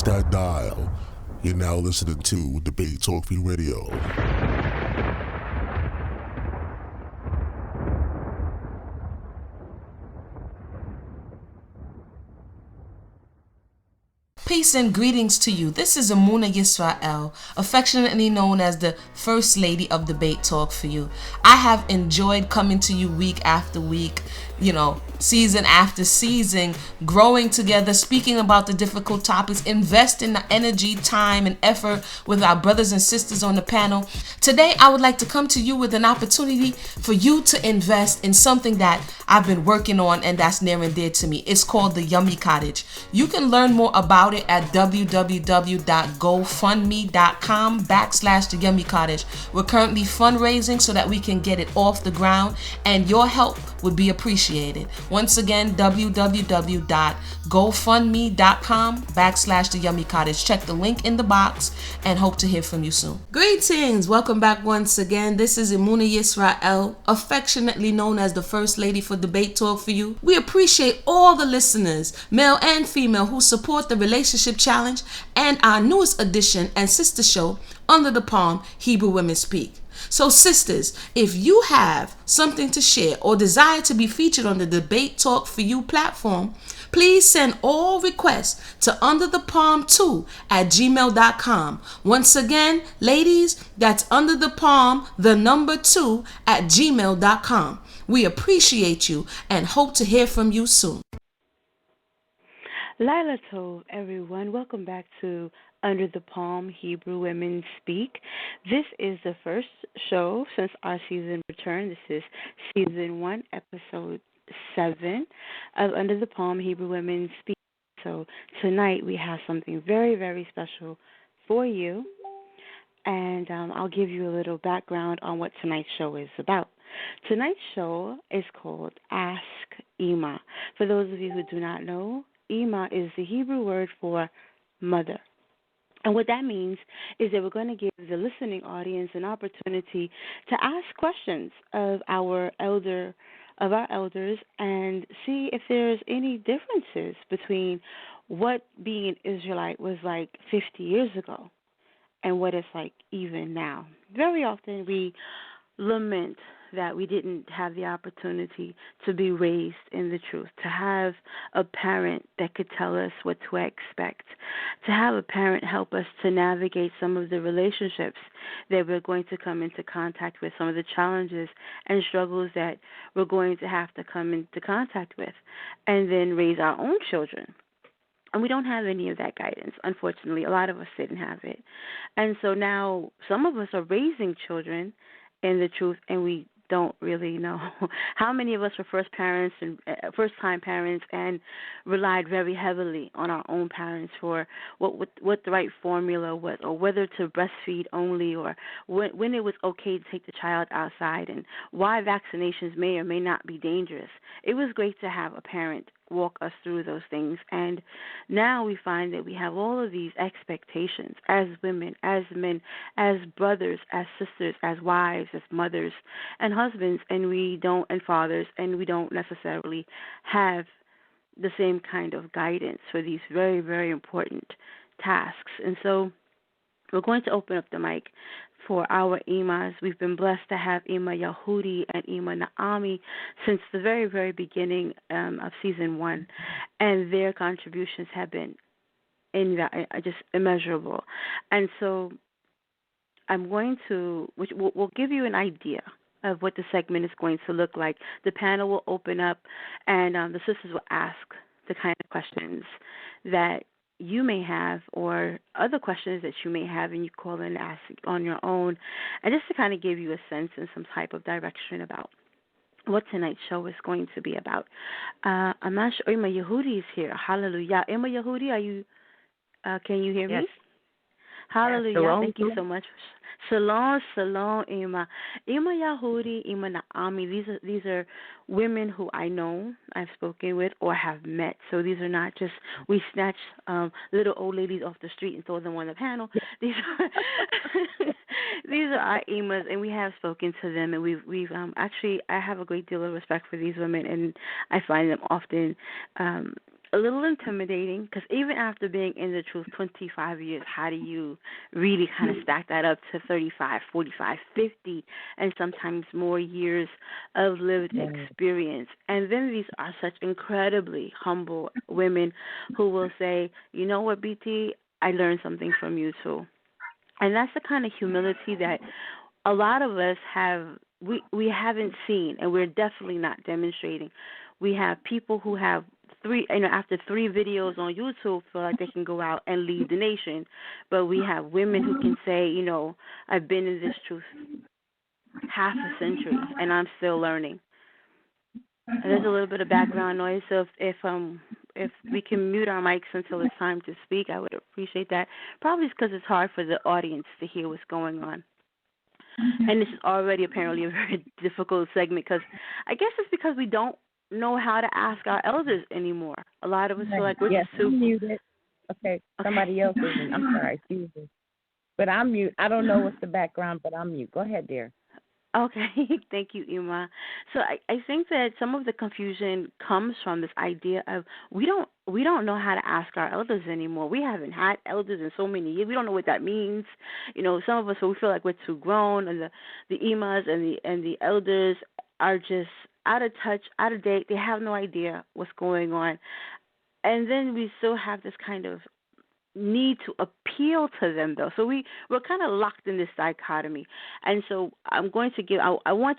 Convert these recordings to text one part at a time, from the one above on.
that dial. You're now listening to Debate Talk Free Radio. Peace and greetings to you. This is Emah Yisrael, affectionately known as the First Lady of Debate Talk for you. I have enjoyed coming to you week after week, season after season, growing together, speaking about the difficult topics, investing the energy, time, and effort with our brothers and sisters on the panel. Today, I would like to come to you with an opportunity for you to invest in something that I've been working on and that's near and dear to me. It's called the Yummy Cottage. You can learn more about it at www.gofundme.com/the Yummy Cottage. We're currently fundraising so that we can get it off the ground, and your help would be appreciated. Once again, www.gofundme.com/the Yummy Cottage. Check the link in the box and hope to hear from you soon. Greetings. Welcome back once again. This is Emah Yisrael, affectionately known as the First Lady for Debate Talk for you. We appreciate all the listeners, male and female, who support the Relationship Challenge and our newest edition and sister show, Under the Palm, Hebrew Women Speak. So sisters, if you have something to share or desire to be featured on the Debate Talk for You platform, please send all requests to underthepalm2@gmail.com. Once again, ladies, that's underthepalm2@gmail.com. We appreciate you and hope to hear from you soon. Lila Tov, everyone. Welcome back to Under the Palm, Hebrew Women Speak. This is the first show since our season return. This is Season 1, Episode 7 of Under the Palm, Hebrew Women Speak. So tonight we have something very, very special for you, and I'll give you a little background on what tonight's show is about. Tonight's show is called Ask Emah. For those of you who do not know, Emah is the Hebrew word for mother. And what that means is that we're going to give the listening audience an opportunity to ask questions of our elders and see if there's any differences between what being an Israelite was like 50 years ago and what it's like even now. Very often we lament that we didn't have the opportunity to be raised in the truth, to have a parent that could tell us what to expect, to have a parent help us to navigate some of the relationships that we're going to come into contact with, some of the challenges and struggles that we're going to have to come into contact with, and then raise our own children. And we don't have any of that guidance, unfortunately. A lot of us didn't have it. And so now some of us are raising children in the truth, and we don't really know. How many of us were first-time parents and relied very heavily on our own parents for what the right formula was, or whether to breastfeed only, or when it was okay to take the child outside, and why vaccinations may or may not be dangerous. It was great to have a parent walk us through those things, and now we find that we have all of these expectations as women, as men, as brothers, as sisters, as wives, as mothers and husbands, and fathers, and we don't necessarily have the same kind of guidance for these very, very important tasks. And so we're going to open up the mic for our Emahs. We've been blessed to have Emah Yehudi and Emah Naomi since the very, very beginning of Season 1, and their contributions have been just immeasurable. And so we'll give you an idea of what the segment is going to look like. The panel will open up, and the sisters will ask the kind of questions that you may have, or other questions that you may have, and you call in and ask on your own, and just to kind of give you a sense and some type of direction about what tonight's show is going to be about. I'm not sure. Emah Yehudi is here. Hallelujah. Emah Yehudi, are you? Can you hear me? Yes. Hallelujah. Yes, thank you so much. Shalom, shalom, Emah. Emah Yehudi, Emah Naomi, these are women who I know, I've spoken with, or have met. So these are not just, we snatch little old ladies off the street and throw them on the panel. These are our Emahs, and we have spoken to them, and we've actually, I have a great deal of respect for these women, and I find them often a little intimidating because even after being in the truth 25 years, how do you really kind of stack that up to 35, 45, 50, and sometimes more years of lived experience? And then these are such incredibly humble women who will say, you know what, BT, I learned something from you too. And that's the kind of humility that a lot of us we haven't seen, and we're definitely not demonstrating. We have people who have after 3 videos on YouTube feel like they can go out and lead the nation, but we have women who can say, I've been in this truth half a century and I'm still learning. And there's a little bit of background noise, so if we can mute our mics until it's time to speak, I would appreciate that. Probably it's because it's hard for the audience to hear what's going on. And this is already apparently a very difficult segment because I guess it's because we don't know how to ask our elders anymore. A lot of us feel like we're too muted. Okay, somebody else is. I'm sorry, excuse me. But I'm mute. I don't know what's the background, but I'm mute. Go ahead, dear. Okay, thank you, Emah. So I think that some of the confusion comes from this idea of we don't know how to ask our elders anymore. We haven't had elders in so many years. We don't know what that means. Some of us we feel like we're too grown, and the Emahs and the elders are just out of touch, out of date. They have no idea what's going on, and then we still have this kind of need to appeal to them, though. So we're kind of locked in this dichotomy. And so I want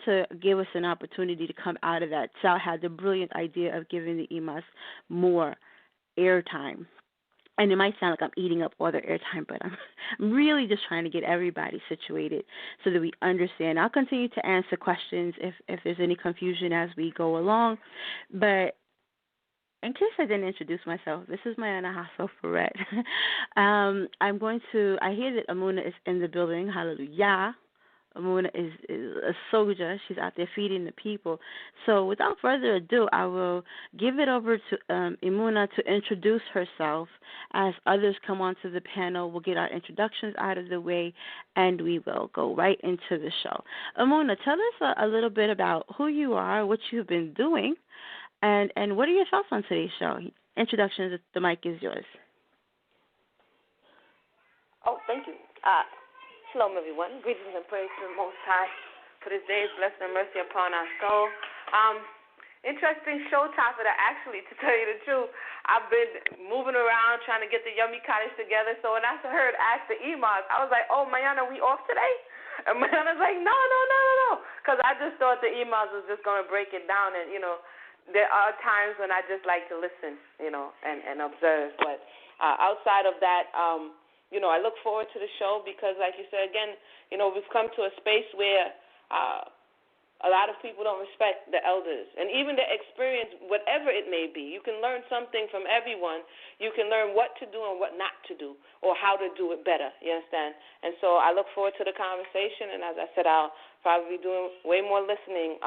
to give us an opportunity to come out of that. Sal had the brilliant idea of giving the Emahs more airtime. And it might sound like I'm eating up all their airtime, but I'm really just trying to get everybody situated so that we understand. I'll continue to answer questions if there's any confusion as we go along. But in case I didn't introduce myself, this is Mayana Hasso-Ferret. I hear that Amuna is in the building. Hallelujah. Amuna is a soldier. She's out there feeding the people. So without further ado, I will give it over to Emuna to introduce herself. As others come onto the panel, we'll get our introductions out of the way, and we will go right into the show. Emuna, tell us a little bit about who you are, what you've been doing, and what are your thoughts on today's show? Introductions, the mic is yours. Oh, thank you. Shalom, everyone. Greetings and praise to the Most High for this day's blessing and mercy upon our soul. Interesting show topic. Actually, to tell you the truth, I've been moving around trying to get the Yummy Cottage together. So when I heard Ask the Emahs, I was like, oh, Mayana, we off today? And Mayana's like, no. Because I just thought the Emahs was just going to break it down. And, there are times when I just like to listen, and observe. But outside of that, I look forward to the show because, like you said, again, we've come to a space where a lot of people don't respect the elders. And even the experience, whatever it may be, you can learn something from everyone. You can learn what to do and what not to do or how to do it better, you understand? And so I look forward to the conversation. And as I said, I'll probably be doing way more listening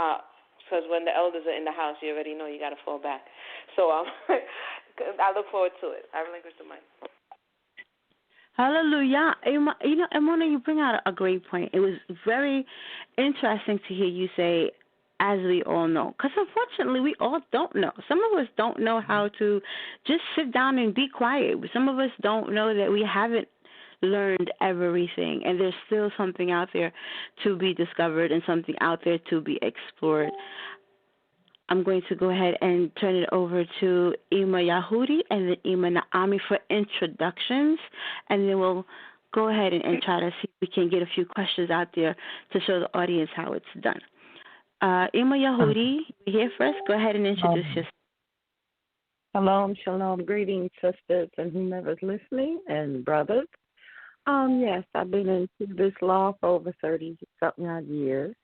because when the elders are in the house, you already know you got to fall back. So I look forward to it. I relinquish the mic. Hallelujah. Emona, you bring out a great point. It was very interesting to hear you say, as we all know, because unfortunately we all don't know. Some of us don't know how to just sit down and be quiet. Some of us don't know that we haven't learned everything, and there's still something out there to be discovered and something out there to be explored. I'm going to go ahead and turn it over to Emah Yahudi and then Emah Naami for introductions, and then we'll go ahead and try to see if we can get a few questions out there to show the audience how it's done. Emah Yahudi, you're here first. Go ahead and introduce yourself. Shalom. Greetings, sisters and whomever's listening, and brothers. Yes, I've been into this law for over 30-something odd years.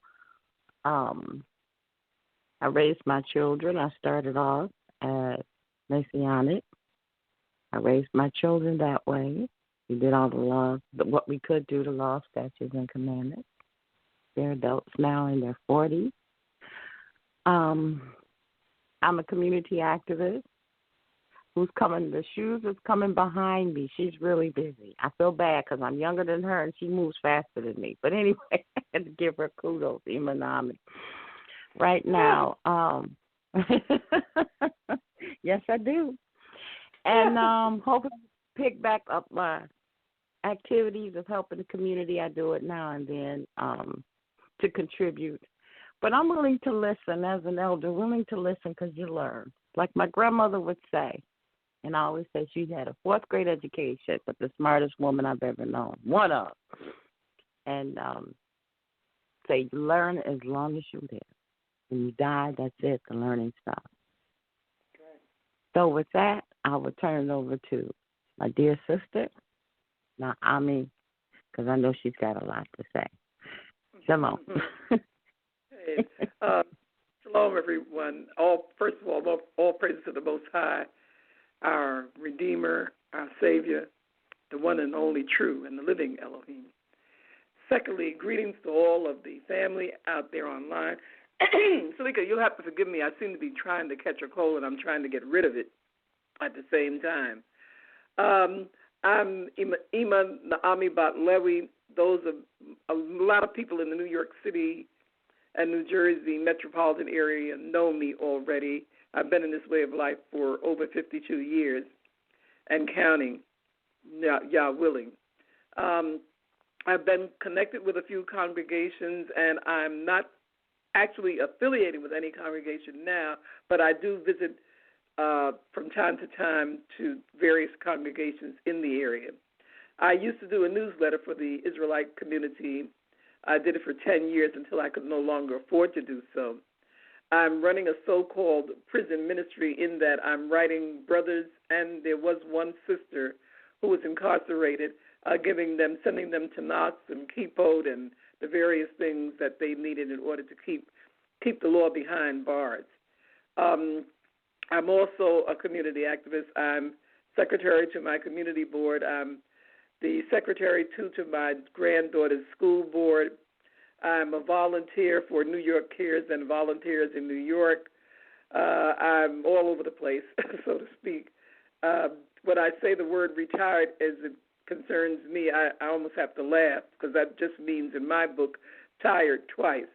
I raised my children. I started off as Messianic. I raised my children that way. We did all the laws, what we could do, the law, statutes, and commandments. They're adults now in their 40s. I'm a community activist. The shoes is coming behind me. She's really busy. I feel bad because I'm younger than her and she moves faster than me. But anyway, I had to give her kudos, Imanami. Right now, yes, I do. And hopefully pick back up my activities of helping the community. I do it now and then to contribute. But I'm willing to listen as an elder, willing to listen because you learn. Like my grandmother would say, and I always say she had a 4th grade education, but the smartest woman I've ever known, one of. And say, learn as long as you live. When you die, that's it, the learning stops. Right. So with that, I will turn it over to my dear sister, Naomi, because I know she's got a lot to say. Shalom. Hey, shalom, everyone. First of all praises to the Most High, our Redeemer, our Savior, the one and only true and the living Elohim. Secondly, greetings to all of the family out there online. Salika, you'll have to forgive me. I seem to be trying to catch a cold, and I'm trying to get rid of it at the same time. I'm Emah Naomi Bat Lewi. Those are a lot of people in the New York City and New Jersey metropolitan area know me already. I've been in this way of life for over 52 years and counting, Yah willing. I've been connected with a few congregations, and I'm not actually affiliated with any congregation now, but I do visit from time to time to various congregations in the area. I used to do a newsletter for the Israelite community. I did it for 10 years until I could no longer afford to do so. I'm running a so-called prison ministry in that I'm writing brothers, and there was one sister who was incarcerated, sending them to Knox and Kippot and the various things that they needed in order to keep the law behind bars. I'm also a community activist. I'm secretary to my community board. I'm the secretary, to my granddaughter's school board. I'm a volunteer for New York Cares and Volunteers in New York. I'm all over the place, so to speak. When I say the word retired as it concerns me, I almost have to laugh because that just means in my book, tired twice.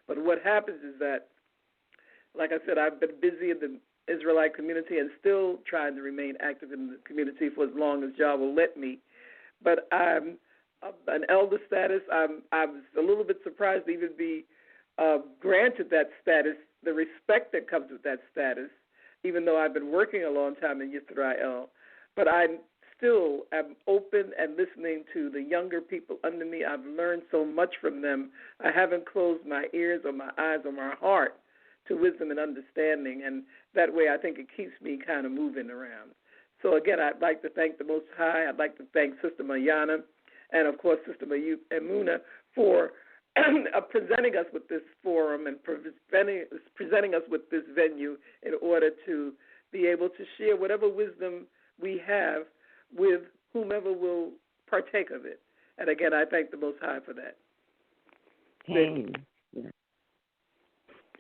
But what happens is that, like I said, I've been busy in the Israelite community and still trying to remain active in the community for as long as Yah will let me. But I'm an elder status. I was a little bit surprised to even be granted that status, the respect that comes with that status, even though I've been working a long time in Yisrael. But I still am open and listening to the younger people under me. I've learned so much from them. I haven't closed my ears or my eyes or my heart to wisdom and understanding, and that way I think it keeps me kind of moving around. So, again, I'd like to thank the Most High. I'd like to thank Sister Mayana and, of course, Sister Emuna for presenting us with this forum and presenting us with this venue in order to be able to share whatever wisdom we have with whomever will partake of it. And, again, I thank the Most High for that. Hey.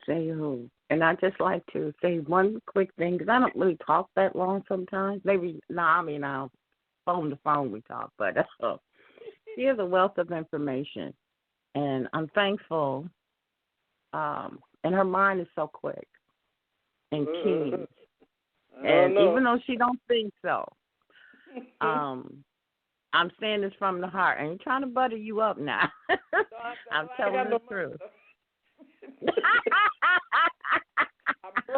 Say who. And I just like to say one quick thing, because I don't really talk that long sometimes. Maybe, phone to phone we talk, but she has a wealth of information, and I'm thankful. And her mind is so quick and keen. And even though she don't think so, I'm saying this from the heart. I ain't trying to butter you up now. I'm telling the truth.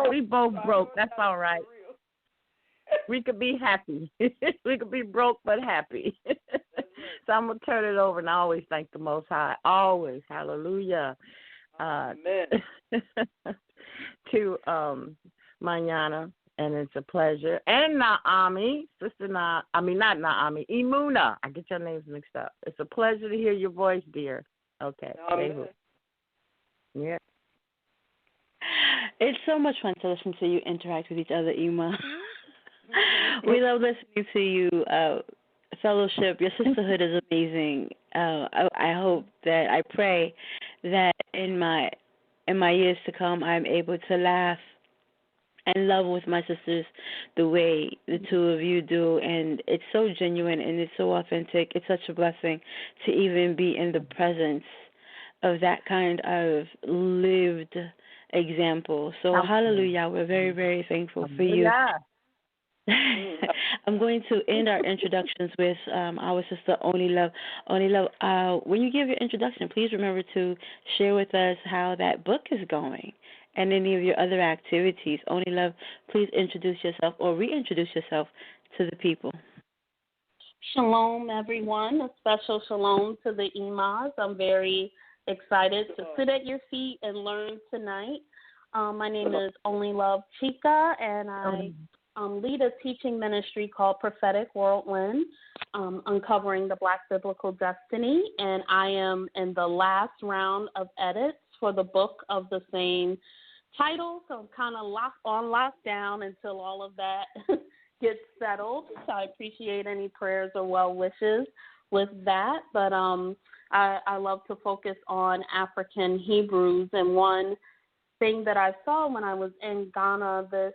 We both broke. That's all right. We could be happy. We could be broke but happy. So I'm going to turn it over, and I always thank the Most High. Always. Hallelujah. Amen. To Manana, and it's a pleasure. And Naomi, not Naomi, Emuna. I get your names mixed up. It's a pleasure to hear your voice, dear. Okay. Yeah. It's so much fun to listen to you interact with each other, Emah. We love listening to you fellowship. Your sisterhood is amazing. I pray that in my years to come, I'm able to laugh and love with my sisters the way the two of you do. And it's so genuine and it's so authentic. It's such a blessing to even be in the presence of that kind of lived example. So hallelujah, we're very, very thankful for you. I'm going to end our introductions with our sister Only Love. Only Love, when you give your introduction, please remember to share with us how that book is going and any of your other activities. Only Love, please introduce yourself or reintroduce yourself to the people. Shalom, everyone. A special shalom to the Emahs. I'm very excited to sit at your feet and learn tonight. My name is Only Love Chica, and I lead a teaching ministry called Prophetic Whirlwind, Uncovering the Black Biblical Destiny, and I am in the last round of edits for the book of the same title, so I'm kind of on lockdown until all of that gets settled. So I appreciate any prayers or well wishes with that, but I love to focus on African Hebrews, and one thing that I saw when I was in Ghana this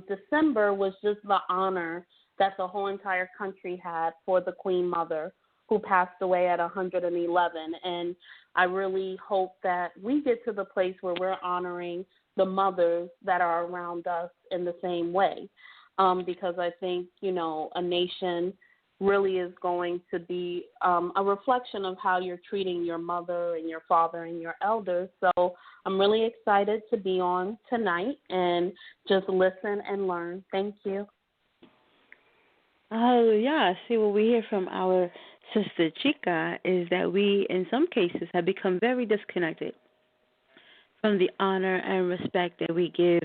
December was just the honor that the whole entire country had for the Queen Mother, who passed away at 111. And I really hope that we get to the place where we're honoring the mothers that are around us in the same way, because I think, a nation really is going to be a reflection of how you're treating your mother and your father and your elders. So I'm really excited to be on tonight and just listen and learn. Thank you. Yeah. See, what we hear from our sister Chica is that we, in some cases, have become very disconnected from the honor and respect that we give,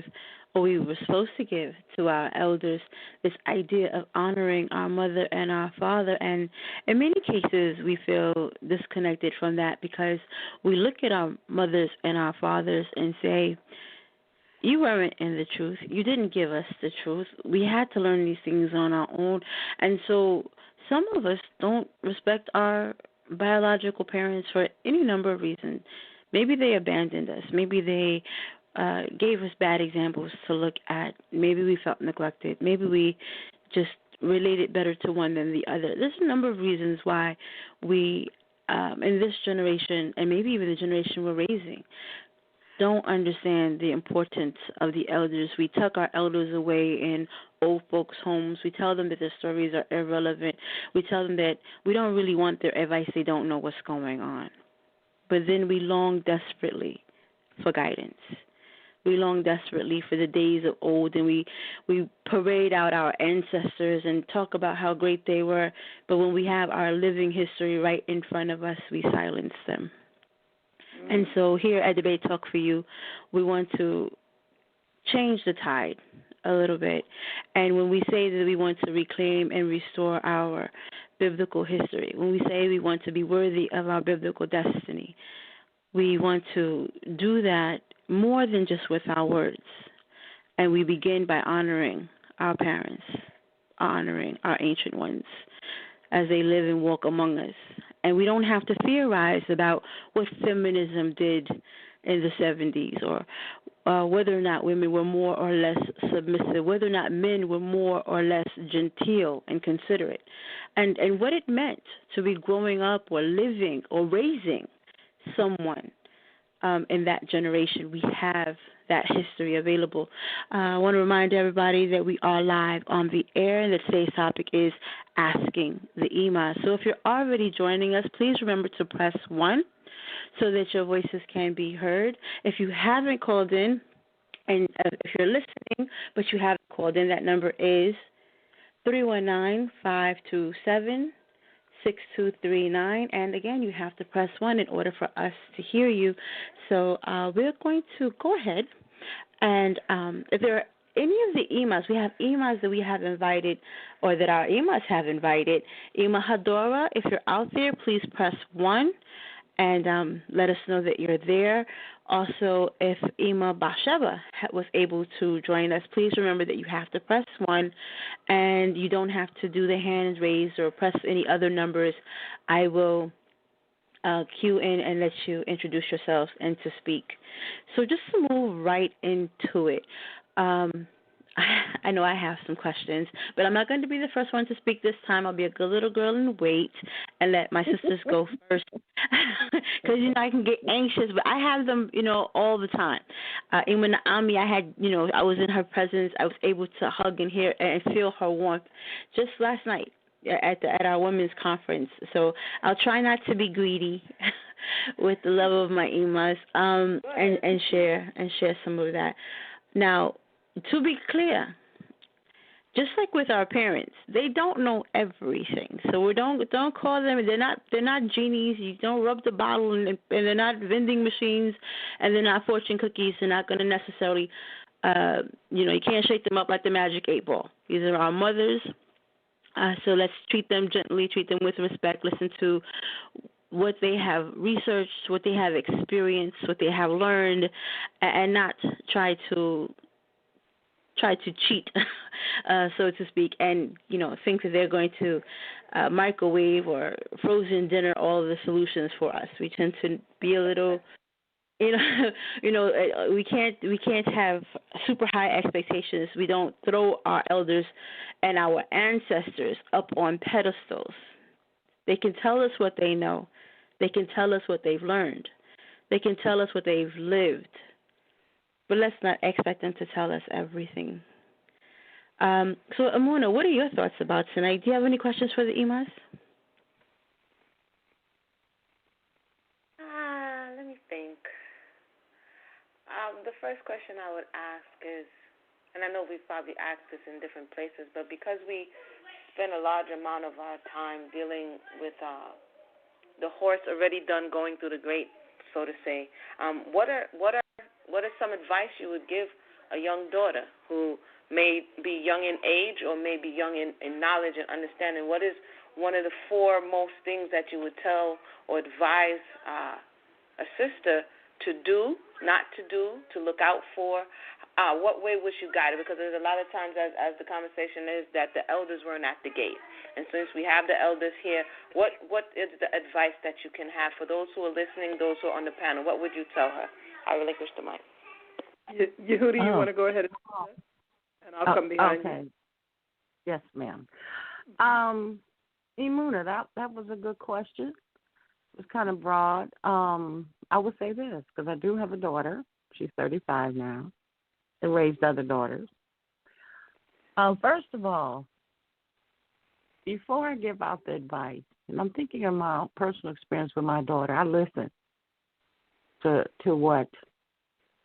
or we were supposed to give, to our elders, this idea of honoring our mother and our father. And in many cases, we feel disconnected from that because we look at our mothers and our fathers and say, you weren't in the truth. You didn't give us the truth. We had to learn these things on our own. And so some of us don't respect our biological parents for any number of reasons. Maybe they abandoned us. Maybe they gave us bad examples to look at. Maybe we felt neglected. Maybe we just related better to one than the other. There's a number of reasons why we, in this generation, and maybe even the generation we're raising, don't understand the importance of the elders. We tuck our elders away in old folks' homes. We tell them that their stories are irrelevant. We tell them that we don't really want their advice. They don't know what's going on. But then we long desperately for guidance. We long desperately for the days of old, and we parade out our ancestors and talk about how great they were. But when we have our living history right in front of us, we silence them. And so here at Debate Talk for You, we want to change the tide a little bit. And when we say that we want to reclaim and restore our biblical history, when we say we want to be worthy of our biblical destiny, we want to do that more than just with our words. And we begin by honoring our parents, honoring our ancient ones as they live and walk among us. And we don't have to theorize about what feminism did in the 70s, or whether or not women were more or less submissive, whether or not men were more or less genteel and considerate, and what it meant to be growing up or living or raising someone in that generation. We have that history available. I want to remind everybody that we are live on the air, and that today's topic is Asking the Emah. So if you're already joining us, please remember to press 1 so that your voices can be heard. If you haven't called in, and if you're listening but you haven't called in, that number is 319-527-6239. And again, you have to press 1 in order for us to hear you. So we're going to go ahead, and if there are any of the Emahs, we have Emahs that we have invited, or that our Emahs have invited. Emah Hadora, if you're out there, please press 1 and let us know that you're there. Also, if Emah Basheba was able to join us, please remember that you have to press 1, and you don't have to do the hands raised or press any other numbers. I will cue in and let you introduce yourselves and to speak. So just to move right into it, I know I have some questions, but I'm not going to be the first one to speak this time. I'll be a good little girl and wait and let my sisters go first. Because, I can get anxious, but I have them, all the time. And when the Army, I was in her presence. I was able to hug and hear and feel her warmth just last night at our women's conference. So I'll try not to be greedy with the love of my Emahs, and share some of that. Now, to be clear, just like with our parents, they don't know everything. So we don't call them. They're not genies. You don't rub the bottle, and they're not vending machines, and they're not fortune cookies. They're not going to necessarily, you can't shake them up like the magic 8-ball. These are our mothers. So let's treat them gently, treat them with respect. Listen to what they have researched, what they have experienced, what they have learned, and not try to cheat, so to speak, and think that they're going to microwave or frozen dinner all the solutions for us. We tend to be a little, we can't have super high expectations. We don't throw our elders and our ancestors up on pedestals. They can tell us what they know. They can tell us what they've learned. They can tell us what they've lived. But let's not expect them to tell us everything. So, Amuna, what are your thoughts about tonight? Do you have any questions for the Emahs? Let me think. The first question I would ask is, and I know we've probably asked this in different places, but because we spend a large amount of our time dealing with the horse already done going through the grate, so to say, what are some advice you would give a young daughter who may be young in age or may be young in knowledge and understanding? What is one of the foremost things that you would tell or advise a sister to do, not to do, to look out for? What way would you guide it? Because there's a lot of times, as the conversation is, that the elders weren't at the gate. And since we have the elders here, what is the advice that you can have for those who are listening, those who are on the panel? What would you tell her? I relinquish the mic. Yehuda, you want to go ahead and I'll come behind you. Yes, ma'am. Emuna, that was a good question. It was kind of broad. I would say this, because I do have a daughter. She's 35 now. I raised other daughters. First of all, before I give out the advice, and I'm thinking of my personal experience with my daughter, I listen to what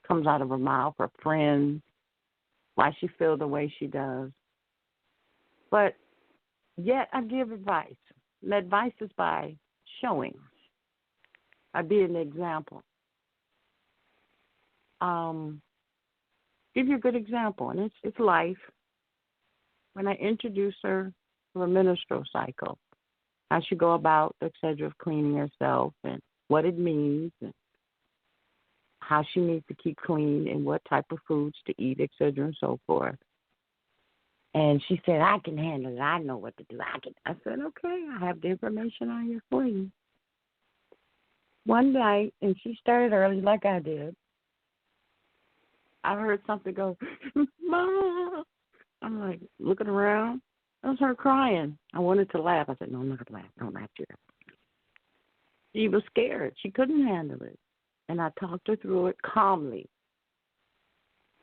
comes out of her mouth, her friends, why she feels the way she does. But yet I give advice. And the advice is by showing, by being an example. Give you a good example, and it's life. When I introduce her to a menstrual cycle, how she go about, etc., of cleaning herself and what it means and how she needs to keep clean and what type of foods to eat, etc., and so forth. And she said, I can handle it. I know what to do. I said, okay, I have the information on here for you. One night, and she started early like I did, I heard something go, Mom. I'm like looking around. That was her crying. I wanted to laugh. I said, no, I'm not going to laugh. Don't laugh, Jerry. She was scared. She couldn't handle it. And I talked her through it calmly.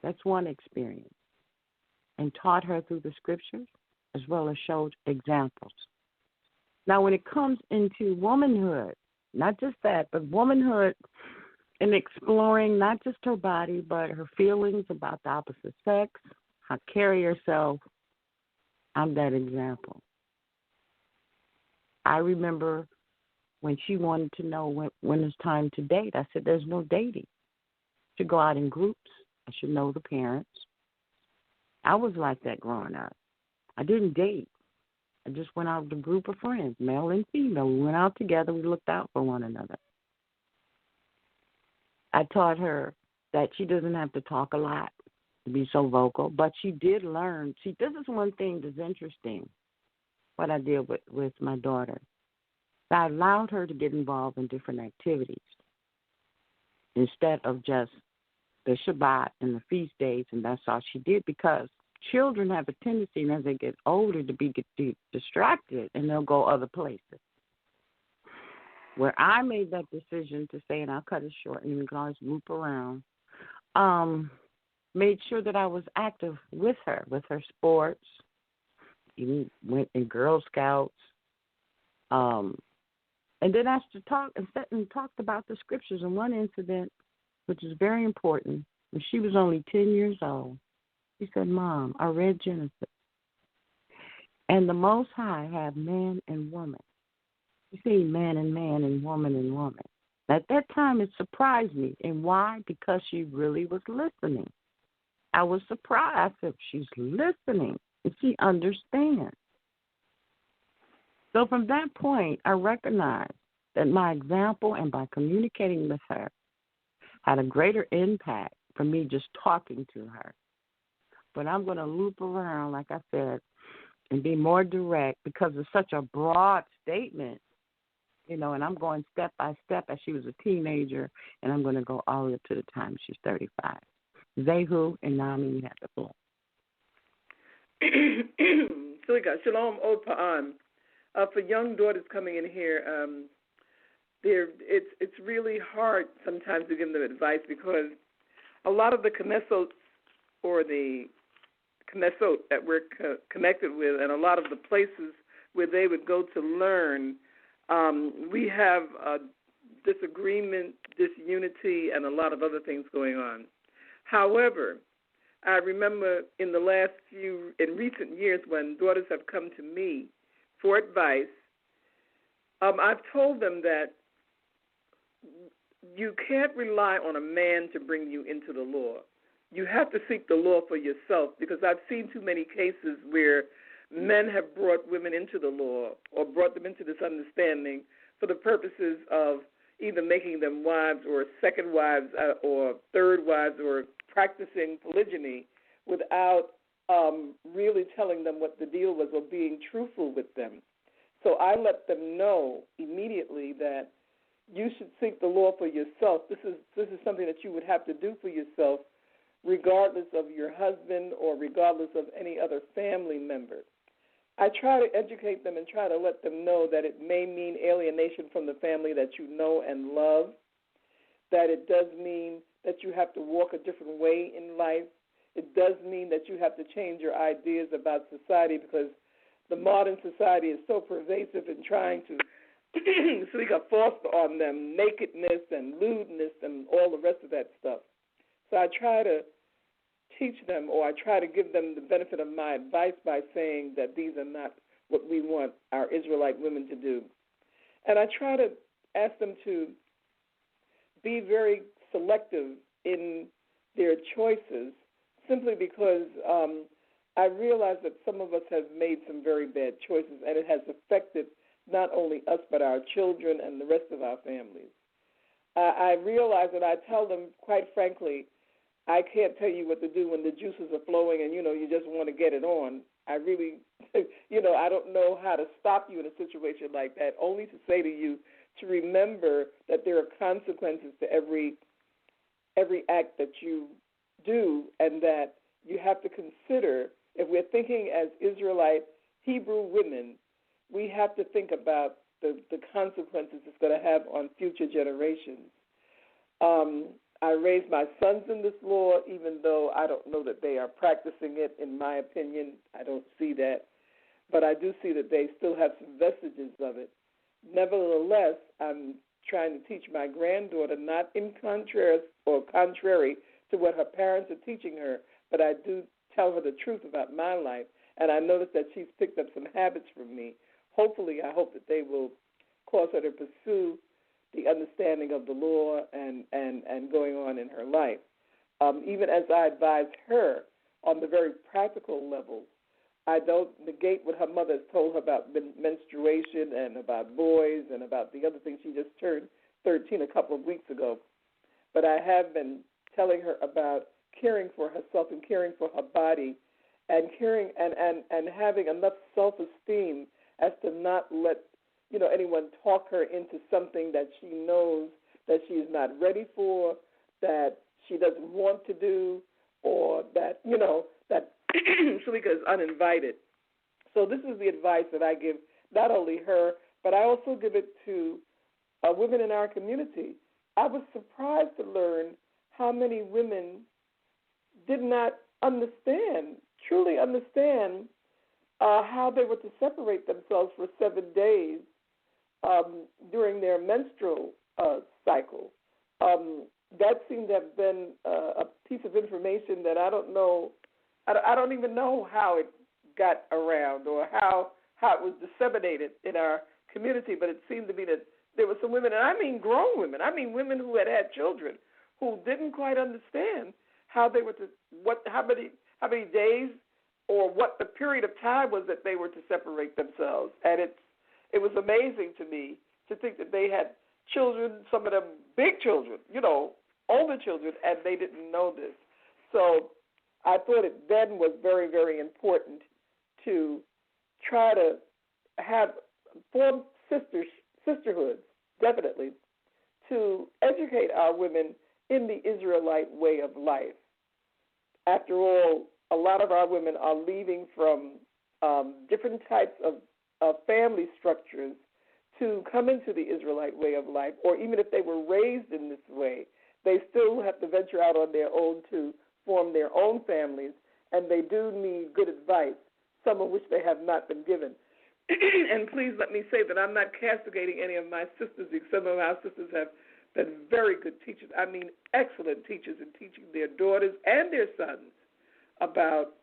That's one experience. And taught her through the scriptures as well as showed examples. Now, when it comes into womanhood, not just that, but womanhood and exploring not just her body, but her feelings about the opposite sex, how to carry herself, I'm that example. I remember when she wanted to know when it's time to date, I said, there's no dating. I should go out in groups. I should know the parents. I was like that growing up. I didn't date. I just went out with a group of friends, male and female. We went out together. We looked out for one another. I taught her that she doesn't have to talk a lot to be so vocal, but she did learn. See, this is one thing that's interesting, what I did with my daughter. I allowed her to get involved in different activities instead of just the Shabbat and the feast days, and that's all she did because children have a tendency, as they get older, to get distracted, and they'll go other places. Where I made that decision to say, and I'll cut it short, and you can always loop around, made sure that I was active with her sports, even went in Girl Scouts, and then asked to talk and sat and talked about the scriptures. And one incident, which is very important, when she was only 10 years old, she said, "Mom, I read Genesis, and the Most High have man and woman. You see, man and woman and woman." At that time, it surprised me. And why? Because she really was listening. I was surprised. I said, she's listening, and she understands. So from that point, I recognized that my example and by communicating with her had a greater impact for me just talking to her. But I'm going to loop around, like I said, and be more direct because it's such a broad statement, and I'm going step by step as she was a teenager, and I'm going to go all the way up to the time she's 35. Zehu and Nami, you have the floor. Shalom Opa'an. For young daughters coming in here, it's really hard sometimes to give them advice because a lot of the Knesset or the Knesset that we're connected with, and a lot of the places where they would go to learn, we have disagreement, disunity, and a lot of other things going on. However, I remember in recent years when daughters have come to me for advice, I've told them that you can't rely on a man to bring you into the law. You have to seek the law for yourself, because I've seen too many cases where men have brought women into the law or brought them into this understanding for the purposes of either making them wives or second wives or third wives or practicing polygyny without really telling them what the deal was or being truthful with them. So I let them know immediately that you should seek the law for yourself. This is something that you would have to do for yourself, regardless of your husband or regardless of any other family member. I try to educate them and try to let them know that it may mean alienation from the family that you know and love, that it does mean that you have to walk a different way in life. It does mean that you have to change your ideas about society, because the modern society is so pervasive in trying to foster on them nakedness and lewdness and all the rest of that stuff. So I try to teach them, or I try to give them the benefit of my advice by saying that these are not what we want our Israelite women to do. And I try to ask them to be very selective in their choices, simply because I realize that some of us have made some very bad choices, and it has affected not only us but our children and the rest of our families. I realize that I tell them, quite frankly, I can't tell you what to do when the juices are flowing and, you just want to get it on. I really, I don't know how to stop you in a situation like that, only to say to you to remember that there are consequences to every act that you do, and that you have to consider, if we're thinking as Israelite Hebrew women, we have to think about the consequences it's going to have on future generations. I raised my sons in this law, even though I don't know that they are practicing it, in my opinion. I don't see that. But I do see that they still have some vestiges of it. Nevertheless, I'm trying to teach my granddaughter, not in contrary to what her parents are teaching her, but I do tell her the truth about my life. And I notice that she's picked up some habits from me. Hopefully, I hope that they will cause her to pursue the understanding of the law and going on in her life. Even as I advise her on the very practical level, I don't negate what her mother has told her about menstruation and about boys and about the other things. She just turned 13 a couple of weeks ago. But I have been telling her about caring for herself and caring for her body, and caring and having enough self-esteem as to not let anyone talk her into something that she knows that she is not ready for, that she doesn't want to do, or that that because uninvited. So this is the advice that I give not only her, but I also give it to women in our community. I was surprised to learn how many women did not truly understand how they were to separate themselves for 7 days during their menstrual cycle. That seemed to have been a piece of information that I don't know. I don't even know how it got around or how it was disseminated in our community, but it seemed to be that there were some women, and I mean grown women, I mean women who had children, who didn't quite understand how they were to how many days or what the period of time was that they were to separate themselves. And it was amazing to me to think that they had children, some of them big children, older children, and they didn't know this. So I thought it then was very, very important to try to form sisterhoods, definitely, to educate our women in the Israelite way of life. After all, a lot of our women are leaving from different types of family structures to come into the Israelite way of life, or even if they were raised in this way, they still have to venture out on their own to form their own families, and they do need good advice, some of which they have not been given. And please let me say that I'm not castigating any of my sisters. Some of our sisters have been very good teachers. I mean, excellent teachers in teaching their daughters and their sons about,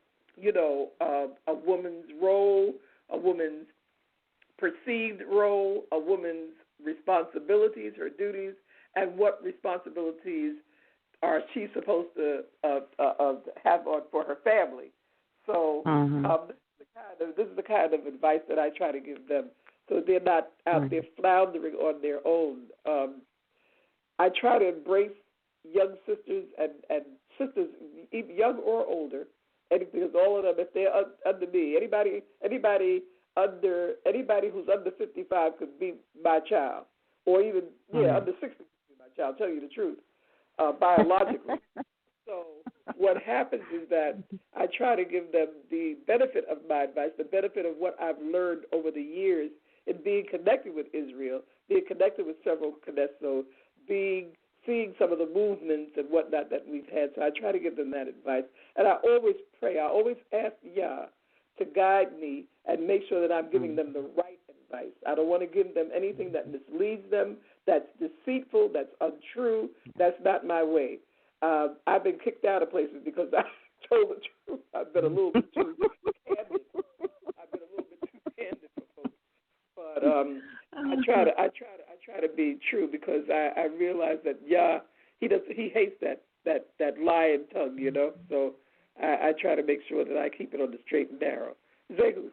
a woman's role, a woman's perceived role, a woman's responsibilities, her duties, and what responsibilities are she supposed to have on for her family. So this is the kind of advice that I try to give them, so they're not out there floundering on their own. I try to embrace young sisters and sisters, even young or older, and because all of them, if they're under me, anybody who's under 55 could be my child, or even under 60 could be my child. Tell you the truth, biologically. So what happens is that I try to give them the benefit of my advice, the benefit of what I've learned over the years in being connected with Israel, being connected with several Knesset, seeing some of the movements and whatnot that we've had. So I try to give them that advice. And I always pray. I always ask Yah to guide me and make sure that I'm giving them the right advice. I don't want to give them anything that misleads them, that's deceitful, that's untrue. That's not my way. I've been kicked out of places because I told the truth. I've been a little bit too candid. For folks. But I try to be true because I realize that he hates that lying tongue, So I try to make sure that I keep it on the straight and narrow. Zehu.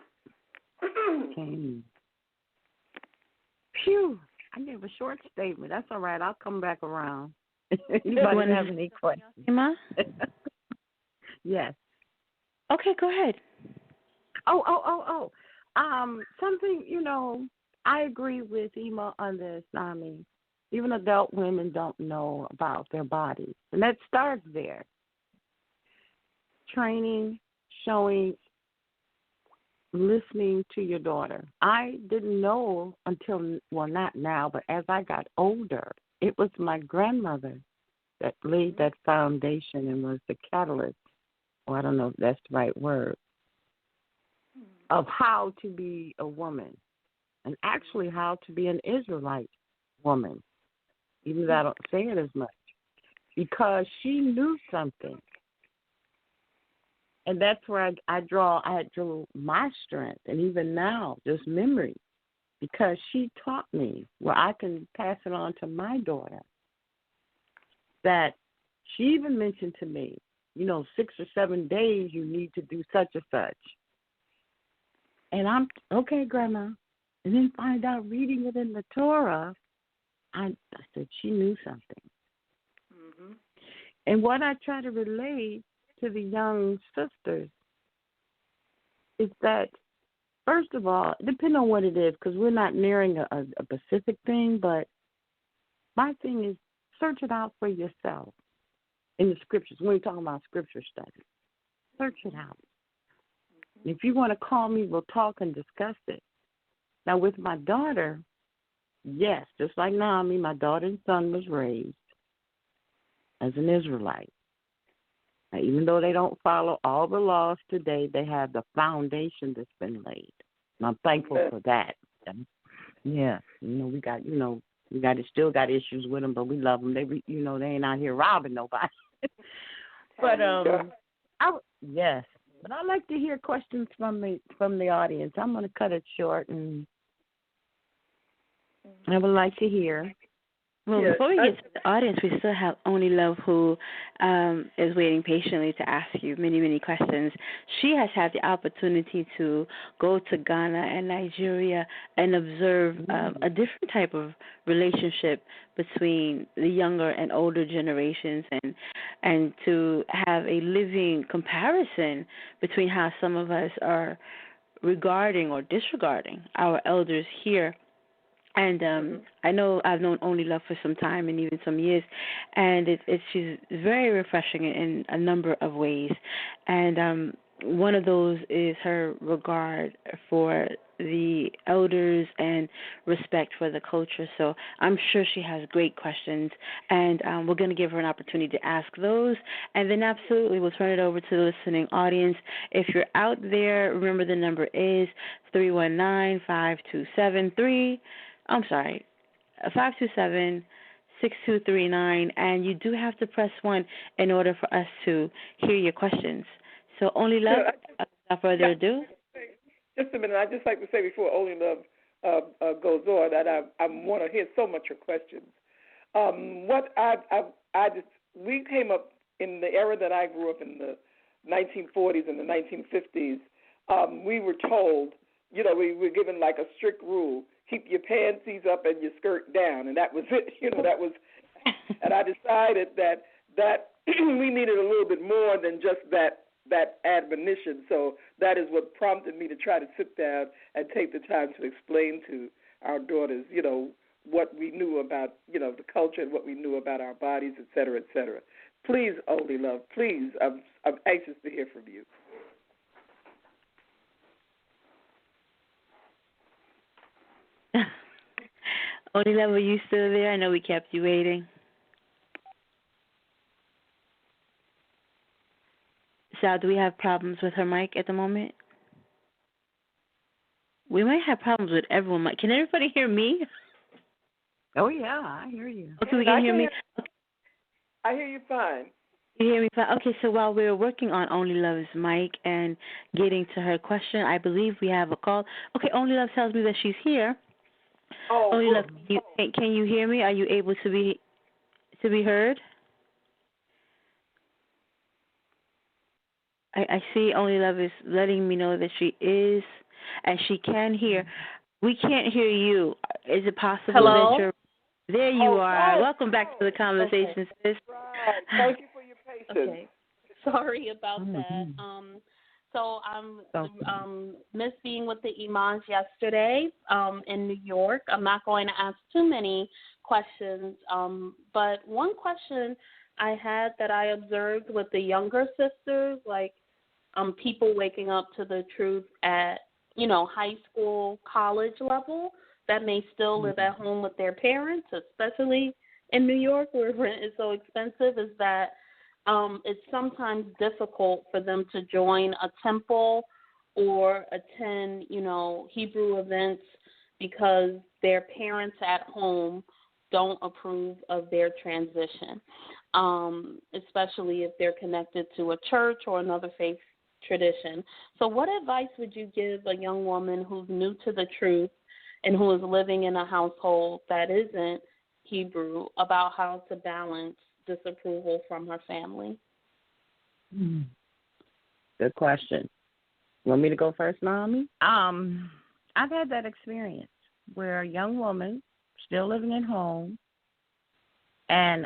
Phew! I gave a short statement. That's all right. I'll come back around. Anybody have any questions? Emah? Yes. Okay, go ahead. Oh. Something, I agree with Emah on this. I mean, even adult women don't know about their bodies. And that starts there. Training, showing, listening to your daughter. I didn't know until, not now, but as I got older, it was my grandmother that laid that foundation and was the catalyst, or I don't know if that's the right word, of how to be a woman, and actually how to be an Israelite woman, even though I don't say it as much, because she knew something. And that's where I drew my strength, and even now, just memory, because she taught me where I can pass it on to my daughter, that she even mentioned to me, 6 or 7 days you need to do such and such. And I'm, okay, Grandma. And then find out reading it in the Torah, I said she knew something. Mm-hmm. And what I try to relate to the young sisters is that, first of all, depending on what it is, because we're not nearing a specific thing, but my thing is search it out for yourself in the scriptures. When we're talking about scripture study, search it out. If you want to call me, we'll talk and discuss it. Now, with my daughter, yes, just like Naomi, my daughter and son was raised as an Israelite. Now, even though they don't follow all the laws today, they have the foundation that's been laid. And I'm thankful for that. Yeah, we still got issues with them, but we love them. They ain't out here robbing nobody. But yes. But I'd like to hear questions from the audience. I'm going to cut it short, and I would like to hear. Well, before we get to the audience, we still have Only Love, who is waiting patiently to ask you many, many questions. She has had the opportunity to go to Ghana and Nigeria and observe a different type of relationship between the younger and older generations, and to have a living comparison between how some of us are regarding or disregarding our elders here. And I know I've known Only Love for some time and even some years, and she's very refreshing in a number of ways. And one of those is her regard for the elders and respect for the culture. So I'm sure she has great questions, and we're going to give her an opportunity to ask those. And then absolutely we'll turn it over to the listening audience. If you're out there, remember the number is 319-527-6239, and you do have to press 1 in order for us to hear your questions. So Only Love, without further ado. Just a minute. I'd just like to say before Only Love goes on that I want to hear so much your questions. We came up in the era that I grew up in the 1940s and the 1950s. We were told, we were given like a strict rule: keep your panties up and your skirt down, and that was it. That was. And I decided that we needed a little bit more than just that admonition. So that is what prompted me to try to sit down and take the time to explain to our daughters, what we knew about, the culture and what we knew about our bodies, et cetera, et cetera. Please, Only Love, please, I'm anxious to hear from you. Only Love, are you still there? I know we kept you waiting. Sal, do we have problems with her mic at the moment? We might have problems with everyone. Can everybody hear me? Oh, yeah, I hear you. Okay, we can hear me. I hear you fine. You hear me fine? Okay, so while we're working on Only Love's mic and getting to her question, I believe we have a call. Okay, Only Love tells me that she's here. Oh, Only Love, can you hear me? Are you able to be heard? I see Only Love is letting me know that she is, and she can hear. We can't hear you. Is it possible Hello? that you're... There you are. Yes. Welcome back to the conversation, sis. Right. Thank you for your patience. Okay. Sorry about that. So I'm missed being with the Emahs yesterday in New York. I'm not going to ask too many questions, but one question I had that I observed with the younger sisters, like people waking up to the truth at, high school, college level, that may still live at home with their parents, especially in New York where rent is so expensive, is that it's sometimes difficult for them to join a temple or attend, Hebrew events because their parents at home don't approve of their transition, especially if they're connected to a church or another faith tradition. So what advice would you give a young woman who's new to the truth and who is living in a household that isn't Hebrew about how to balance disapproval from her family? Good question. You want me to go first, Naomi? I've had that experience where a young woman still living at home, and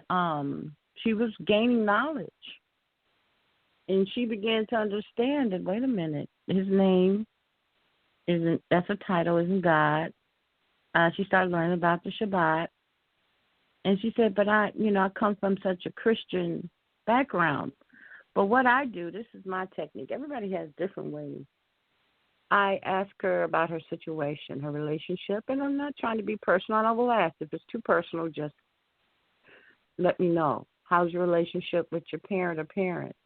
she was gaining knowledge. And she began to understand that, wait a minute, his name that's a title, isn't God. She started learning about the Shabbat. And she said, but I come from such a Christian background. But what I do, this is my technique. Everybody has different ways. I ask her about her situation, her relationship, and I'm not trying to be personal. And I will ask if it's too personal, just let me know. How's your relationship with your parent or parents?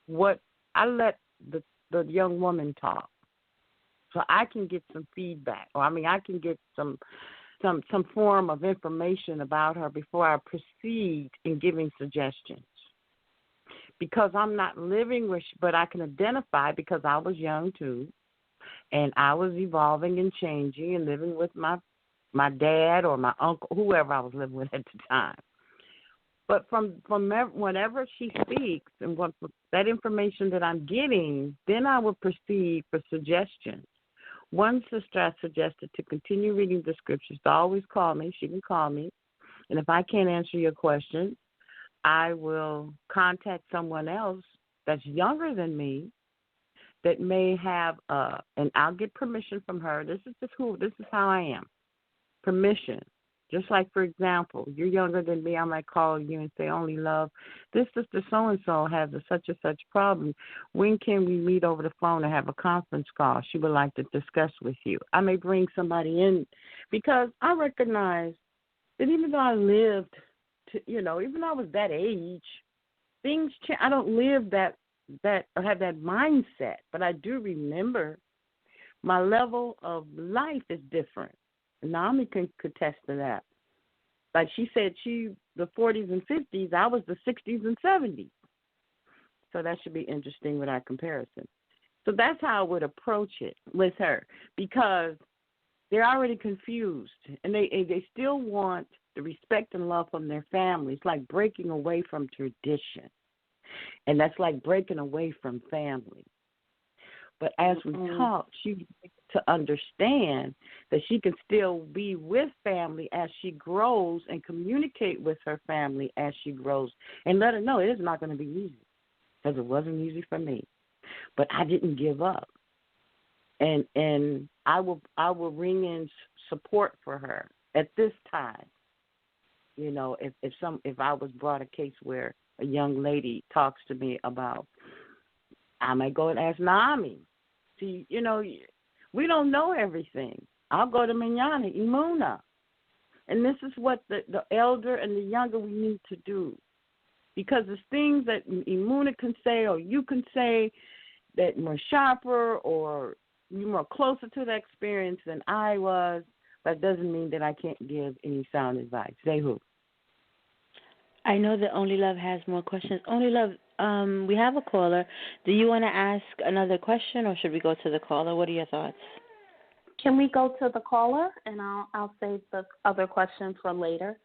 What I let the young woman talk, so I can get some feedback, or I can get some form of information about her before I proceed in giving suggestions. Because I'm not living with, but I can identify because I was young too, and I was evolving and changing and living with my dad or my uncle, whoever I was living with at the time. But from whenever she speaks and what that information that I'm getting, then I will proceed for suggestions. One sister I suggested to continue reading the scriptures, to always call me. She can call me. And if I can't answer your question, I will contact someone else that's younger than me that may have, and I'll get permission from her. This is how I am. Permission. Just like, for example, you're younger than me, I might call you and say, only love, this sister so-and-so has a such and such problem. When can we meet over the phone and have a conference call? She would like to discuss with you. I may bring somebody in because I recognize that even though I lived, even though I was that age, things change. I don't live that or have that mindset, but I do remember my level of life is different. Naomi can contest to that. Like she said, the 40s and 50s, I was the 60s and 70s. So that should be interesting with our comparison. So that's how I would approach it with her, because they're already confused, and they still want the respect and love from their family. It's like breaking away from tradition, and that's like breaking away from family. But as we talk, she to understand that she can still be with family as she grows and communicate with her family as she grows, and let her know it is not going to be easy, because it wasn't easy for me. But I didn't give up, and I will bring in support for her at this time. If I was brought a case where a young lady talks to me about, I might go and ask Naomi. See, we don't know everything. I'll go to Minyana, Emah. And this is what the elder and the younger we need to do. Because there's things that Emah can say or you can say that more sharper or you're more closer to the experience than I was, but it doesn't mean that I can't give any sound advice. Say who? I know that Only Love has more questions. Only Love, we have a caller. Do you want to ask another question, or should we go to the caller? What are your thoughts? Can we go to the caller, and I'll save the other question for later?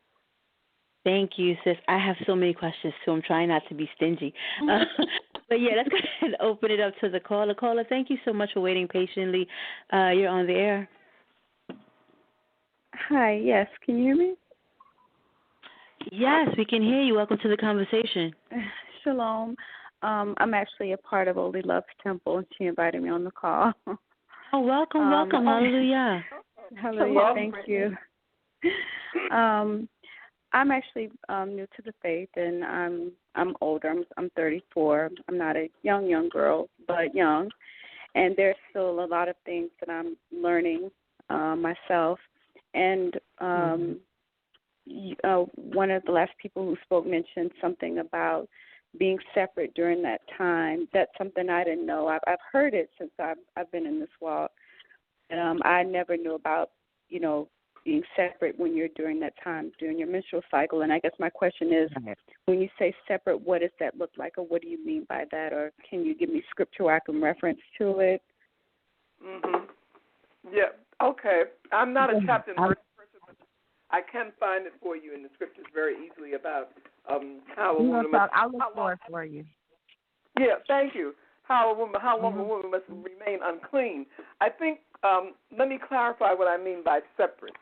Thank you, sis. I have so many questions, too. I'm trying not to be stingy. But, yeah, let's go ahead and open it up to the caller. Caller, thank you so much for waiting patiently. You're on the air. Hi, yes. Can you hear me? Yes, we can hear you. Welcome to the conversation. Shalom. I'm actually a part of Only Love's Temple, and she invited me on the call. Oh, welcome. Hallelujah. Hallelujah. Thank you. I'm actually new to the faith, and I'm older. I'm 34. I'm not a young girl, but young. And there's still a lot of things that I'm learning myself. And one of the last people who spoke mentioned something about being separate during that time. That's something I didn't know. I've heard it since I've been in this walk, and I never knew about being separate when you're during that time during your menstrual cycle. And I guess my question is, when you say separate, what does that look like, or what do you mean by that, or can you give me scripture I can reference to it? Yeah. Okay. I'm not a chapter and verse person, but I can find it for you in the scriptures very easily about how a woman must. I'll look for it for you. Yeah, thank you. How long a woman must remain unclean. I think. Let me clarify what I mean by separate.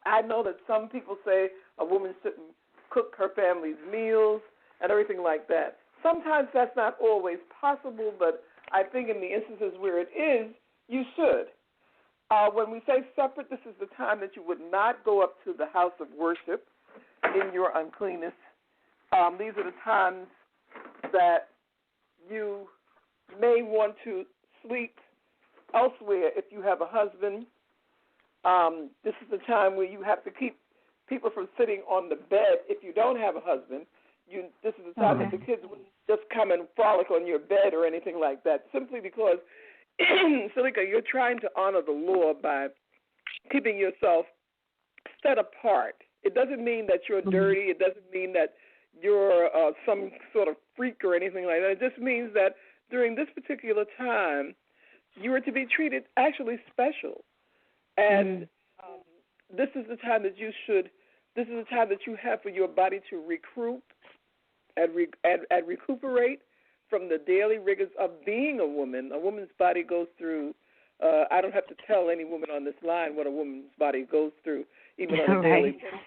I know that some people say a woman shouldn't cook her family's meals and everything like that. Sometimes that's not always possible, but I think in the instances where it is, you should. When we say separate, this is the time that you would not go up to the house of worship in your uncleanness. These are the times that you may may want to sleep elsewhere if you have a husband. This is the time where you have to keep people from sitting on the bed if you don't have a husband. This is the time that the kids wouldn't just come and frolic on your bed or anything like that, simply because, Salika, you're trying to honor the law by keeping yourself set apart. It doesn't mean that you're dirty. It doesn't mean that you're some sort of freak or anything like that. It just means that during this particular time, you are to be treated actually special. And this is the time that this is the time that you have for your body to recruit and recuperate from the daily rigors of being a woman. A woman's body goes through, I don't have to tell any woman on this line what a woman's body goes through, even on a daily basis,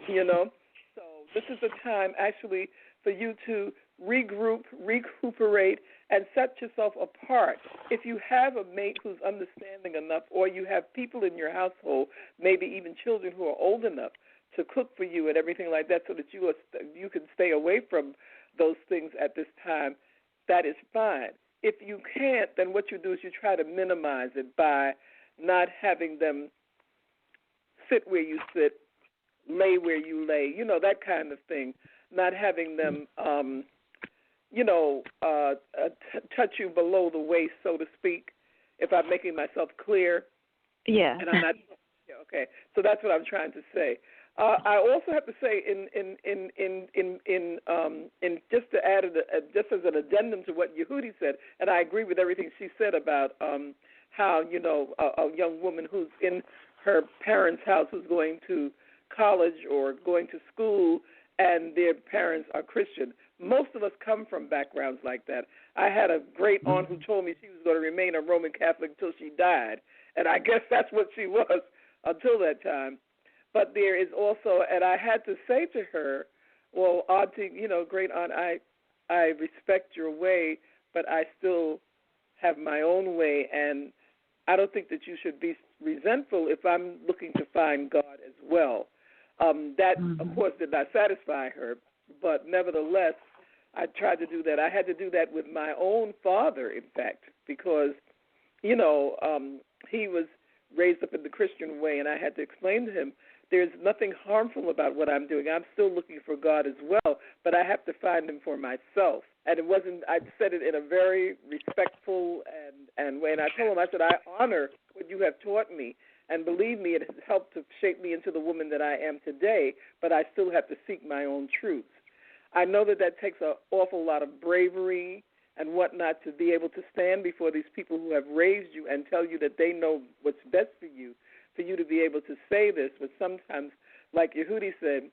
you know. So this is the time actually for you to regroup, recuperate, and set yourself apart. If you have a mate who's understanding enough, or you have people in your household, maybe even children who are old enough to cook for you and everything like that so that you can stay away from those things at this time, that is fine. If you can't, then what you do is you try to minimize it by not having them sit where you sit, lay where you lay, you know, that kind of thing. Not having them, touch you below the waist, so to speak, if I'm making myself clear. Yeah. And I'm not. Okay. So that's what I'm trying to say. I also have to say, in just to add just as an addendum to what Yehudi said, and I agree with everything she said about how a young woman who's in her parents' house who's going to college or going to school and their parents are Christian. Most of us come from backgrounds like that. I had a great aunt who told me she was going to remain a Roman Catholic until she died, and I guess that's what she was until that time. But there is also, and I had to say to her, well, Auntie, great aunt, I respect your way, but I still have my own way, and I don't think that you should be resentful if I'm looking to find God as well. That, of course, did not satisfy her, but nevertheless, I tried to do that. I had to do that with my own father, in fact, because, he was raised up in the Christian way, and I had to explain to him, there's nothing harmful about what I'm doing. I'm still looking for God as well, but I have to find him for myself. And it wasn't, I said it in a very respectful and way, and I told him, I said, I honor what you have taught me, and believe me, it has helped to shape me into the woman that I am today, but I still have to seek my own truths. I know that takes an awful lot of bravery and whatnot to be able to stand before these people who have raised you and tell you that they know what's best for you to be able to say this. But sometimes, like Yehudi said,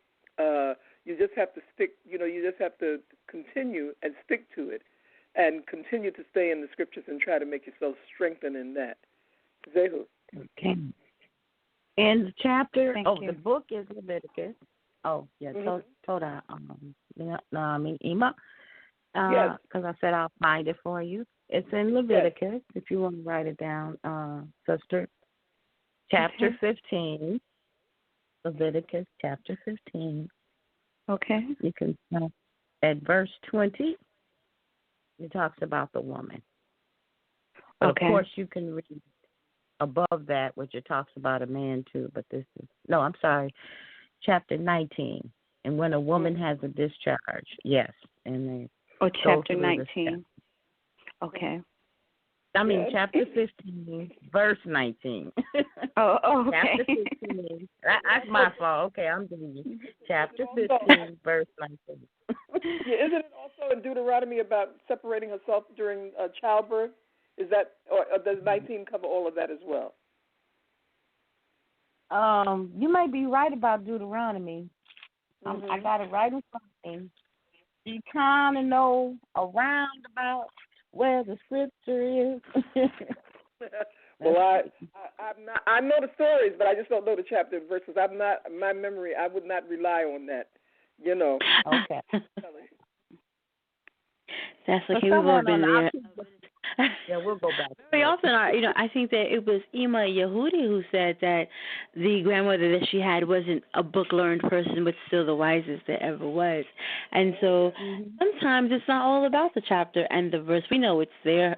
you just have to stick, you just have to continue and stick to it and continue to stay in the scriptures and try to make yourself strengthen in that. Zehu. Okay. In the chapter, the book is Leviticus. Oh, yeah, Toda, Emah. Yes. Because I said I'll find it for you. It's in Leviticus, if you want to write it down, sister. Chapter 15. Leviticus chapter 15. Okay. You can at verse 20. It talks about the woman. But of course, you can read above that, which it talks about a man too. But this is chapter 19. And when a woman has a discharge, yes, and they chapter 19. Okay. I mean, chapter 15, verse 19. Okay. Chapter 15. That's my fault. Okay, I'm doing you. Chapter 15, verse 19. Isn't it also in Deuteronomy about separating herself during childbirth? Is that, or does 19 cover all of that as well? You may be right about Deuteronomy. I got it right in front of me. You kind of know around about where the scripture is. Well, I know the stories, but I just don't know the chapter and verses. My memory, I would not rely on that, Okay. That's okay. We've all been there. Yeah, we'll go back. Very often, I think that it was Emah Yehudi who said that the grandmother that she had wasn't a book-learned person, but still the wisest that ever was. And so sometimes it's not all about the chapter and the verse. We know it's there,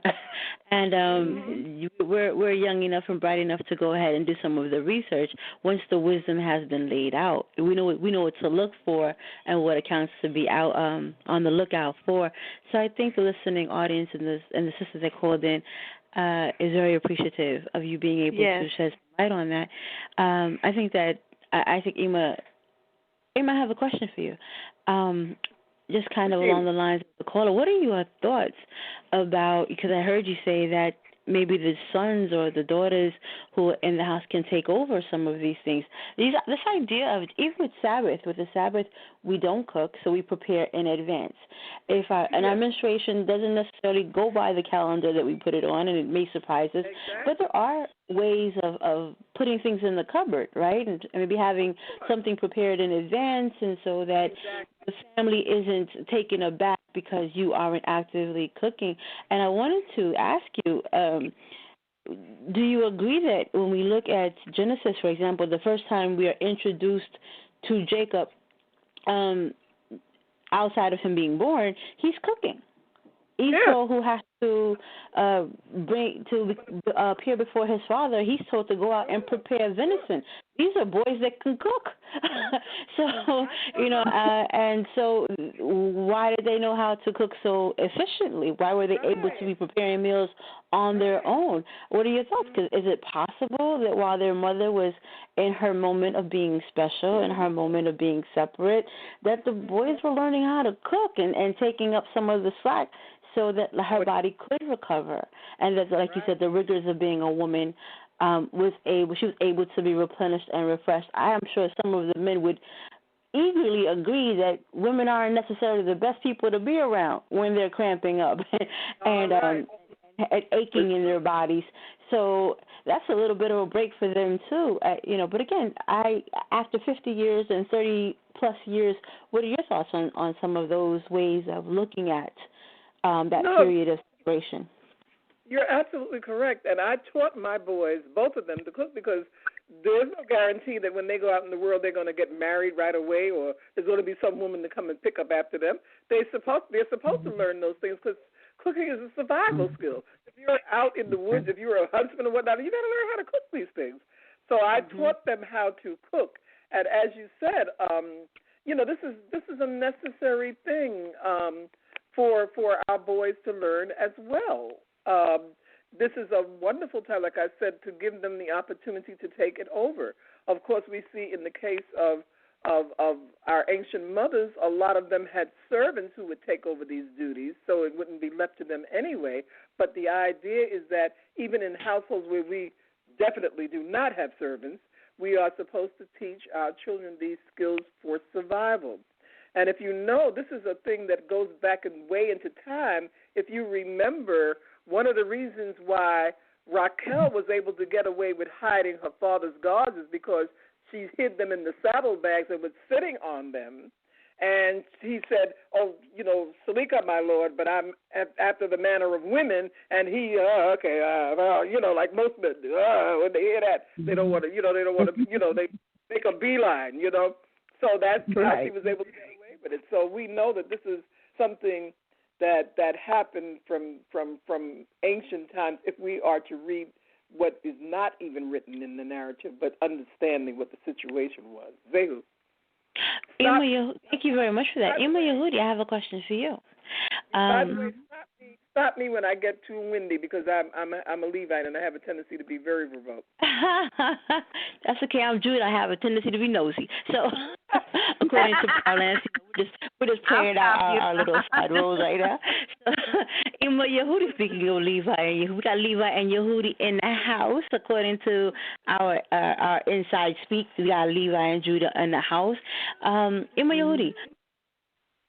and we're young enough and bright enough to go ahead and do some of the research once the wisdom has been laid out. We know what to look for and what accounts to be out on the lookout for. So I think the listening audience and the sisters that called in is very appreciative of you being able to shed some light on that. I think Emah, I have a question for you. Just kind of along the lines of the caller, what are your thoughts about, because I heard you say that maybe the sons or the daughters who are in the house can take over some of these things. This idea of, even with the Sabbath, we don't cook, so we prepare in advance. And our menstruation doesn't necessarily go by the calendar that we put it on, and it may surprise us, but there are ways of putting things in the cupboard, right, and maybe having something prepared in advance, and so that the family isn't taken aback because you aren't actively cooking. And I wanted to ask you, do you agree that when we look at Genesis, for example, the first time we are introduced to Jacob, outside of him being born, he's cooking? Esau, who has to appear before his father, he's told to go out and prepare venison. These are boys that can cook. So, and so why did they know how to cook so efficiently? Why were they able to be preparing meals on their own? What are your thoughts? 'Cause is it possible that while their mother was in her moment of being special, in her moment of being separate, that the boys were learning how to cook and taking up some of the slack so that her body could recover, and that, like you said, the rigors of being a woman she was able to be replenished and refreshed. I am sure some of the men would eagerly agree that women aren't necessarily the best people to be around when they're cramping up and aching in their bodies. So that's a little bit of a break for them too, But again, after 50 years and 30 plus years, what are your thoughts on some of those ways of looking at that period of separation? You're absolutely correct. And I taught my boys, both of them, to cook because there's no guarantee that when they go out in the world they're going to get married right away or there's going to be some woman to come and pick up after them. They're supposed to learn those things because cooking is a survival skill. If you're out in the woods, if you're a husband or whatnot, you got to learn how to cook these things. So I taught them how to cook. And as you said, this is a necessary thing for our boys to learn as well. This is a wonderful time, like I said, to give them the opportunity to take it over. Of course, we see in the case of our ancient mothers, a lot of them had servants who would take over these duties, so it wouldn't be left to them anyway. But the idea is that even in households where we definitely do not have servants, we are supposed to teach our children these skills for survival. And if you know, this is a thing that goes back and way into time. If you remember, one of the reasons why Raquel was able to get away with hiding her father's gods is because she hid them in the saddlebags and was sitting on them. And he said, Salika, my lord, but I'm after the manner of women. And he, like most men do. When they hear that, they don't want to, they make a beeline, So that's how she was able to get away with it. So we know that this is something that happened from ancient times if we are to read what is not even written in the narrative, but understanding what the situation was. Zehu. Emah, thank you very much for that. Emah Yehudi, I have a question for you. By the way, stop me when I get too windy because I'm a Levite and I have a tendency to be very verbose. That's okay. I'm Jude. I have a tendency to be nosy. So, according to Panelist, we're just playing out our little side roles right now. So, Emah Yehudi, speaking of Levi, we got Levi and Yehudi in the house. According to our inside speak, we got Levi and Judah in the house. Emah Yehudi,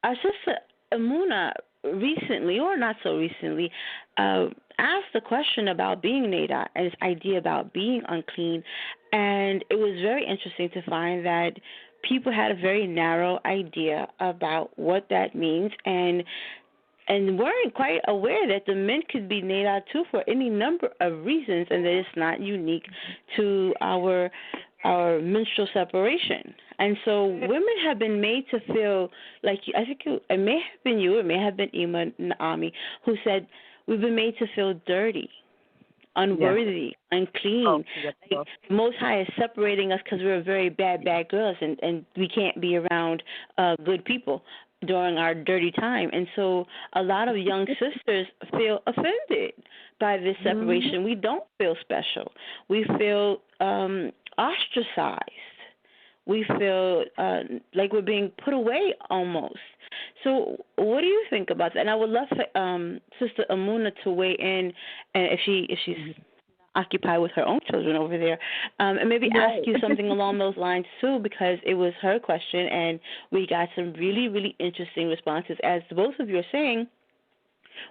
our sister Amuna recently, or not so recently, asked the question about being Nada and this idea about being unclean, and it was very interesting to find that people had a very narrow idea about what that means, and and weren't quite aware that the men could be made out too for any number of reasons, and that it's not unique to our menstrual separation. And so women have been made to feel like, I think it may have been you, it may have been Emah Naomi, who said we've been made to feel dirty, unworthy, unclean. Like, Most High is separating us because we're very bad girls, and we can't be around good people during our dirty time. And so a lot of young sisters feel offended by this separation. We don't feel special. We feel ostracized. We feel like we're being put away almost. So what do you think about that? And I would love for Sister Amuna to weigh in, if she's occupied with her own children over there, and maybe ask you something along those lines too, because it was her question, and we got some really, really interesting responses. As both of you are saying,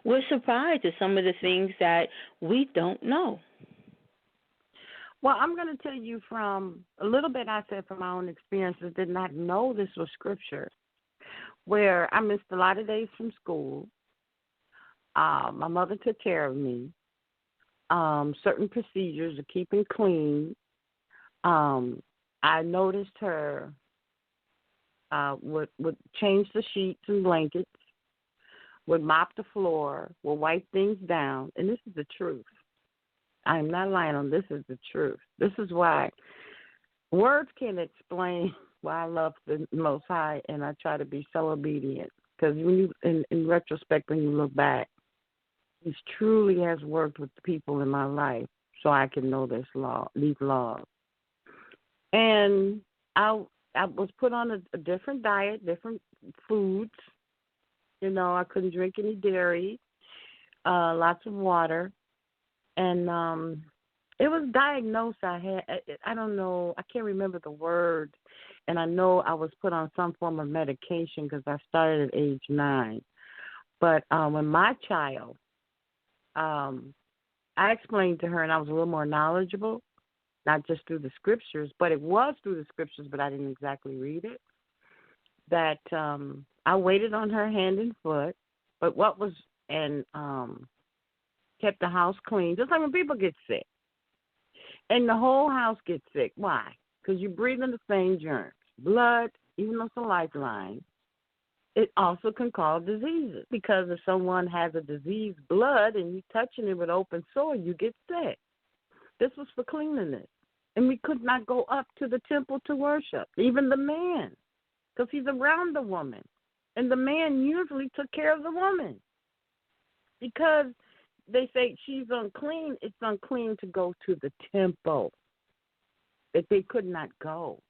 we're surprised at some of the things that we don't know. Well, I'm going to tell you from a little bit I said from my own experiences, did not know this was Scripture, where I missed a lot of days from school. My mother took care of me. Certain procedures of keeping clean. I noticed her would change the sheets and blankets, would mop the floor, would wipe things down, and this is the truth. I am not lying on this. Is the truth. This is why words can't explain why I love the Most High, and I try to be so obedient. Because when you, in retrospect, when you look back, He truly has worked with the people in my life, so I can know these laws. And I was put on a different diet, different foods. You know, I couldn't drink any dairy, lots of water. And it was diagnosed. I don't know, I can't remember the word. And I know I was put on some form of medication because I started at age 9. But when my child, I explained to her, and I was a little more knowledgeable, not just through the Scriptures, but it was through the Scriptures, but I didn't exactly read it, that I waited on her hand and foot, but kept the house clean, just like when people get sick. And the whole house gets sick. Why? Because you're breathing the same germs. Blood, even though it's a lifeline, it also can cause diseases. Because if someone has a diseased blood and you're touching it with open sore, you get sick. This was for cleanliness. And we could not go up to the temple to worship, even the man, because he's around the woman. And the man usually took care of the woman. Because they say she's unclean, it's unclean to go to the temple. That they could not go.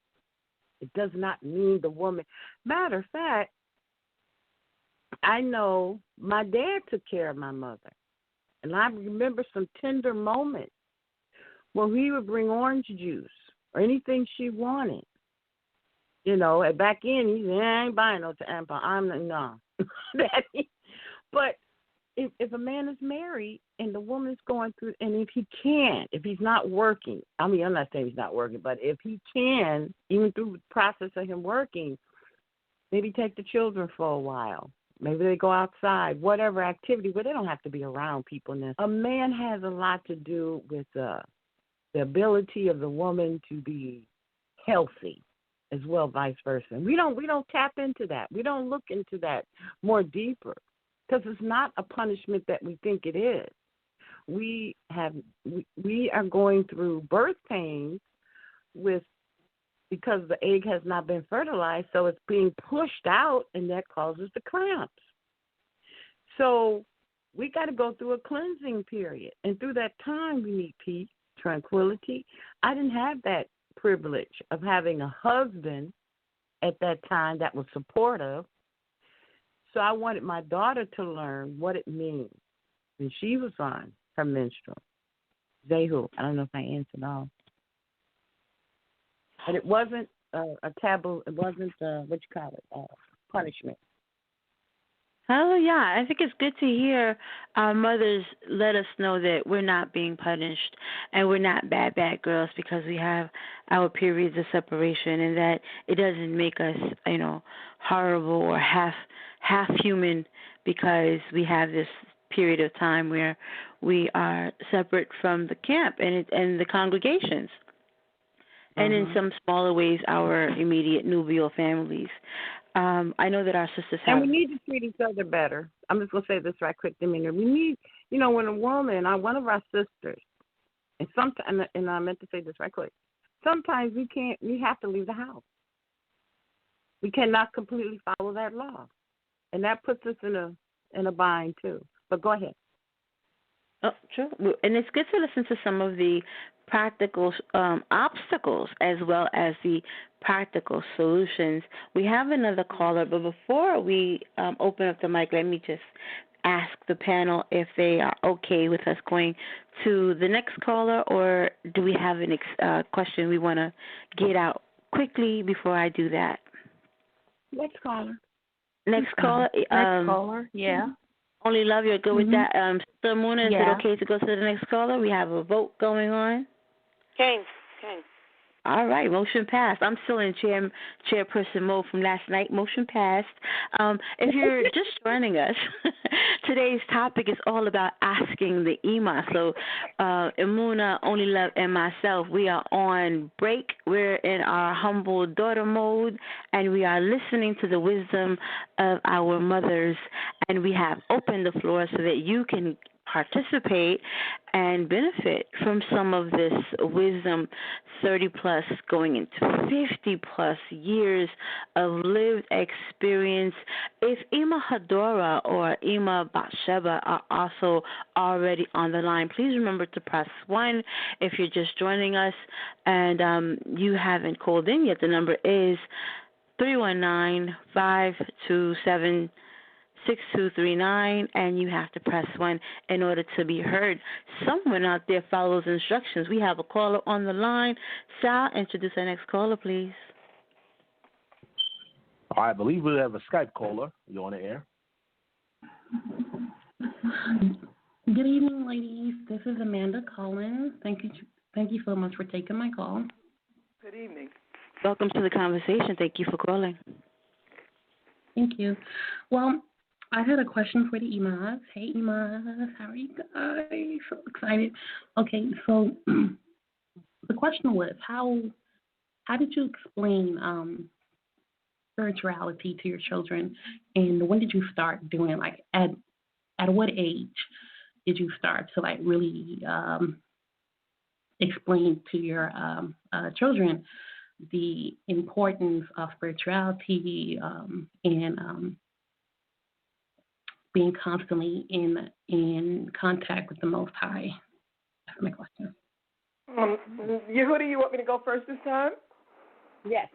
It does not mean the woman. Matter of fact, I know my dad took care of my mother. And I remember some tender moments where he would bring orange juice or anything she wanted. You know, and back in, he said, I ain't buying no tampon. No. But if a man is married and the woman is going through, and if he's not working, I'm not saying he's not working, but if he can, even through the process of him working, maybe take the children for a while. Maybe they go outside, whatever activity, but they don't have to be around people. Now, a man has a lot to do with the ability of the woman to be healthy, as well, vice versa. And we don't tap into that. We don't look into that more deeper. Because it's not a punishment that we think it is. We are going through birth pains because the egg has not been fertilized, so it's being pushed out, and that causes the cramps. So we got to go through a cleansing period, and through that time we need peace, tranquility. I didn't have that privilege of having a husband at that time that was supportive. So I wanted my daughter to learn what it means when she was on her menstrual. Zehu, I don't know if I answered all. But it wasn't a taboo. It wasn't, punishment. Oh, yeah. I think it's good to hear our mothers let us know that we're not being punished and we're not bad girls because we have our periods of separation, and that it doesn't make us, horrible or half human because we have this period of time where we are separate from the camp and the congregations. And in some smaller ways, our immediate nubial families. I know that our sisters have. And we need to treat each other better. I'm just going to say this right quick, Dominion. We need, when a woman, one of our sisters, and I meant to say this right quick, sometimes we have to leave the house. We cannot completely follow that law. And that puts us in a bind, too. But go ahead. Oh, true. And it's good to listen to some of the practical obstacles as well as the practical solutions. We have another caller, but before we open up the mic, let me just ask the panel if they are okay with us going to the next caller, or do we have a question we want to get out quickly before I do that? Next caller. Next caller. Next caller, yeah. Only Love, you're good with that. Sister Muna, is Yeah. it okay to go to the next caller? We have a vote going on. Okay. All right, motion passed. I'm still in chairperson mode from last night. Motion passed. If you're just joining us, today's topic is all about asking the Emah. So, Emuna, Only Love, and myself, we are on break. We're in our humble daughter mode, and we are listening to the wisdom of our mothers. And we have opened the floor so that you can participate and benefit from some of this wisdom, 30-plus going into 50-plus years of lived experience. If Emah Hadora or Emah Bathsheba are also already on the line, please remember to press 1 if you're just joining us and you haven't called in yet. The number is 319-527-6239, and you have to press 1 in order to be heard. Someone out there follows instructions. We have a caller on the line. Sal, introduce our next caller, please. I believe we have a Skype caller. You're on the air. Good evening, ladies. This is Amanda Collins. Thank you so much for taking my call. Good evening. Welcome to the conversation. Thank you for calling. Thank you. Well, I had a question for the Emahs. Hey, Emahs, how are you guys? So excited. Okay, so the question was, how did you explain spirituality to your children, and when did you start doing it? Like, at what age did you start to really explain to your children the importance of spirituality and being constantly in contact with the Most High? That's my question. Yehuda, you want me to go first this time? Yes.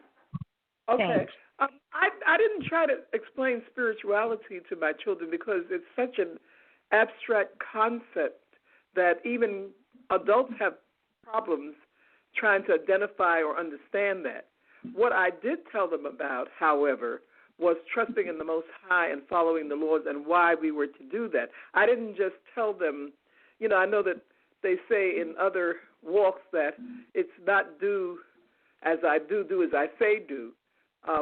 Okay. I didn't try to explain spirituality to my children because it's such an abstract concept that even adults have problems trying to identify or understand that. What I did tell them about, however, was trusting in the Most High and following the laws and why we were to do that. I didn't just tell them, I know that they say in other walks that it's not do as I do as I say do.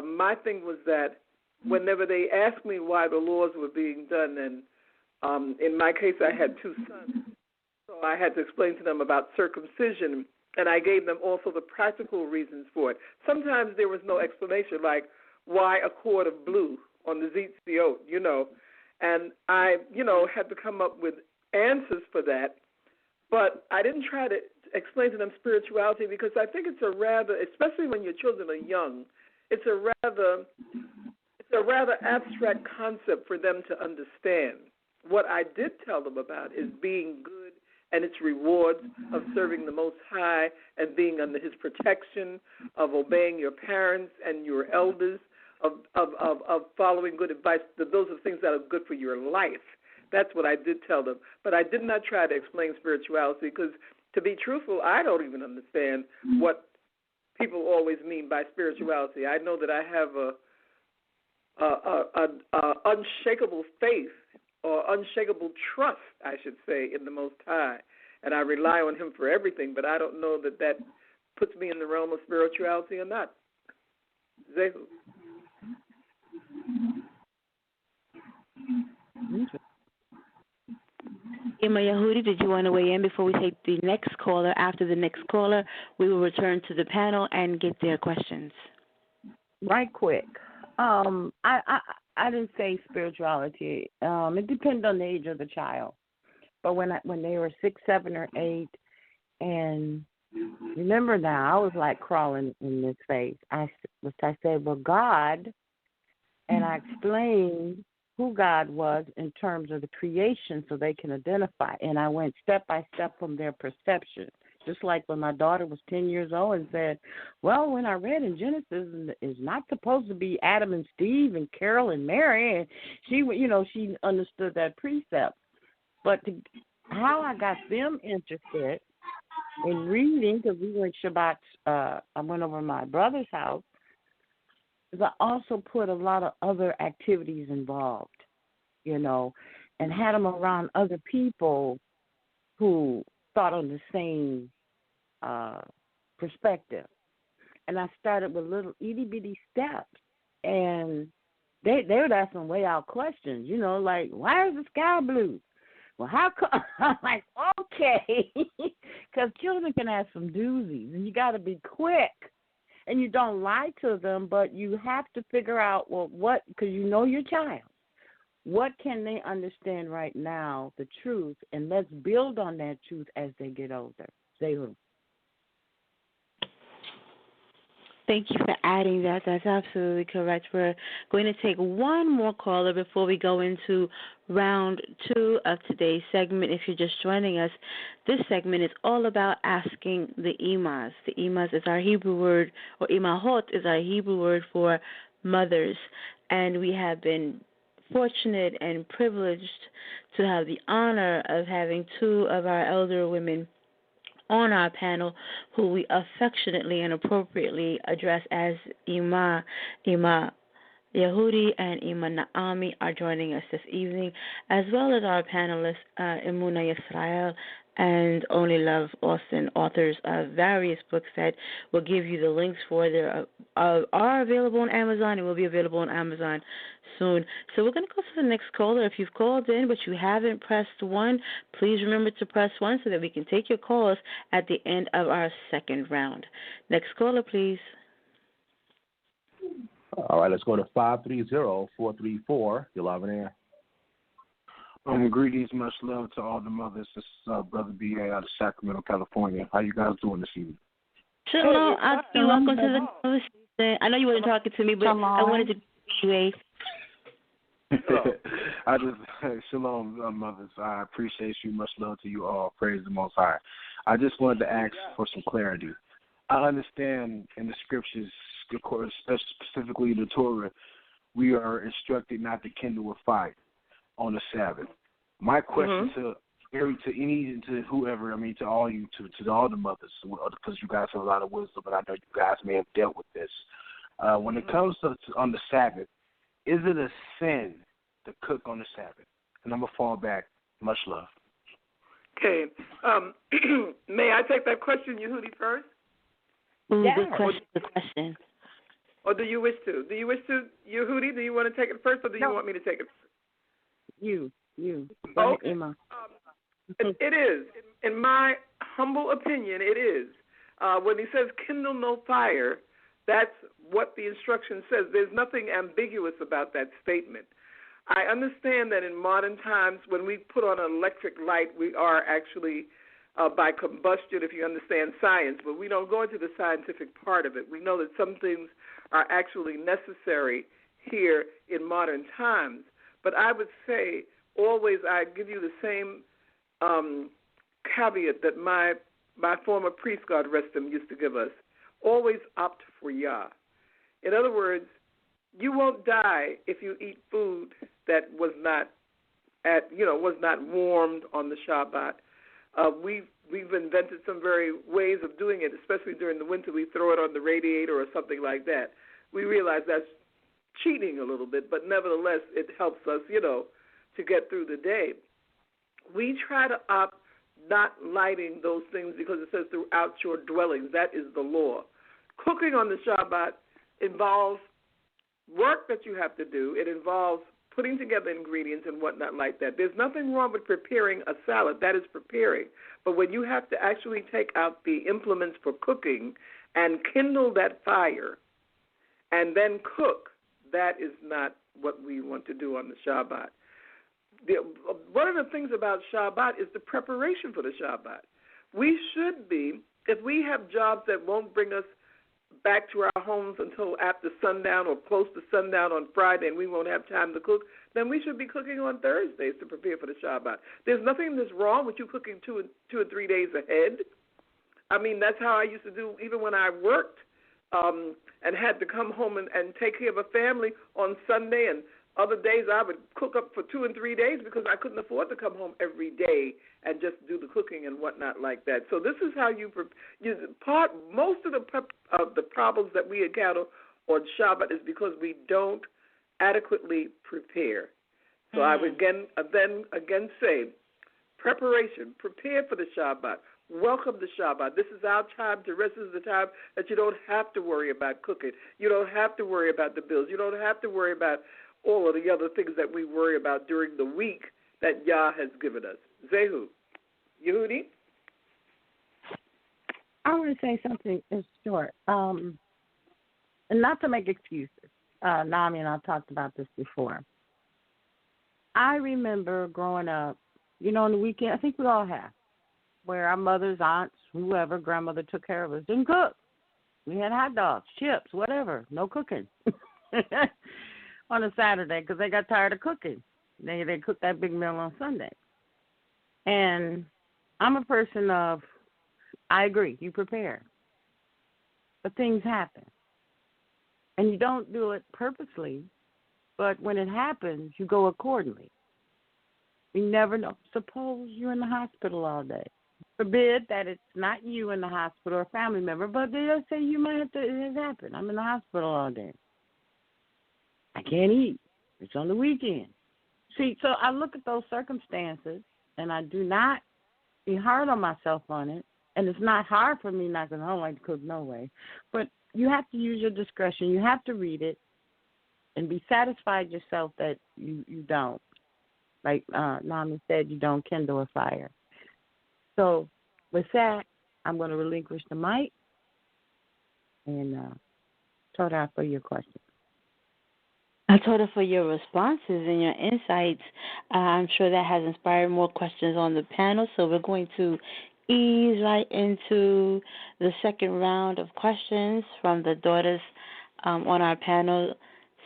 My thing was that whenever they asked me why the laws were being done, and in my case I had 2 sons, so I had to explain to them about circumcision, and I gave them also the practical reasons for it. Sometimes there was no explanation, like why a cord of blue on the Zetziot, and I, had to come up with answers for that, but I didn't try to explain to them spirituality because I think it's a rather, especially when your children are young, it's a rather abstract concept for them to understand. What I did tell them about is being good and its rewards of serving the Most High and being under His protection, of obeying your parents and your elders, of following good advice. Those are things that are good for your life. That's what I did tell them. But I did not try to explain spirituality because, to be truthful, I don't even understand what people always mean by spirituality. I know that I have a unshakable faith or unshakable trust, I should say, in the Most High, and I rely on Him for everything, but I don't know that puts me in the realm of spirituality or not. Zehu. Emah Yehudi, did you want to weigh in before we take the next caller? After the next caller, we will return to the panel and get their questions. Right quick. I didn't say spirituality. It depends on the age of the child. But when they were 6, 7, or 8, and remember now, I was like crawling in this faith. I said, well, God, and I explained who God was in terms of the creation so they can identify. And I went step by step from their perception. Just like when my daughter was 10 years old and said, well, when I read in Genesis, it's not supposed to be Adam and Steve and Carol and Mary. And she understood that precept. But how I got them interested in reading, because we went Shabbat, I went over to my brother's house, is I also put a lot of other activities involved, and had them around other people who thought on the same perspective. And I started with little itty-bitty steps. And they would ask some way out questions, like, why is the sky blue? Well, how come? I'm like, okay. Because children can ask some doozies, and you got to be quick. And you don't lie to them, but you have to figure out, well, what, because you know your child. What can they understand right now, the truth, and let's build on that truth as they get older. Thank you for adding that. That's absolutely correct. We're going to take one more caller before we go into round 2 of today's segment. If you're just joining us, this segment is all about asking the Emahs. The Emahs is our Hebrew word, or Emahot is our Hebrew word for mothers. And we have been fortunate and privileged to have the honor of having 2 of our elder women on our panel who we affectionately and appropriately address as Emah. Emah Yehudi and Emah Naami are joining us this evening, as well as our panelists, Emuna Yisrael and Only Love Austin, authors of various books that will give you the links for. They are available on Amazon and will be available on Amazon soon. So we're going to go to the next caller. If you've called in but you haven't pressed 1, please remember to press 1 so that we can take your calls at the end of our second round. Next caller, please. All right, let's go to 530-434. You're live in air. Greetings, much love to all the mothers. This is Brother B.A. out of Sacramento, California. How you guys doing this evening? Shalom, welcome to the conversation. I know you weren't talking to me, but Shalom. I wanted to be Shalom, mothers. I appreciate you. Much love to you all. Praise the Most High. I just wanted to ask for some clarity. I understand in the scriptures, specifically the Torah, we are instructed not to kindle a fire on the Sabbath. My question to whoever, to all you, to all the mothers, because you guys have a lot of wisdom, and I know you guys may have dealt with this. When it comes to on the Sabbath, is it a sin to cook on the Sabbath? And I'm going to fall back. Much love. Okay. May I take that question, Yehudi, first? Good question. Or do you wish to? Yehudi, do you want to take it first, or do you want me to take it first? You. Okay. Emah. It is. In my humble opinion, it is. When he says kindle no fire, that's what the instruction says. There's nothing ambiguous about that statement. I understand that in modern times, when we put on an electric light, we are actually by combustion, if you understand science, but we don't go into the scientific part of it. We know that some things are actually necessary here in modern times. But I would say always I give you the same caveat that my former priest, God rest him, used to give us. Always opt for Yah. In other words, you won't die if you eat food that was not warmed on the Shabbat. We've invented some very ways of doing it, especially during the winter. We throw it on the radiator or something like that. We realize that's cheating a little bit, but nevertheless, it helps us, to get through the day. We try to opt not lighting those things because it says throughout your dwellings. That is the law. Cooking on the Shabbat involves work that you have to do. It involves putting together ingredients and whatnot like that. There's nothing wrong with preparing a salad. That is preparing. But when you have to actually take out the implements for cooking and kindle that fire and then cook, that is not what we want to do on the Shabbat. One of the things about Shabbat is the preparation for the Shabbat. We should be, if we have jobs that won't bring us back to our homes until after sundown or close to sundown on Friday and we won't have time to cook, then we should be cooking on Thursdays to prepare for the Shabbat. There's nothing that's wrong with you cooking 2 or 3 days ahead. I mean, that's how I used to do even when I worked and had to come home and take care of a family on Sunday, and other days I would cook up for 2 and 3 days because I couldn't afford to come home every day and just do the cooking and whatnot like that. So this is how most of the problems that we encounter on Shabbat is because we don't adequately prepare. So I would again say, preparation, prepare for the Shabbat. Welcome the Shabbat. This is our time to rest. This is the time that you don't have to worry about cooking. You don't have to worry about the bills. You don't have to worry about all of the other things that we worry about during the week that Yah has given us. Zehu. Yehudi? I want to say something in short, and not to make excuses. Nami and I've talked about this before. I remember growing up, on the weekend, I think we all have, where our mothers, aunts, whoever, grandmother took care of us, didn't cook. We had hot dogs, chips, whatever, no cooking on a Saturday because they got tired of cooking. They cooked that big meal on Sunday. And I'm a person of, I agree, you prepare. But things happen. And you don't do it purposely, but when it happens, you go accordingly. You never know. Suppose you're in the hospital all day. Forbid that it's not you in the hospital or a family member, but they just say you might have to, it has happened. I'm in the hospital all day. I can't eat. It's on the weekend. See, so I look at those circumstances, and I do not be hard on myself on it, and it's not hard for me not because I don't like to cook no way, but you have to use your discretion. You have to read it and be satisfied yourself that you don't. Like Nami said, you don't kindle a fire. So with that, I'm going to relinquish the mic and Toda for your question. Toda for your responses and your insights. I'm sure that has inspired more questions on the panel, so we're going to ease right into the second round of questions from the daughters on our panel,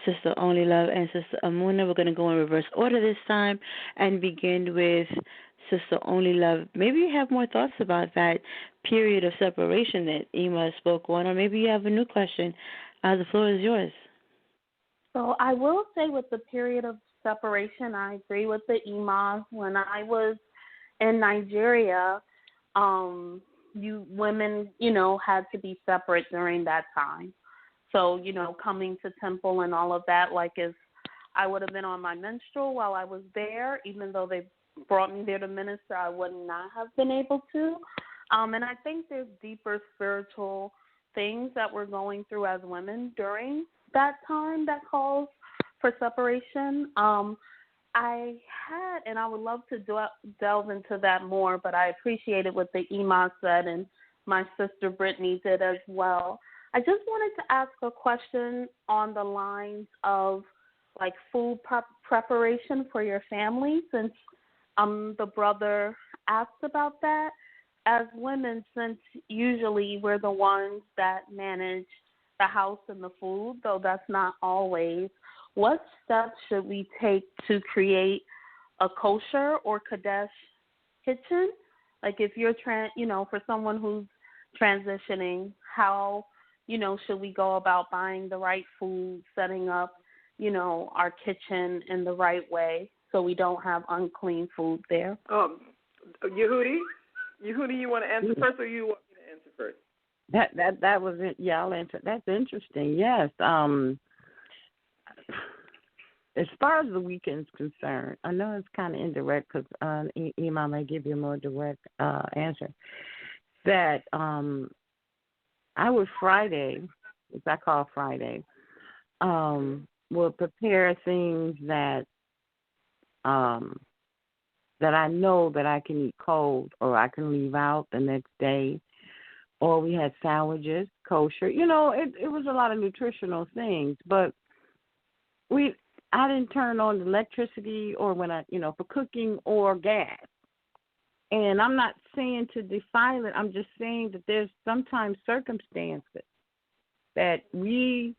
Sister Only Love and Sister Amuna. We're going to go in reverse order this time and begin with Sister Only Love. Maybe you have more thoughts about that period of separation that Emah spoke on, or maybe you have a new question. The floor is yours. So I will say with the period of separation, I agree with the Emah. When I was in Nigeria, women, had to be separate during that time. So, coming to temple and all of that, like if I would have been on my menstrual while I was there, even though they brought me there to minister, I would not have been able to. And I think there's deeper spiritual things that we're going through as women during that time that calls for separation. I had, and I would love to delve into that more, but I appreciated what the Emah said and my sister Brittany did as well. I just wanted to ask a question on the lines of like food preparation for your family, since the brother asked about that. As women, since usually we're the ones that manage the house and the food, though that's not always, what steps should we take to create a kosher or Kodesh kitchen? Like if you're, for someone who's transitioning, how, should we go about buying the right food, setting up, our kitchen in the right way so we don't have unclean food there? Yehudi, you want to answer first, or you want me to answer first? That was it. Yeah, I'll answer. That's interesting. Yes. As far as the weekend's concerned, I know it's kind of indirect because Emah may give you a more direct answer. That I would Friday, which I call Friday, will prepare things that that I know that I can eat cold or I can leave out the next day. Or we had sandwiches, kosher. You know, it was a lot of nutritional things, but I didn't turn on the electricity or when for cooking or gas. And I'm not saying to defile it. I'm just saying that there's sometimes circumstances that we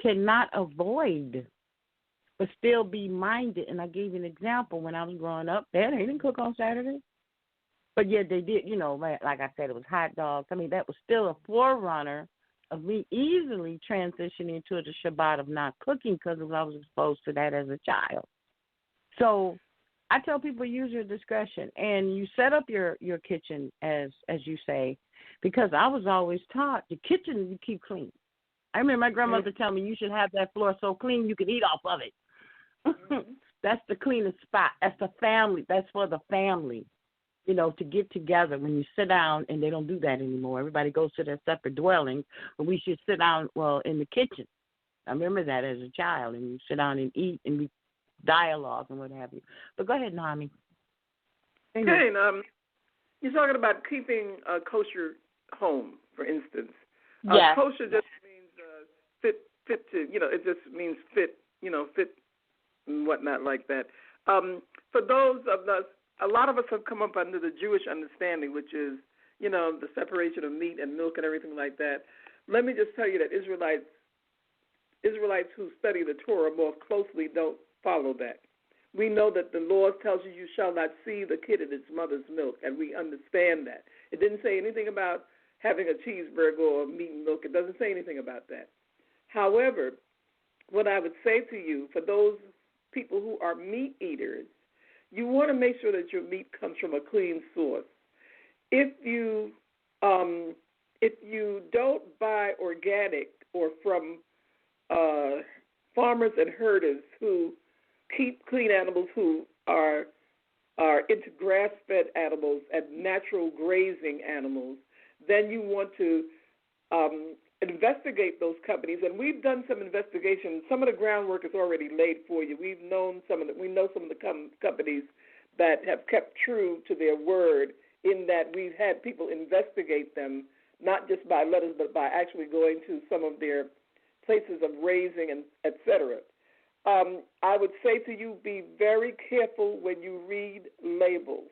cannot avoid but still be minded. And I gave you an example. When I was growing up, they didn't cook on Saturday. But yet they did, like I said, it was hot dogs. I mean, that was still a forerunner of me easily transitioning to the Shabbat of not cooking because I was exposed to that as a child. So I tell people use your discretion. And you set up your kitchen, as you say, because I was always taught the kitchen you keep clean. I remember my grandmother telling me you should have that floor so clean you can eat off of it. That's the cleanest spot. That's the family. That's for the family, to get together when you sit down, and they don't do that anymore. Everybody goes to their separate dwellings, but we should sit down, in the kitchen. I remember that as a child, and you sit down and eat and we dialogue and what have you. But go ahead, Naomi. Okay, you're talking about keeping a kosher home, for instance. Yes. Kosher just means fit to, it just means fit, fit and whatnot like that. For those of us, a lot of us have come up under the Jewish understanding, which is, the separation of meat and milk and everything like that. Let me just tell you that Israelites who study the Torah more closely don't follow that. We know that the law tells you shall not see the kid in its mother's milk, and we understand that. It didn't say anything about having a cheeseburger or meat and milk. It doesn't say anything about that. However, what I would say to you, for those people who are meat eaters, you want to make sure that your meat comes from a clean source. If you don't buy organic or from farmers and herders who keep clean animals, who are into grass-fed animals and natural grazing animals, then you want to investigate those companies. And we've done some investigation. Some of the groundwork is already laid for you. We know some of the companies that have kept true to their word, in that we've had people investigate them, not just by letters, but by actually going to some of their places of raising and et cetera. I would say to you, be very careful when you read labels.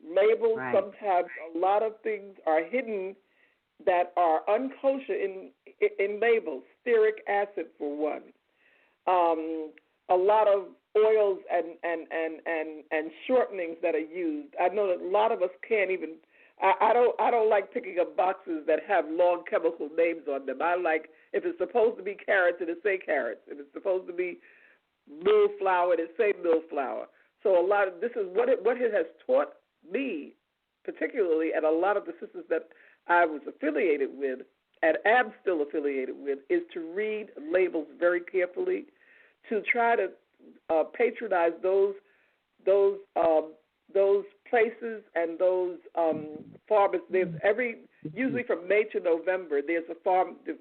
Labels, right. Sometimes a lot of things are hidden that are unkosher in labels. Stearic acid, for one. A lot of oils and shortenings that are used. I know that a lot of us can't even. I don't like picking up boxes that have long chemical names on them. I like, if it's supposed to be carrots, it say carrots. If it's supposed to be mill flour, it say mill flour. So this is what it has taught me, particularly, and a lot of the sisters that I was affiliated with and am still affiliated with, is to read labels very carefully, to try to patronize those places and those farmers. There's usually from May to November, the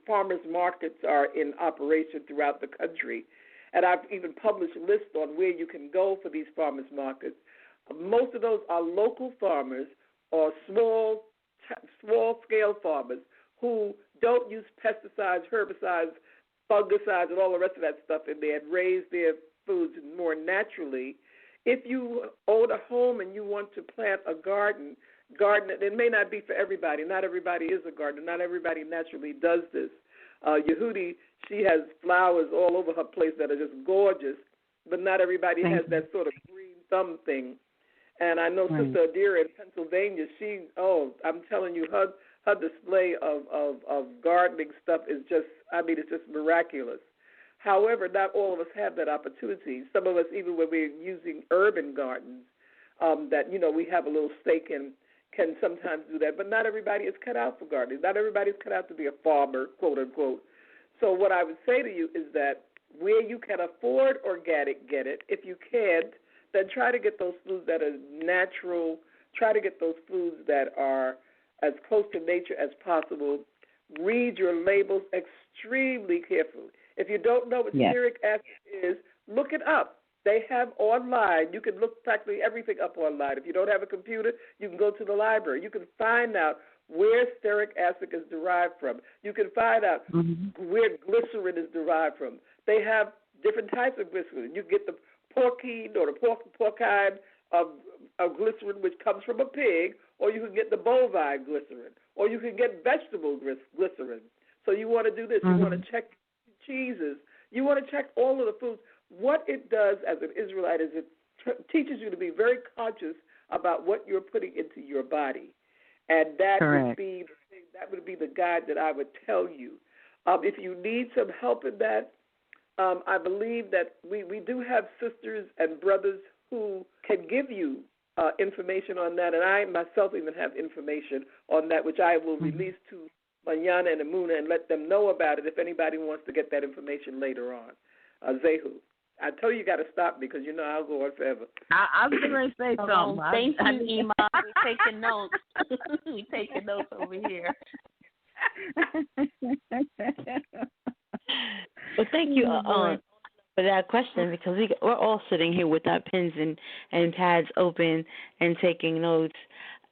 farmers markets are in operation throughout the country, and I've even published lists on where you can go for these farmers markets. Most of those are local farmers or small-scale farmers who don't use pesticides, herbicides, fungicides, and all the rest of that stuff in there, and raise their foods more naturally. If you own a home and you want to plant a garden, it may not be for everybody. Not everybody is a gardener. Not everybody naturally does this. Yehudi, she has flowers all over her place that are just gorgeous, but not everybody has that sort of green thumb thing. And I know Sister Adira in Pennsylvania, I'm telling you, her display of gardening stuff is just, it's just miraculous. However, not all of us have that opportunity. Some of us, even when we're using urban gardens, that, we have a little stake in, can sometimes do that. But not everybody is cut out for gardening. Not everybody is cut out to be a farmer, quote unquote. So what I would say to you is that where you can afford organic, get it. If you can't, then try to get those foods that are natural. Try to get those foods that are as close to nature as possible. Read your labels extremely carefully. If you don't know what stearic acid is, look it up. They have online, you can look practically everything up online. If you don't have a computer, you can go to the library. You can find out where stearic acid is derived from. You can find out where glycerin is derived from. They have different types of glycerin. You get the porcine or the porcine of glycerin, which comes from a pig, or you can get the bovine glycerin, or you can get vegetable glycerin. So you want to do this. You want to check cheeses. You want to check all of the foods. What it does as an Israelite is it teaches you to be very conscious about what you're putting into your body, and that would be the guide that I would tell you. If you need some help in that, I believe that we do have sisters and brothers who can give you information on that, and I myself even have information on that, which I will release to Manana and Emuna and let them know about it if anybody wants to get that information later on. Zehu, I tell you got to stop me because you know I'll go on forever. I was going to say something. Thank you, Emah. We're taking notes. We're taking notes over here. Well, thank you for that question, because we're all sitting here with our pens and pads open and taking notes.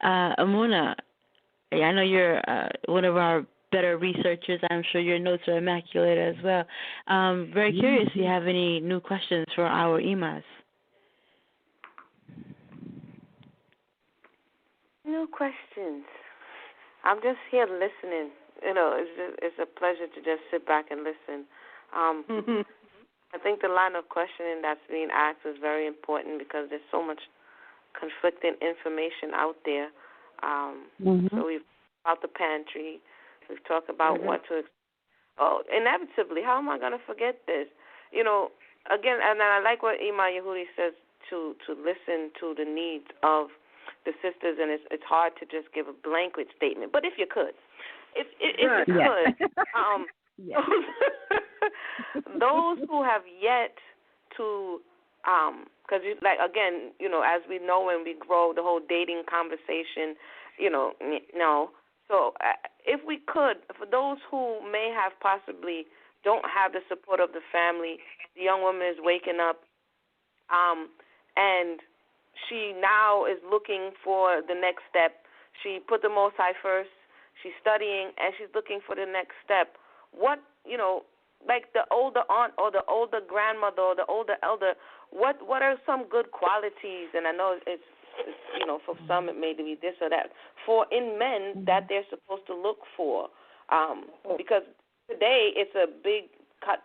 Emuna, I know you're one of our better researchers. I'm sure your notes are immaculate as well. Very curious if you have any new questions for our Emahs. No questions. I'm just here listening. You know, it's a pleasure to just sit back and listen. I think the line of questioning that's being asked is very important because there's so much conflicting information out there. So we've talked about the pantry. We've talked about what to. Inevitably, how am I going to forget this? You know, again, and I like what Emah Yehudi says to listen to the needs of the sisters, and it's hard to just give a blanket statement. But if you could, if you could, those who have yet to, because like again, you know, as we know when we grow, the whole dating conversation, you know, no. So if we could, for those who may have possibly don't have the support of the family, the young woman is waking up, and she now is looking for the next step. She put the Most High first. She's studying, and she's looking for the next step. What, you know, like the older aunt or the older grandmother or the older elder, what are some good qualities? And I know it's you know, for some it may be this or that. For in men that they're supposed to look for, because today it's a big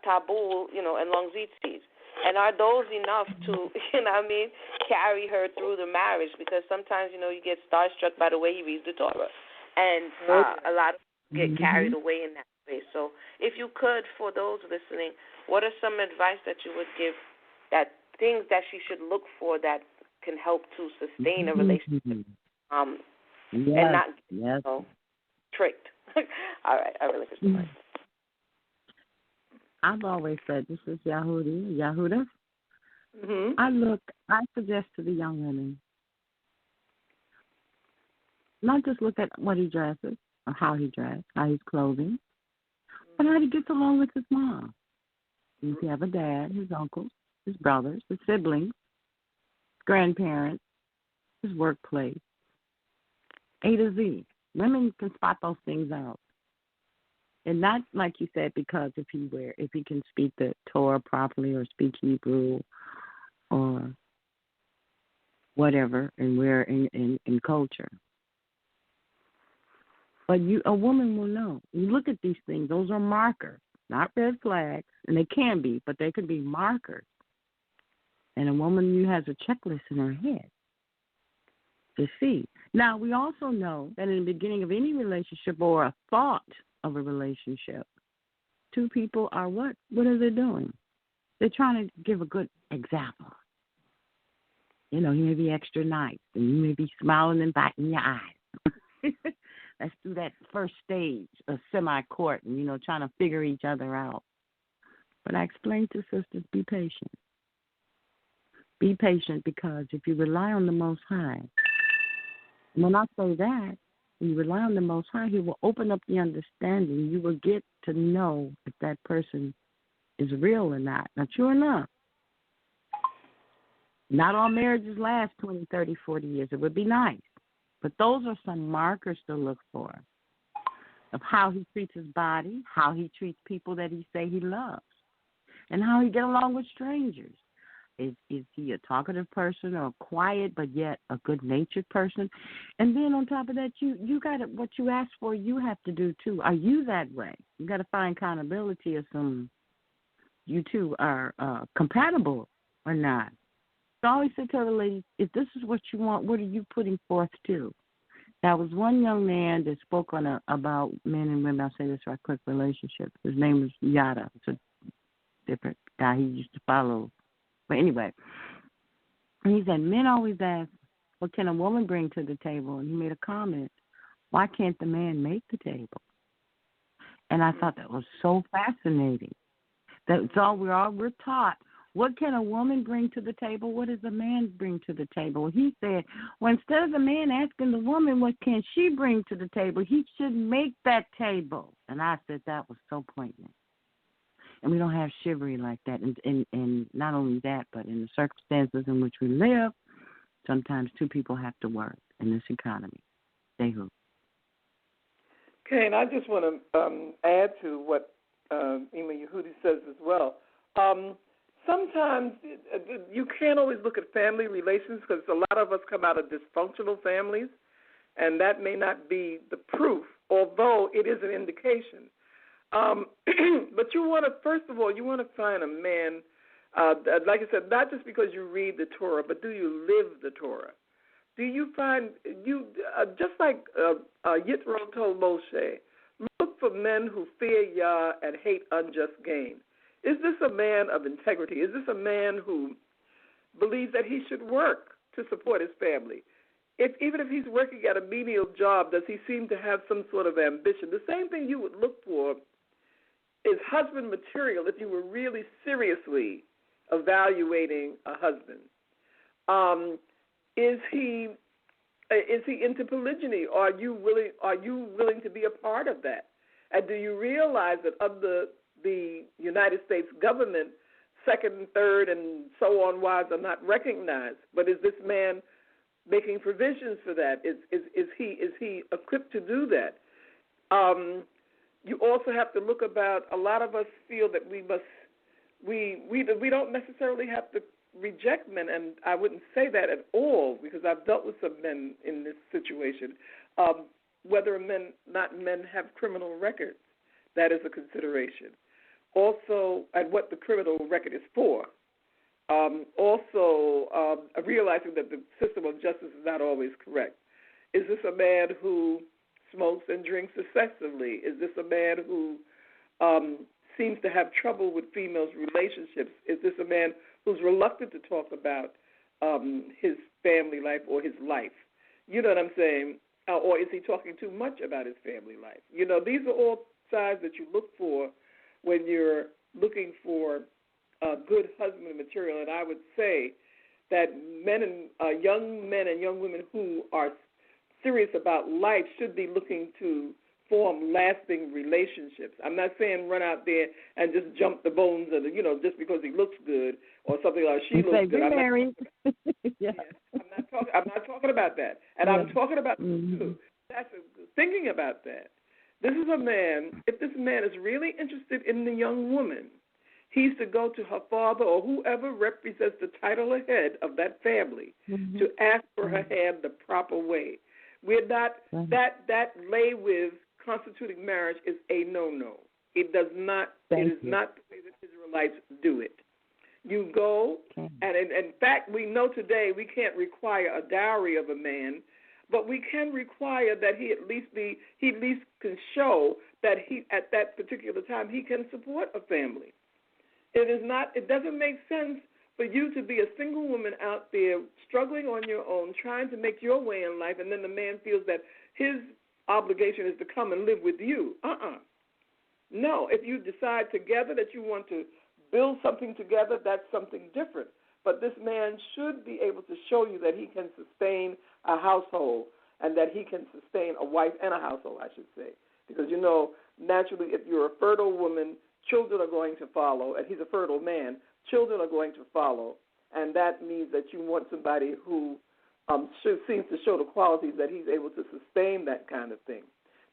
taboo, you know, and longzitzis. And are those enough to, you know what I mean, carry her through the marriage? Because sometimes, you know, you get starstruck by the way he reads the Torah. And a lot of people get carried away in that space. So if you could, for those listening, what are some advice that you would give, that things that she should look for that can help to sustain a relationship and not get you know, tricked? All right, I really appreciate it. I've always said, this is Yahuda. I suggest to the young women, not just look at what he dresses or how he dresses, how he's clothing, but how he gets along with his mom. If you have a dad, his uncles, his brothers, his siblings, grandparents, his workplace, A to Z. Women can spot those things out. And not, like you said, because if he can speak the Torah properly or speak Hebrew or whatever, and we're in culture. But a woman will know. You look at these things; those are markers, not red flags, and they can be, but they can be markers. And a woman who has a checklist in her head to see. Now, we also know that in the beginning of any relationship or a thought of a relationship, two people are what? What are they doing? They're trying to give a good example. You know, he may be extra nice, and you may be smiling and biting your eyes. Let's do that first stage of semi-court and, you know, trying to figure each other out. But I explain to sisters, be patient. Be patient, because if you rely on the Most High, and when I say that, when you rely on the Most High, He will open up the understanding. You will get to know if that person is real or not. Now, sure enough, Not all marriages last 20, 30, 40 years. It would be nice. But those are some markers to look for of how he treats his body, how he treats people that he say he loves, and how he get along with strangers. Is he a talkative person or quiet but yet a good-natured person? And then on top of that, you got to, what you ask for, you have to do too. Are you that way? You got to find accountability of you two are compatible or not. So I always say to the ladies, if this is what you want, what are you putting forth to? There was one young man that spoke on about men and women. I'll say this right quick, relationships. His name was Yada. It's a different guy he used to follow. But anyway, he said, men always ask, what can a woman bring to the table? And he made a comment, why can't the man make the table? And I thought that was so fascinating. That's all we're taught. What can a woman bring to the table? What does a man bring to the table? He said, well, instead of the man asking the woman what can she bring to the table, he should make that table. And I said that was so poignant. And we don't have chivalry like that. And not only that, but in the circumstances in which we live, sometimes two people have to work in this economy. Say who? Okay, and I just want to add to what Emah Yehudi says as well. Sometimes you can't always look at family relations because a lot of us come out of dysfunctional families, and that may not be the proof, although it is an indication. But you want to, first of all, you want to find a man, like I said, not just because you read the Torah, but do you live the Torah? Do you find, just like Yitro told Moshe, look for men who fear Yah and hate unjust gain. Is this a man of integrity? Is this a man who believes that he should work to support his family? Even if he's working at a menial job, does he seem to have some sort of ambition? The same thing you would look for is husband material if you were really seriously evaluating a husband. Is he into polygyny? Are you willing to be a part of that? And do you realize that under the United States government, second and third and so on wives are not recognized? But is this man making provisions for that? Is he equipped to do that? You also have to look about. A lot of us feel that we don't necessarily have to reject men, and I wouldn't say that at all because I've dealt with some men in this situation. Whether men have criminal records, that is a consideration. Also, and what the criminal record is for. Realizing that the system of justice is not always correct. Is this a man who smokes and drinks excessively? Is this a man who seems to have trouble with females' relationships? Is this a man who's reluctant to talk about his family life or his life? You know what I'm saying? Or is he talking too much about his family life? You know, these are all signs that you look for when you're looking for good husband material. And I would say that young men and young women who are serious about life should be looking to form lasting relationships. I'm not saying run out there and just jump the bones of just because he looks good or something like she looks good. I'm not talking about that. And I'm talking about too. That's thinking about that. This is a man, if this man is really interested in the young woman, he's to go to her father or whoever represents the title or head of that family to ask for her hand the proper way. We're not, that lay with constituting marriage is a no-no. It does not, it is not the way that Israelites do it. You go, and in fact, we know today we can't require a dowry of a man, but we can require that he at least can show that he, at that particular time, he can support a family. It doesn't make sense for you to be a single woman out there struggling on your own, trying to make your way in life, and then the man feels that his obligation is to come and live with you. No, if you decide together that you want to build something together, that's something different. But this man should be able to show you that he can sustain a household and that he can sustain a wife and a household, I should say. Because, naturally, if you're a fertile woman, children are going to follow, and he's a fertile man, children are going to follow. and that means that you want somebody who seems to show the qualities that he's able to sustain that kind of thing.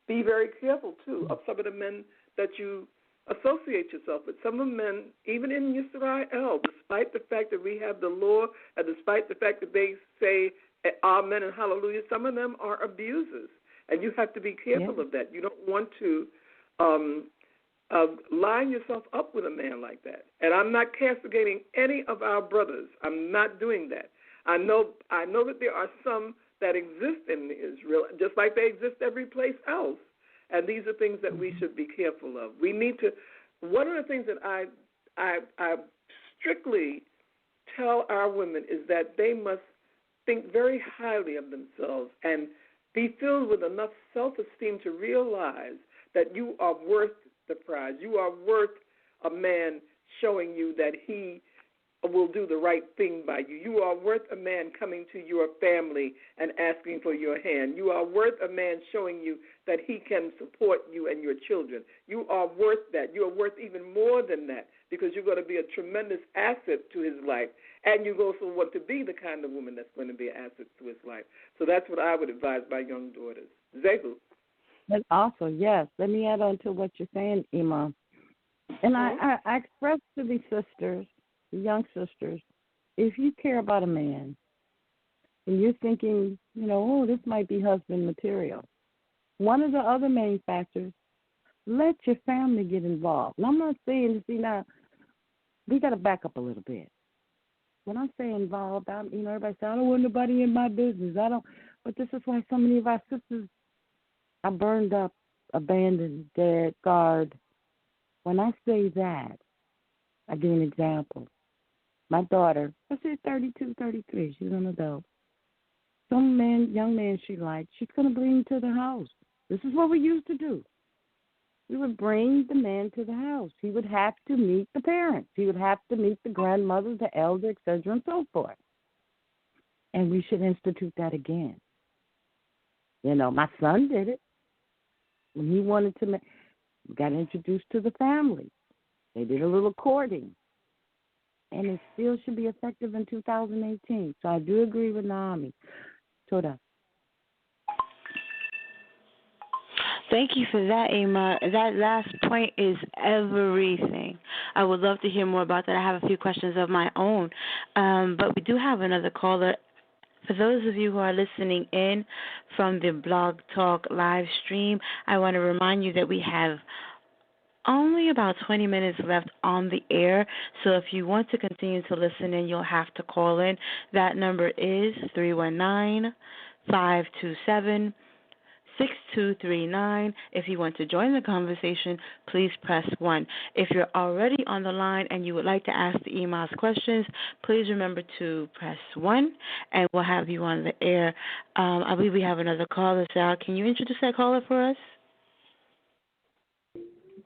Be very careful, too, of some of the men that you associate yourself with. Some of the men, even in Israel, despite the fact that we have the law and despite the fact that they say amen and hallelujah, some of them are abusers, and you have to be careful of that. You don't want to line yourself up with a man like that. And I'm not castigating any of our brothers. I'm not doing that. I know that there are some that exist in Israel, just like they exist every place else. And these are things that we should be careful of. We need to. One of the things that I strictly tell our women is that they must think very highly of themselves and be filled with enough self-esteem to realize that you are worth the prize. You are worth a man showing you that he will do the right thing by you. You are worth a man coming to your family and asking for your hand. You are worth a man showing you that he can support you and your children. You are worth that. You are worth even more than that because you're going to be a tremendous asset to his life, and you also want to be the kind of woman that's going to be an asset to his life. So that's what I would advise my young daughters. Zehu. That's awesome, yes. Let me add on to what you're saying, Emah. And I express to the sisters, the young sisters, if you care about a man and you're thinking, oh, this might be husband material, one of the other main factors, let your family get involved. And I'm not saying, now, we got to back up a little bit. When I say involved, everybody say, I don't want nobody in my business. But this is why so many of our sisters are burned up, abandoned, dead, scarred. When I say that, I give an example. My daughter, I said 32, 33, she's an adult. Some young man she liked, she's going to bring to the house. This is what we used to do. We would bring the man to the house. He would have to meet the parents. He would have to meet the grandmother, the elder, etc., and so forth. And we should institute that again. My son did it. When he wanted to got introduced to the family. They did a little courting. And it still should be effective in 2018. So I do agree with Naomi. Toda. Thank you for that, Emah. That last point is everything. I would love to hear more about that. I have a few questions of my own. But we do have another caller. For those of you who are listening in from the Blog Talk live stream, I want to remind you that we have only about 20 minutes left on the air. So if you want to continue to listen in, you'll have to call in. That number is 319-527-6239. If you want to join the conversation, please press 1. If you're already on the line and you would like to ask the Emah's questions, please remember to press 1, and we'll have you on the air. I believe we have another caller, Sal. Can you introduce that caller for us?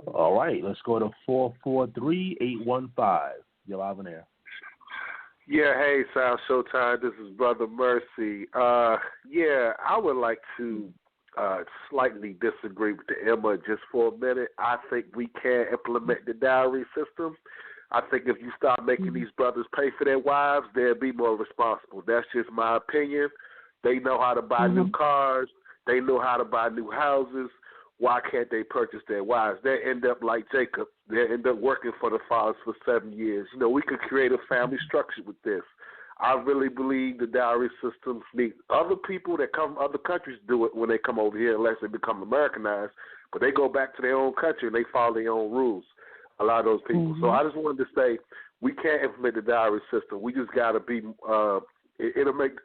All right, let's go to 443-815. You're live on air. Yeah, hey, South Showtime. This is Brother Mercy. I would like to slightly disagree with the Emah just for a minute. I think we can implement the dowry system. I think if you start making these brothers pay for their wives, they'll be more responsible. That's just my opinion. They know how to buy new cars. They know how to buy new houses. Why can't they purchase their wives? They end up like Jacob. They end up working for the fathers for 7 years. We could create a family structure with this. I really believe the dowry systems need other people that come from other countries do it when they come over here unless they become Americanized. But they go back to their own country and they follow their own rules, a lot of those people. So I just wanted to say we can't implement the dowry system. We just got to be it'll make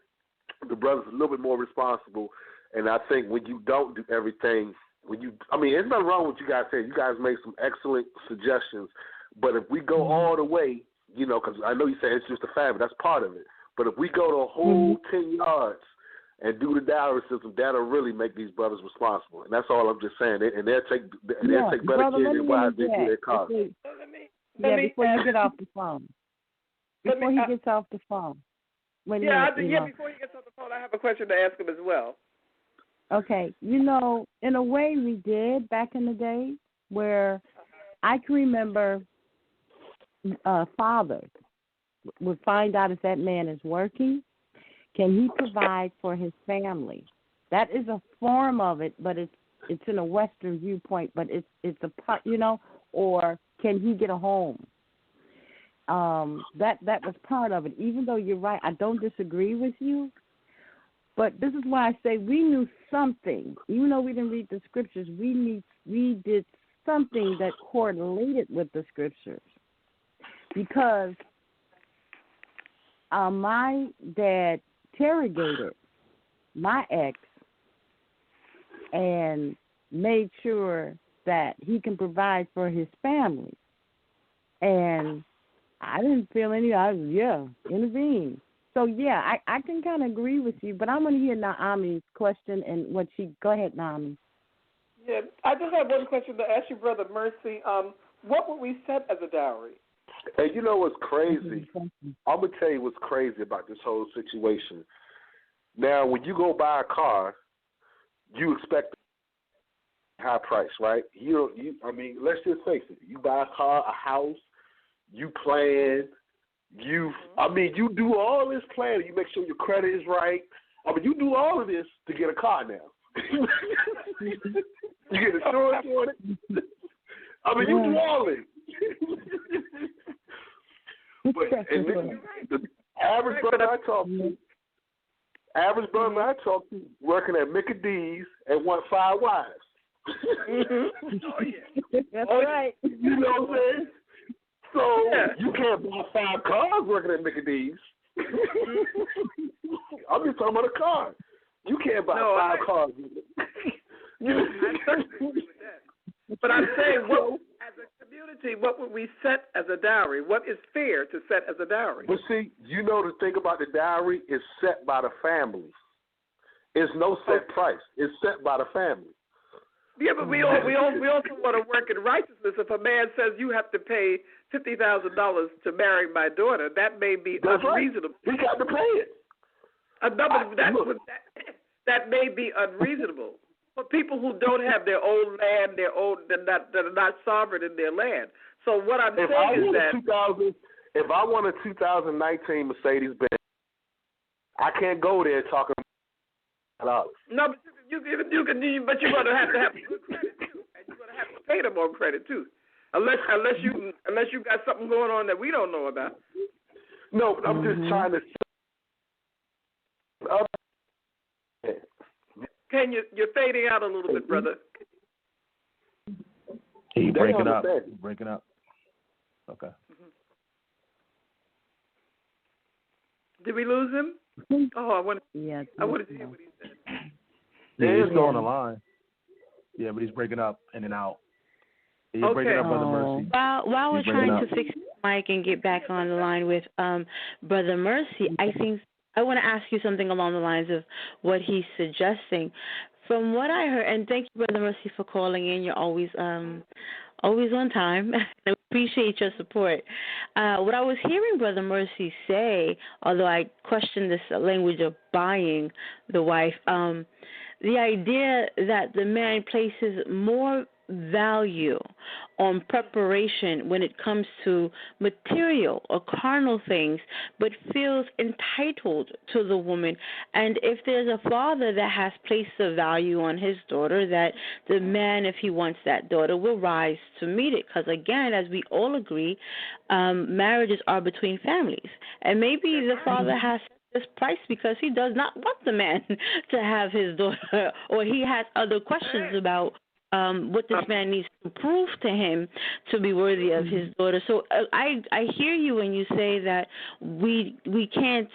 the brothers a little bit more responsible. And I think when you don't do everything, there's nothing wrong with you guys saying. You guys made some excellent suggestions. But if we go all the way, because I know you say it's just a family, that's part of it. But if we go the whole 10 yards and do the dowry system, that'll really make these brothers responsible. And that's all I'm just saying. And they'll take better care of their wives than do their cars. Before you get off the phone. Before he gets off the phone. Before he gets off the phone, I have a question to ask him as well. Okay, in a way we did back in the day where I can remember fathers would find out if that man is working. Can he provide for his family? That is a form of it, but it's in a Western viewpoint, but it's a part, or can he get a home? That was part of it. Even though you're right, I don't disagree with you, but this is why I say we knew something. Even though we didn't read the scriptures, we did something that correlated with the scriptures, because my dad interrogated my ex and made sure that he can provide for his family. And I didn't feel intervene. So, yeah, I can kind of agree with you, but I'm going to hear Naomi's question and what she – go ahead, Naomi. Yeah, I just have one question to ask you, Brother Mercy. What would we set as a dowry? And you know what's crazy? I'm going to tell you what's crazy about this whole situation. Now, when you go buy a car, you expect a high price, right? I mean, let's just face it. You buy a car, a house, you plan, you do all this planning. You make sure your credit is right. I mean, you do all of this to get a car now. You get insurance on it. I mean, you do all it. But the average brother I talk to, working at Mickey D's and want 5 wives. Oh, yeah. All right. You know what I'm saying? So you can't buy 5 cars working at Mickey D's. I'm just talking about a car. You can't buy 5 cars. But I'm saying, as a community, what would we set as a dowry? What is fair to set as a dowry? But see, the thing about the dowry is set by the families. It's no set price. It's set by the family. Yeah, but we also want to work in righteousness. If a man says you have to pay $50,000 to marry my daughter, that may be unreasonable. Right. He got to pay it. That may be unreasonable. For people who don't have their own land, that are not sovereign in their land. So what I'm saying is that if I want a 2019 Mercedes-Benz, I can't go there talking about $1. No, but you can, but you're going to have good credit too, and you're going to have to pay them more credit too, unless you got something going on that we don't know about. No, but I'm just trying to. You're fading out a little bit, brother. You're breaking up. Okay. Did we lose him? Oh, I want to hear what he said. Yeah, he's still on the line. Yeah, but he's breaking up in and out. You're breaking up, Brother Mercy. While we're trying to fix the mic and get back on the line with Brother Mercy, I think I want to ask you something along the lines of what he's suggesting. From what I heard, and thank you, Brother Mercy, for calling in. You're always on time. I appreciate your support. What I was hearing Brother Mercy say, although I question this language of buying the wife, the idea that the man places more value on preparation when it comes to material or carnal things, but feels entitled to the woman. And if there's a father that has placed the value on his daughter, that the man, if he wants that daughter, will rise to meet it. Because again, as we all agree, marriages are between families. And maybe the father has this price because he does not want the man to have his daughter, or he has other questions about what this man needs to prove to him to be worthy of his daughter. So I hear you when you say that we can't,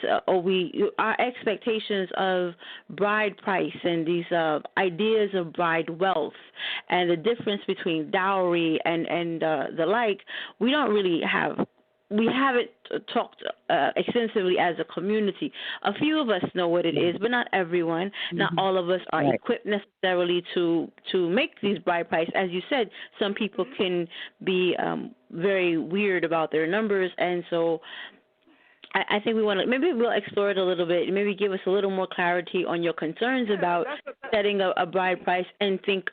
our expectations of bride price and these ideas of bride wealth and the difference between dowry and the like, we don't really have. We haven't talked extensively as a community. A few of us know what it is, but not everyone. Not all of us are equipped necessarily to make these bride price. As you said, some people can be very weird about their numbers, and so I think we want to, maybe we'll explore it a little bit, maybe give us a little more clarity on your concerns about setting a bride price, and think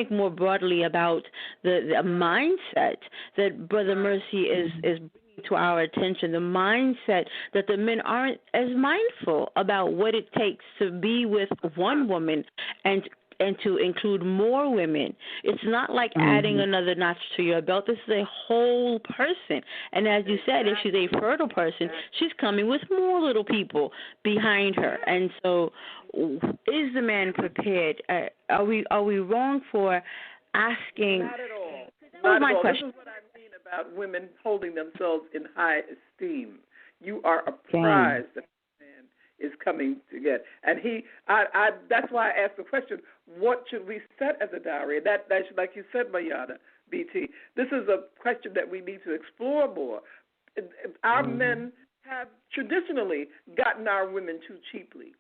more broadly about the mindset that Brother Mercy is bringing to our attention, the mindset that the men aren't as mindful about what it takes to be with one woman and to include more women. It's not like adding another notch to your belt. This is a whole person. And as you said, if she's a fertile person, she's coming with more little people behind her. And so is the man prepared? Are we wrong for asking? Not at all. That was my question. This is what I mean about women holding themselves in high esteem. You are a prize that man is coming to get. And that's why I asked the question, what should we set as a dowry? That's like you said, Mayana, BT. This is a question that we need to explore more. Our men have traditionally gotten our women too cheaply.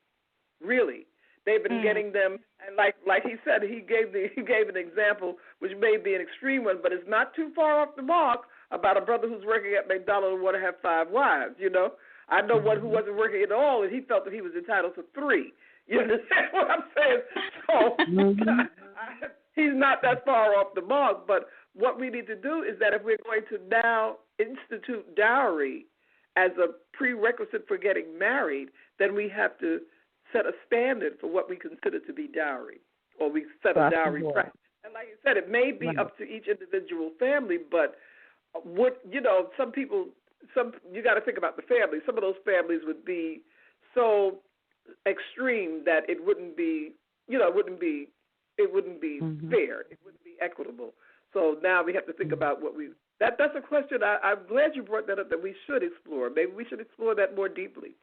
Really. They've been getting them, and like he said, he gave an example which may be an extreme one, but it's not too far off the mark about a brother who's working at McDonald's and want to have 5 wives. You know, I know one who wasn't working at all, and he felt that he was entitled to 3. You understand what I'm saying? So he's not that far off the mark. But what we need to do is that if we're going to now institute dowry as a prerequisite for getting married, then we have to set a standard for what we consider to be dowry, or we set a dowry price. And like you said, it may be up to each individual family, but some people, you got to think about the family. Some of those families would be so extreme that it wouldn't be fair. It wouldn't be equitable. So now we have to think about that's a question I'm glad you brought that up, that we should explore. Maybe we should explore that more deeply.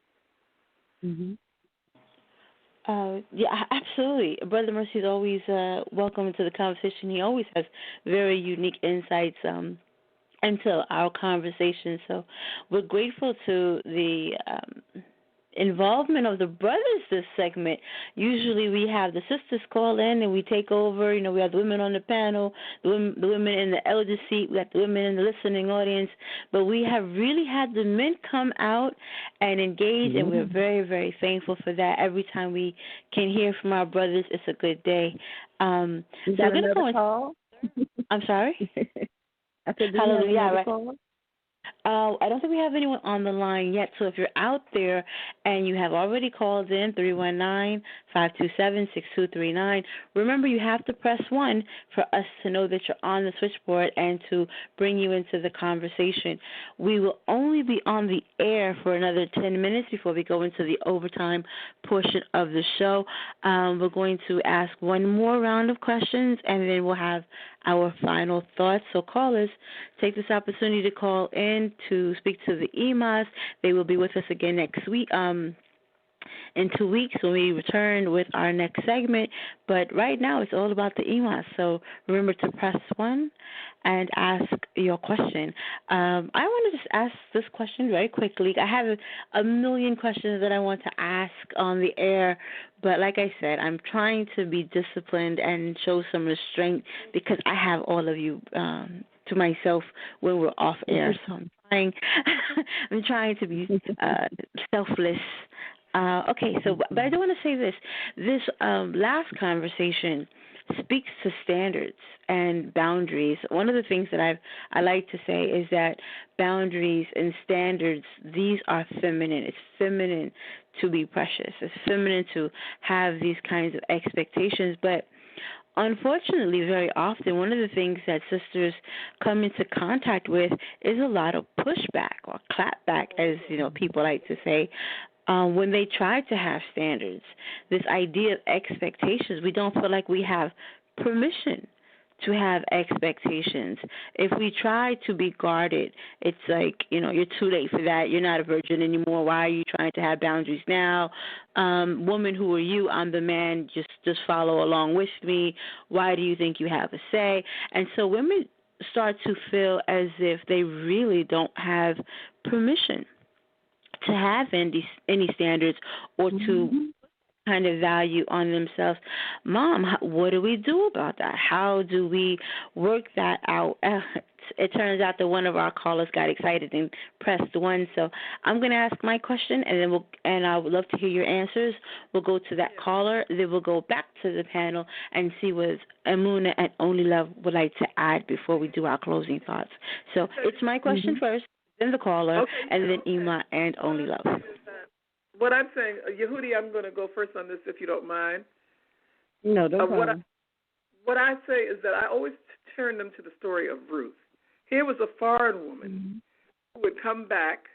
Yeah, absolutely. Brother Mercy is always welcome to the conversation. He always has very unique insights into our conversation. So we're grateful to the involvement of the brothers this segment. Usually we have the sisters call in and we take over. We have the women on the panel, the women in the elder seat, we have the women in the listening audience. But we have really had the men come out and engage, and we're very, very thankful for that. Every time we can hear from our brothers, it's a good day. So I'm going to call. I'm sorry? I said, hallelujah. Call? I don't think we have anyone on the line yet. So if you're out there and you have already called in, 319-527-6239, remember you have to press 1 for us to know that you're on the switchboard and to bring you into the conversation. We will only be on the air for another 10 minutes before we go into the overtime portion of the show. We're going to ask one more round of questions, and then we'll have our final thoughts. So callers, take this opportunity to call in to speak to the Emahs. They will be with us again next week, in 2 weeks when we return with our next segment. But right now it's all about the Emahs. So remember to press 1 and ask your question. I want to just ask this question very quickly. I have a million questions that I want to ask on the air, but like I said, I'm trying to be disciplined and show some restraint because I have all of you to myself when we're off air. So I'm trying to be selfless. Okay, but I do want to say this. This last conversation speaks to standards and boundaries. One of the things that I like to say is that boundaries and standards, these are feminine. It's feminine to be precious. It's feminine to have these kinds of expectations. But unfortunately, very often, one of the things that sisters come into contact with is a lot of pushback or clapback, as people like to say. When they try to have standards, this idea of expectations, we don't feel like we have permission to have expectations. If we try to be guarded, it's like, you're too late for that. You're not a virgin anymore. Why are you trying to have boundaries now? Woman, who are you? I'm the man. Just follow along with me. Why do you think you have a say? And so women start to feel as if they really don't have permission to have any standards or to kind of value on themselves. Mom, what do we do about that? How do we work that out? It turns out that one of our callers got excited and pressed 1. So I'm going to ask my question, and then I would love to hear your answers. We'll go to that caller, then we'll go back to the panel and see what Emuna and Only Love would like to add before we do our closing thoughts. So it's my question first, then the caller, and then Emah and Only Love. What I'm saying, Yehudi, I'm going to go first on this if you don't mind. No, don't problem. What I say is that I always turn them to the story of Ruth. Here was a foreign woman who would come back,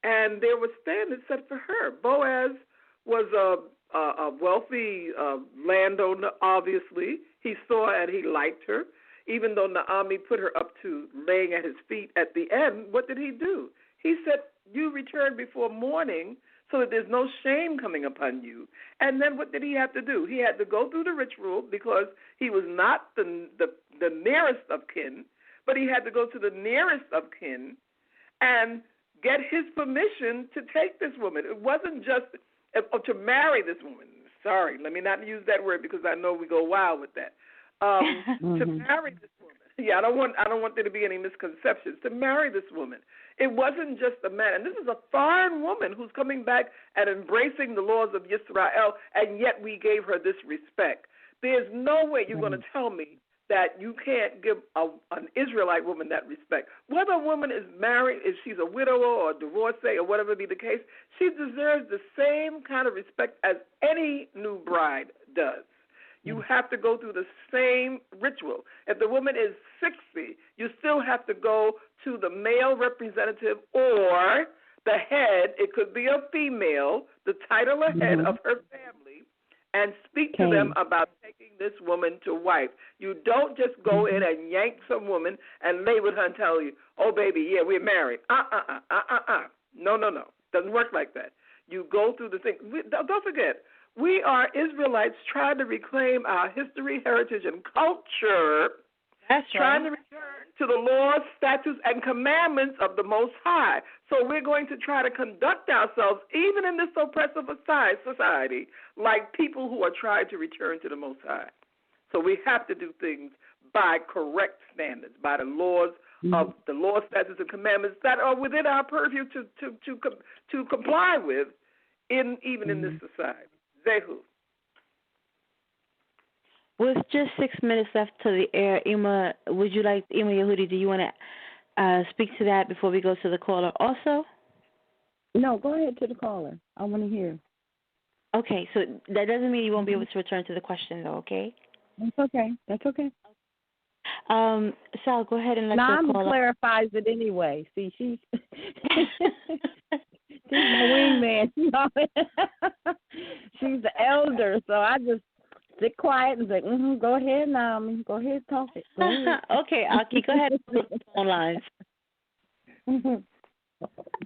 and there were standards set for her. Boaz was a wealthy landowner, obviously. He saw and he liked her. Even though Naomi put her up to laying at his feet at the end, what did he do? He said, you return before morning so that there's no shame coming upon you. And then what did he have to do? He had to go through the ritual because he was not the nearest of kin, but he had to go to the nearest of kin and get his permission to take this woman. It wasn't just to marry this woman. Sorry, let me not use that word because I know we go wild with that. To marry this woman. Yeah, I don't want there to be any misconceptions. To marry this woman. It wasn't just a man. And this is a foreign woman who's coming back and embracing the laws of Yisrael, and yet we gave her this respect. There's no way you're going to tell me that you can't give an Israelite woman that respect. Whether a woman is married, if she's a widower or a divorcee or whatever be the case, she deserves the same kind of respect as any new bride does. You have to go through the same ritual. If the woman is 60, you still have to go to the male representative or the head. It could be a female, the title or head of her family, and speak to them about taking this woman to wife. You don't just go in and yank some woman and lay with her and tell you, oh, baby, yeah, we're married. No. Doesn't work like that. You go through the thing. Don't forget, we are Israelites trying to reclaim our history, heritage, and culture. That's trying to return to the laws, statutes, and commandments of the Most High. So we're going to try to conduct ourselves, even in this oppressive society, like people who are trying to return to the Most High. So we have to do things by correct standards, by the laws of the law, statutes, and commandments that are within our purview to comply with, even in this society. Zehu. With just 6 minutes left to the air, Emah, Emah Yehudi, do you want to speak to that before we go to the caller also? No, go ahead to the caller. I want to hear. Okay, so that doesn't mean you won't be able to return to the question, though, okay? That's okay. Sal, go ahead and let the caller. Nama clarifies it anyway. See, she's my wingman. She's the elder, so I just sit quiet and say, go ahead, Naomi. Go ahead, talk it. Go ahead. Okay, Aki, go ahead and put the phone lines.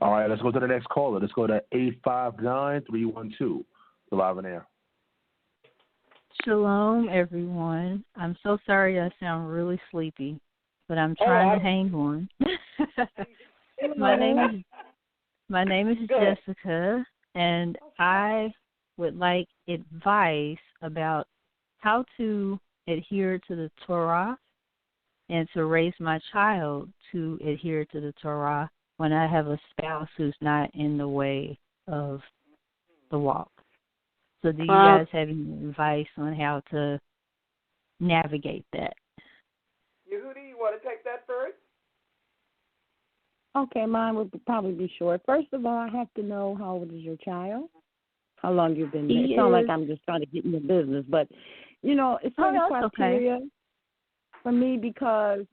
All right, let's go to the next caller. Let's go to 859-312. Live on air. Shalom, everyone. I'm so sorry I sound really sleepy, but I'm trying to hang on. My name is Jessica, and I would like advice about how to adhere to the Torah and to raise my child to adhere to the Torah when I have a spouse who's not in the way of the walk. So do you guys have any advice on how to navigate that? Yehudi, you want to take that first? Okay, mine would probably be short. First of all, I have to know how old is your child, how long you've been there. It sounds like I'm just trying to get in the business, but, it's really criteria for me because,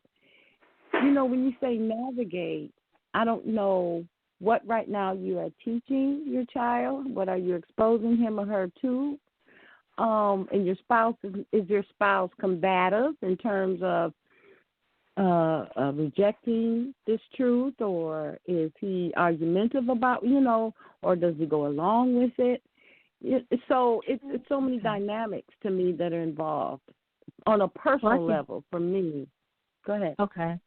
when you say navigate, I don't know what right now you are teaching your child, what are you exposing him or her to, and your spouse, is your spouse combative in terms of rejecting this truth, or is he argumentative about, or does he go along with it? So it's so many dynamics to me that are involved on a personal level for me. Go ahead. Okay.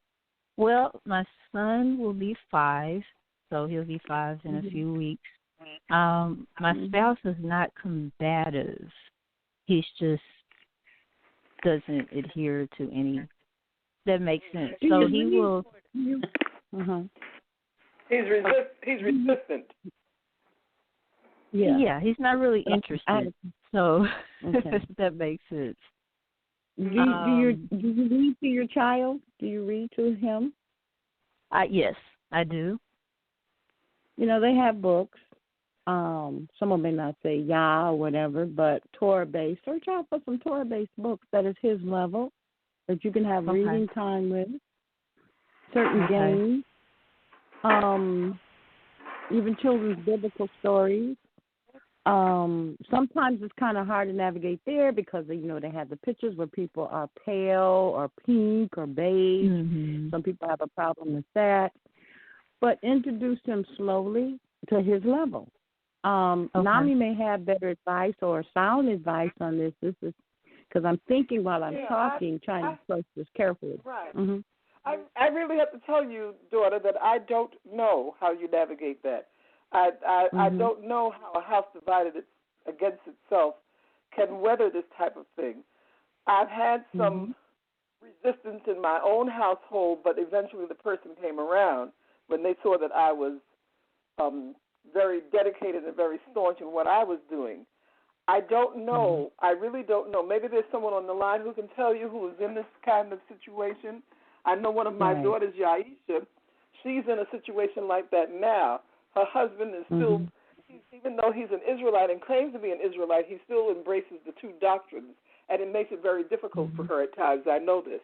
Well, my son will be 5, so he'll be 5 in a few weeks. My spouse is not combative. He's just doesn't adhere to any. That makes sense. So he will. He's resistant. Yeah, he's not really interested. So that makes sense. Do you read to your child? Do you read to him? Yes, I do. they have books. Some of them may not say Yah or whatever, but Torah-based. Search out for some Torah-based books that is his level that you can have reading time with. Certain games. Even children's biblical stories. Sometimes it's kind of hard to navigate there because, they have the pictures where people are pale or pink or beige. Mm-hmm. Some people have a problem with that. But introduce him slowly to his level. Nami may have better advice or sound advice on this. This is because I'm thinking while I'm talking, trying to approach this carefully. Right. Mm-hmm. I really have to tell you, daughter, that I don't know how you navigate that. I don't know how a house divided against itself can weather this type of thing. I've had some resistance in my own household, but eventually the person came around when they saw that I was very dedicated and very staunch in what I was doing. I don't know. I really don't know. Maybe there's someone on the line who can tell you who is in this kind of situation. I know one of my daughters, Yaisha, she's in a situation like that now. Her husband is still, even though he's an Israelite and claims to be an Israelite, he still embraces the two doctrines, and it makes it very difficult for her at times. I know this.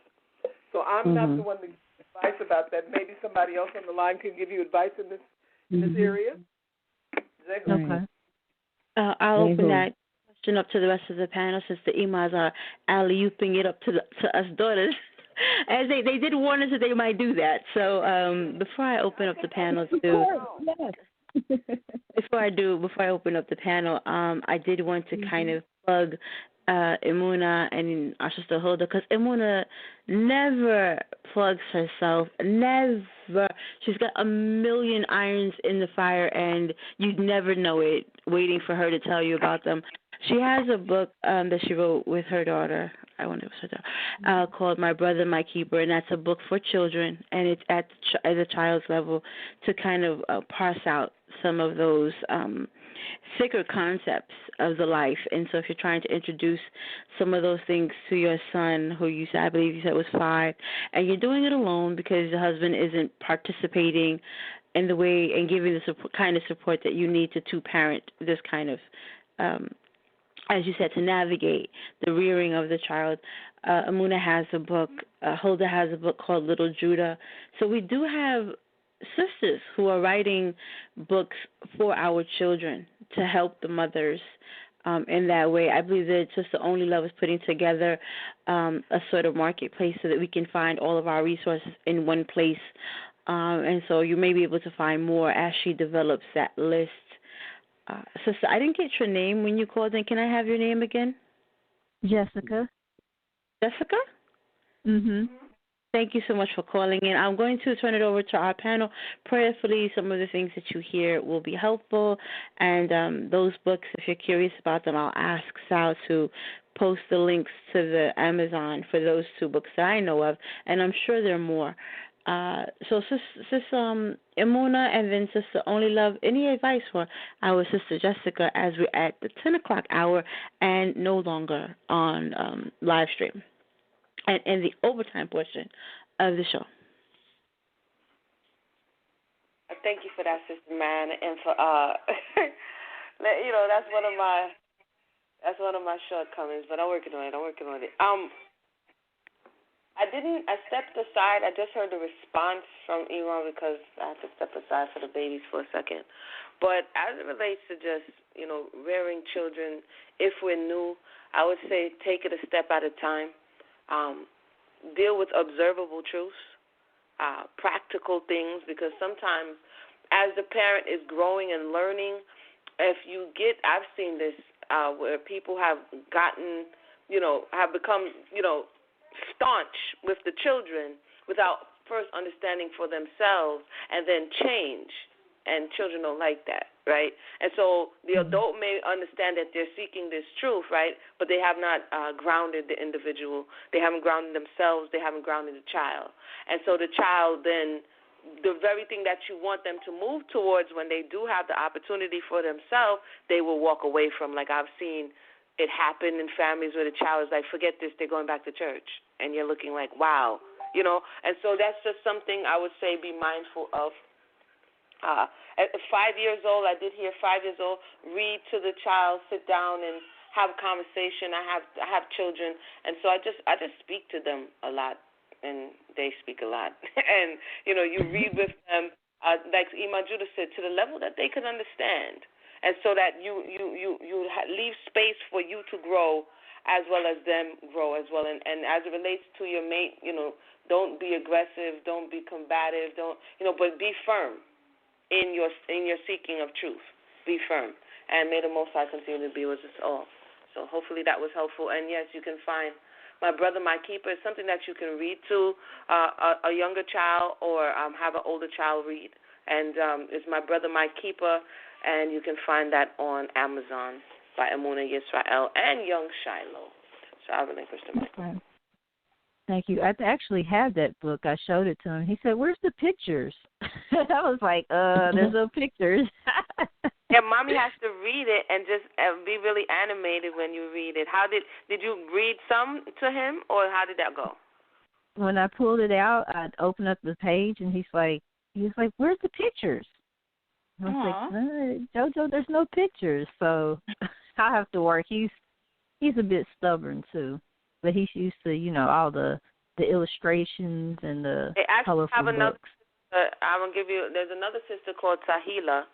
So I'm not the one to give advice about that. Maybe somebody else on the line can give you advice in this area. Okay. I'll open that question up to the rest of the panel since the Emahs are alley-ooping it up to us daughters. As they did warn us that they might do that. So before I open up the panel before I open up the panel, I did want to kind of plug Emuna and our sister Hilda, because Emuna never plugs herself, never. She's got a million irons in the fire, and you'd never know it, waiting for her to tell you about them. She has a book that she wrote with her daughter, called My Brother, My Keeper, and that's a book for children, and it's at the child's level to kind of parse out some of those thicker concepts of the life. And so if you're trying to introduce some of those things to your son, who I believe you said was 5, and you're doing it alone because the husband isn't participating in the way and giving the kind of support that you need to parent this kind of as you said, to navigate the rearing of the child. Emuna has a book. Hilda has a book called Little Judah. So we do have sisters who are writing books for our children to help the mothers in that way. I believe that Sister Only Love is putting together a sort of marketplace so that we can find all of our resources in one place. And so you may be able to find more as she develops that list. Sister, I didn't get your name when you called in. Can I have your name again? Jessica. Jessica? Mm-hmm. Thank you so much for calling in. I'm going to turn it over to our panel. Prayerfully, some of the things that you hear will be helpful. And those books, if you're curious about them, I'll ask Sal to post the links to the Amazon for those 2 books that I know of. And I'm sure there are more. So, Sister Emuna and then Sister Only Love, any advice for our Sister Jessica as we're at the 10 o'clock hour and no longer on live stream and in the overtime portion of the show? Thank you for that, Sister Man, and for that's one of my shortcomings, but I'm working on it. I stepped aside. I just heard the response from Emah because I had to step aside for the babies for a second. But as it relates to just, rearing children, if we're new, I would say take it a step at a time. Deal with observable truths, practical things, because sometimes as the parent is growing and learning, I've seen this where people have gotten, have become, staunch with the children without first understanding for themselves and then change. And children don't like that, right? And so the adult may understand that they're seeking this truth, right? But they have not grounded the individual. They haven't grounded themselves. They haven't grounded the child. And so the child then, the very thing that you want them to move towards when they do have the opportunity for themselves, they will walk away from. Like I've seen it happen in families where the child is like, forget this, they're going back to church. And you're looking like, wow, And so that's just something I would say be mindful of. At 5 years old, I did hear 5 years old, read to the child, sit down and have a conversation. I have children, and so I just speak to them a lot, and they speak a lot. And you read with them, like Emah Judah said, to the level that they can understand, and so that you leave space for you to grow as well as them grow as well. And as it relates to your mate, don't be aggressive, don't be combative, but be firm in your seeking of truth. Be firm, and may the Most High continue to be with us all. So hopefully that was helpful. And yes, you can find My Brother, My Keeper is something that you can read to a younger child or have an older child read. And it's My Brother, My Keeper, and you can find that on Amazon by Emah Yisrael and Young Shiloh. So I'll relinquish the mic. Okay. Thank you. I actually have that book. I showed it to him. He said, "Where's the pictures?" I was like, there's no pictures. Yeah, Mommy has to read it and just be really animated when you read it. How did you read some to him, or how did that go? When I pulled it out, I'd open up the page, and he was like, "Where's the pictures?" I was like, "JoJo, there's no pictures." So I have to work. He's a bit stubborn too, but he's used to all the illustrations and the colorful books. I'm gonna give you. There's another sister called Tahila.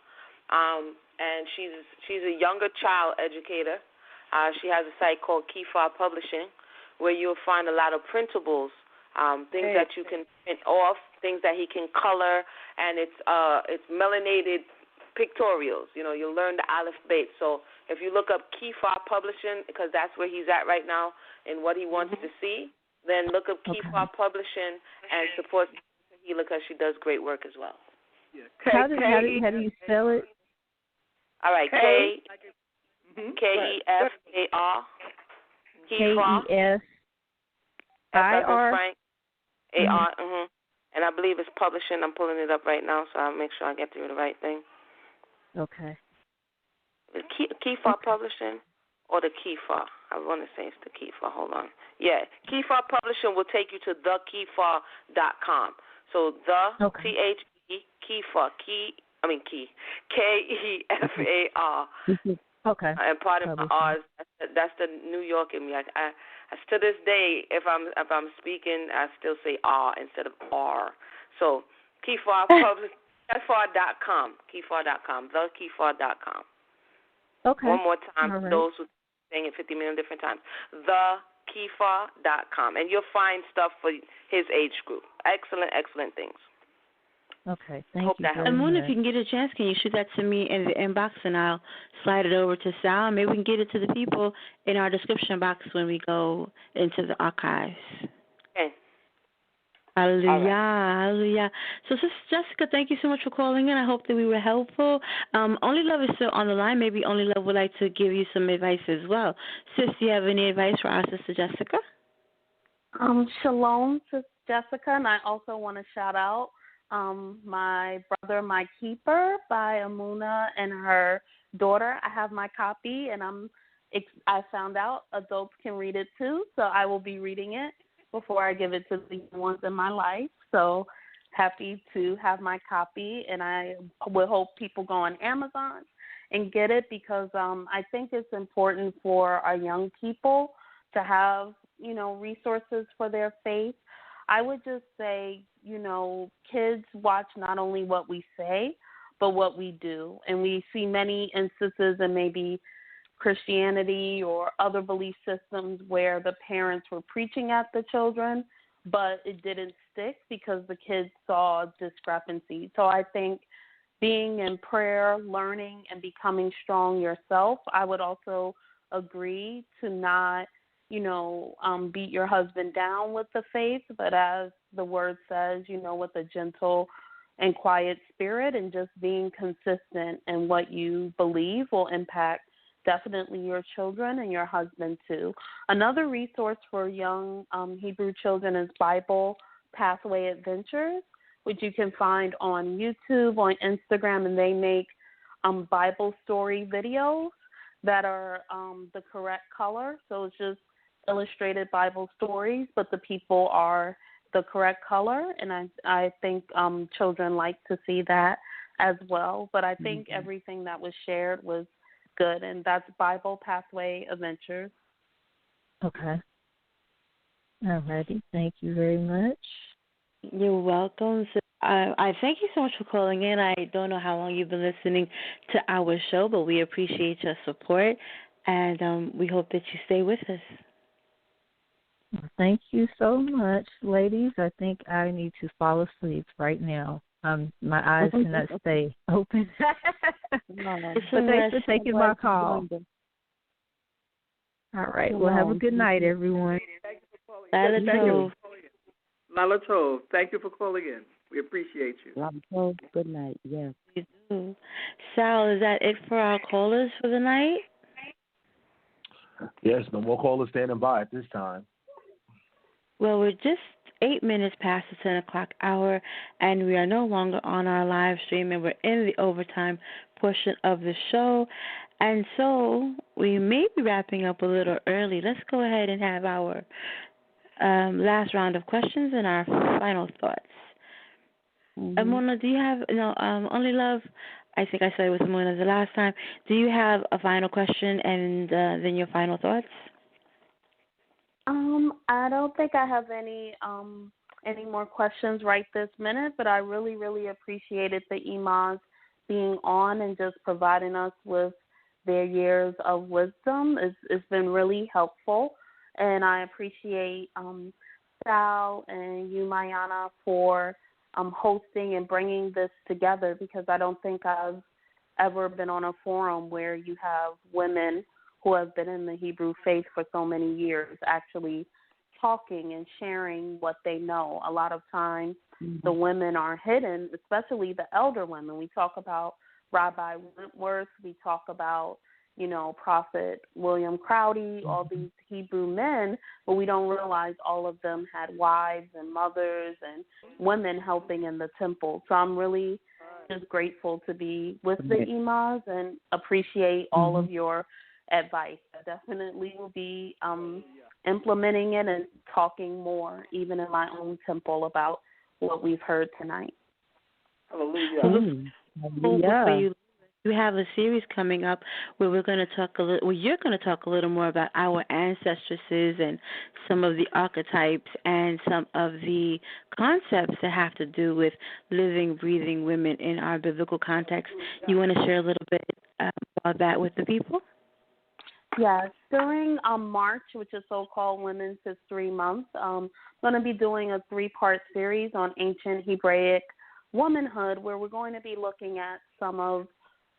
And she's a younger child educator. She has a site called Kifar Publishing, where you'll find a lot of printables, things that you can print off, things that he can color, and it's melanated pictorials. You'll learn the Aleph Beit. So if you look up Kifar Publishing, because that's where he's at right now and what he wants to see, then look up Kifar Publishing and support Tahila because she does great work as well. Yeah. How do you spell it? All right, Kefar. KEFIR. And I believe it's publishing. I'm pulling it up right now, so I'll make sure I get through the right thing. Okay. Kefar Publishing or the Kefar? I want to say it's the Kefar. Hold on. Yeah, Kefar Publishing will take you to thekefar.com. So Kefar, KEFAR. Okay. And part of my R's, that's the New York in me. I to this day, if I'm speaking, I still say R instead of R. So Kefar Kefar.com, thekefar.com. Okay. One more time, right. Those who are saying it 50 million different times. Thekefar.com, and you'll find stuff for his age group. Excellent things. Okay, thank you very much. I'm wondering if you can get a chance, can you shoot that to me in the inbox, and I'll slide it over to Sal. Maybe we can get it to the people in our description box when we go into the archives. Okay. Hallelujah, right. hallelujah. So, Sister Jessica, thank you so much for calling in. I hope that we were helpful. Only Love is still on the line. Maybe Only Love would like to give you some advice as well. Sis, do you have any advice for our Sister Jessica? Shalom, Sister Jessica, and I also want to shout out My Brother, My Keeper by Emah and her daughter. I have my copy, and I found out adults can read it too, so I will be reading it before I give it to the ones in my life. So happy to have my copy, and I will hope people go on Amazon and get it because I think it's important for our young people to have, resources for their faith. I would just say, kids watch not only what we say, but what we do. And we see many instances in maybe Christianity or other belief systems where the parents were preaching at the children, but it didn't stick because the kids saw discrepancy. So I think being in prayer, learning, and becoming strong yourself, I would also agree to not beat your husband down with the faith, but as the word says, with a gentle and quiet spirit, and just being consistent in what you believe will impact definitely your children and your husband too. Another resource for young Hebrew children is Bible Pathway Adventures, which you can find on YouTube, on Instagram, and they make Bible story videos that are the correct color. So it's just illustrated Bible stories, but the people are the correct color, and I think children like to see that as well. But I think everything that was shared was good, and that's Bible Pathway Adventures. Okay. All righty. Thank you very much. You're welcome. So, I thank you so much for calling in. I don't know how long you've been listening to our show, but we appreciate your support, and we hope that you stay with us. Thank you so much, ladies. I think I need to fall asleep right now. My eyes cannot stay open. But thanks for taking my call. All right. Well, have a good night, everyone. Lala Tov, thank you for calling in. We appreciate you. Lala Tov, good night. Yes. You do. Sal, is that it for our callers for the night? Yes, no more callers standing by at this time. Well, we're just 8 minutes past the 10 o'clock hour, and we are no longer on our live stream, and we're in the overtime portion of the show. And so we may be wrapping up a little early. Let's go ahead and have our last round of questions and our final thoughts. Mona, do you have, Only Love, I think I said it with Mona the last time. Do you have a final question and then your final thoughts? I don't think I have any more questions right this minute, but I really, really appreciated the Emahs being on and just providing us with their years of wisdom. It's been really helpful, and I appreciate Sal and you, Mayana, for hosting and bringing this together, because I don't think I've ever been on a forum where you have women who have been in the Hebrew faith for so many years actually talking and sharing what they know. A lot of times the women are hidden, especially the elder women. We talk about Rabbi Wentworth, we talk about, Prophet William Crowdy, all these Hebrew men, but we don't realize all of them had wives and mothers and women helping in the temple. So I'm really just grateful to be with the Emahs and appreciate all of your advice. I definitely will be implementing it and talking more, even in my own temple, about what we've heard tonight. Hallelujah. We have a series coming up where we're going to talk you're going to talk a little more about our ancestresses and some of the archetypes and some of the concepts that have to do with living, breathing women in our biblical context. You want to share a little bit about that with the people? Yes, during March, which is so-called Women's History Month, I'm going to be doing a 3-part series on ancient Hebraic womanhood, where we're going to be looking at some of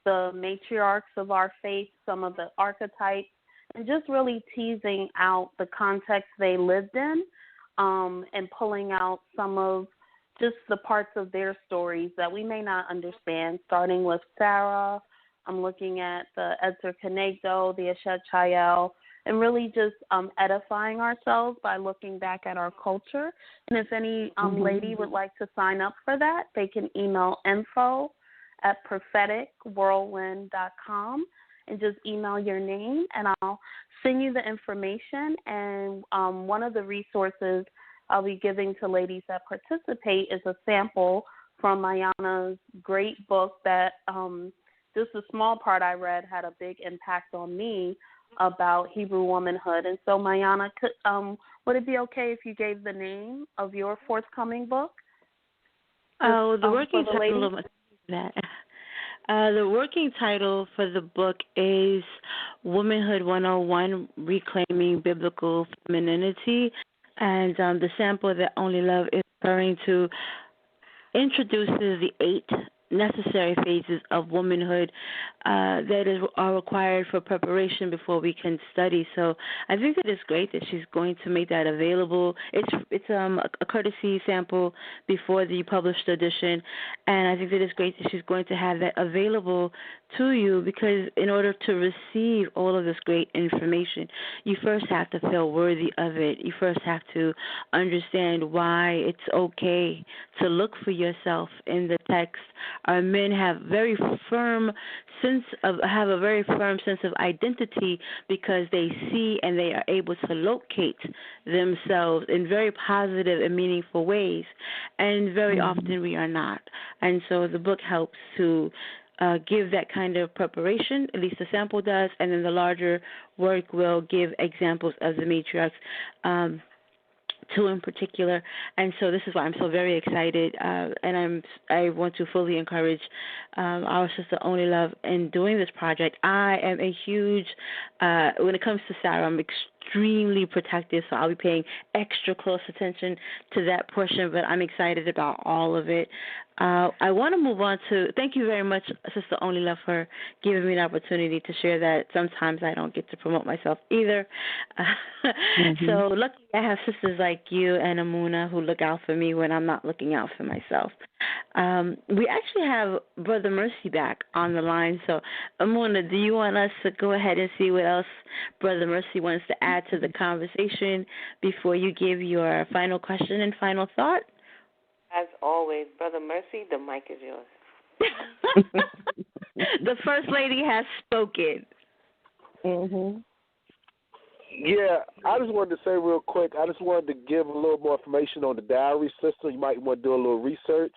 the matriarchs of our faith, some of the archetypes, and just really teasing out the context they lived in, and pulling out some of just the parts of their stories that we may not understand, starting with Sarah. I'm looking at the Etzer Kenegdo, the Eshet Chayel, and really just edifying ourselves by looking back at our culture. And if any lady would like to sign up for that, they can email info@propheticwhirlwind.com and just email your name, and I'll send you the information. And one of the resources I'll be giving to ladies that participate is a sample from Mayana's great book that just a small part I read had a big impact on me about Hebrew womanhood. And so, Mayana, would it be okay if you gave the name of your forthcoming book? The working title of that. The working title for the book is Womanhood 101, Reclaiming Biblical Femininity. And the sample that Only Love is referring to introduces the 8 necessary phases of womanhood that are required for preparation before we can study. So I think that it's great that she's going to make that available. It's a courtesy sample before the published edition, and I think that it's great that she's going to have that available to you, because in order to receive all of this great information, you first have to feel worthy of it. You first have to understand why it's okay to look for yourself in the text our men have a very firm sense of identity because they see and they are able to locate themselves in very positive and meaningful ways, and very often we are not. And so the book helps to give that kind of preparation, at least the sample does, and then the larger work will give examples of the matriarchs, two in particular. And so this is why I'm so very excited, and I want to fully encourage our sister Only Love in doing this project. I am a huge, when it comes to Sarah, I'm extremely protective, so I'll be paying extra close attention to that portion, but I'm excited about all of it. I want to move on to, thank you very much, Sister Only Love, for giving me an opportunity to share that. Sometimes I don't get to promote myself either. So luckily I have sisters like you and Amuna who look out for me when I'm not looking out for myself. We actually have Brother Mercy back on the line. So, Amuna, do you want us to go ahead and see what else Brother Mercy wants to add to the conversation before you give your final question and final thought? As always, Brother Mercy, the mic is yours. The First Lady has spoken. Yeah, I just wanted to say real quick, I just wanted to give a little more information on the dowry system. You might want to do a little research.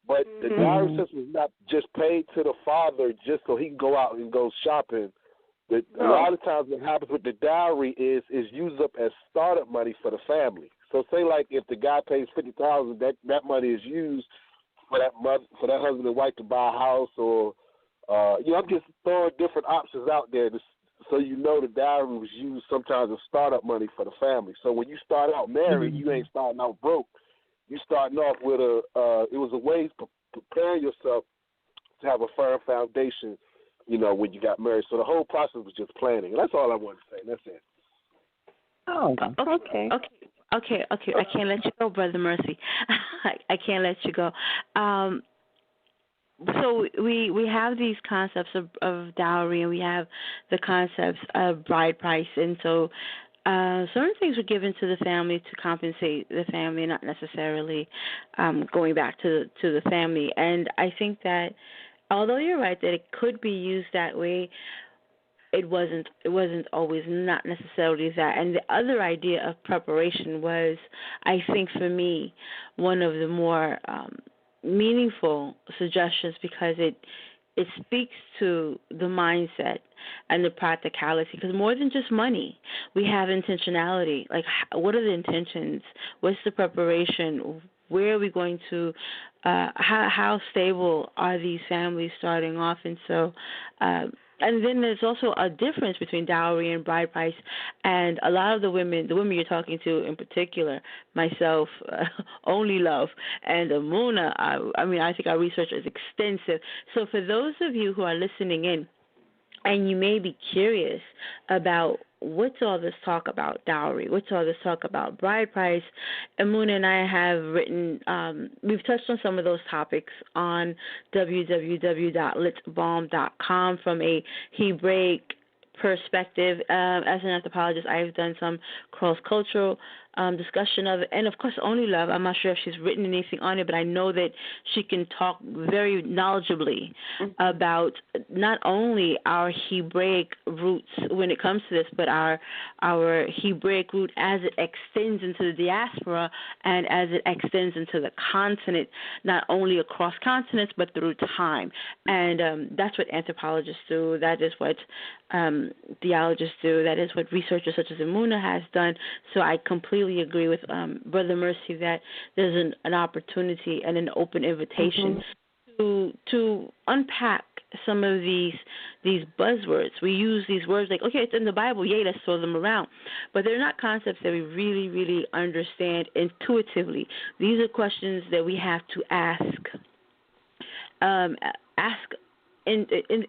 But the dowry system is not just paid to the father just so he can go out and go shopping. A lot of times what happens with the dowry is used up as startup money for the family. So say like if the guy pays $50,000, that money is used for that husband and wife to buy a house, or I'm just throwing different options out there so you know the dowry was used sometimes as startup money for the family. So when you start out married, you ain't starting out broke. You starting off with it was a way to prepare yourself to have a firm foundation, when you got married. So the whole process was just planning. And that's all I wanted to say. That's it. Oh, okay. Okay. I can't let you go, Brother Mercy. I can't let you go. So we have these concepts of dowry, and we have the concepts of bride price, and so certain things were given to the family to compensate the family, not necessarily going back to the family. And I think that although you're right that it could be used that way, it wasn't always, not necessarily that. And the other idea of preparation was, I think for me, one of the more meaningful suggestions, because it speaks to the mindset and the practicality, because more than just money, we have intentionality. Like, what are the intentions? What's the preparation? Where are we going to, how stable are these families starting off? And so, and then there's also a difference between dowry and bride price. And a lot of the women you're talking to in particular, myself, Only Love, and Amuna, I think our research is extensive. So for those of you who are listening in, and you may be curious about what's all this talk about dowry, what's all this talk about bride price, Amuna and I have written, we've touched on some of those topics on www.litbalm.com from a Hebraic perspective. As an anthropologist, I've done some cross-cultural discussion of it. And, of course, Only Love, I'm not sure if she's written anything on it, but I know that she can talk very knowledgeably about not only our Hebraic roots when it comes to this, but our Hebraic root as it extends into the diaspora and as it extends into the continent, not only across continents, but through time. And that's what anthropologists do. That is what theologists do. That is what researchers such as Emuna has done. So I completely agree with Brother Mercy that there's an opportunity and an open invitation to unpack some of these buzzwords. We use these words like, okay, it's in the Bible, yay, let's throw them around. But they're not concepts that we really, really understand intuitively. These are questions that we have to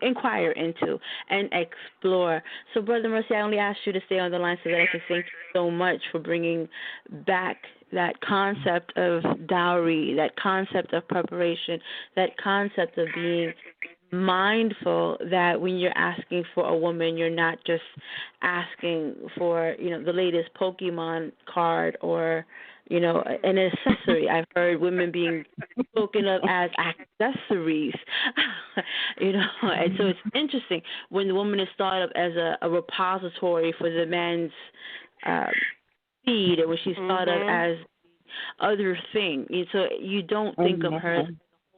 inquire into and explore. So, Brother Mercy, I only asked you to stay on the line so that I can thank you so much for bringing back that concept of dowry, that concept of preparation, that concept of being mindful that when you're asking for a woman, you're not just asking for, the latest Pokemon card or, an accessory. I've heard women being spoken of as accessories, and so it's interesting when the woman is thought of as a repository for the man's seed, or when she's thought of as other thing. So you don't think of her as a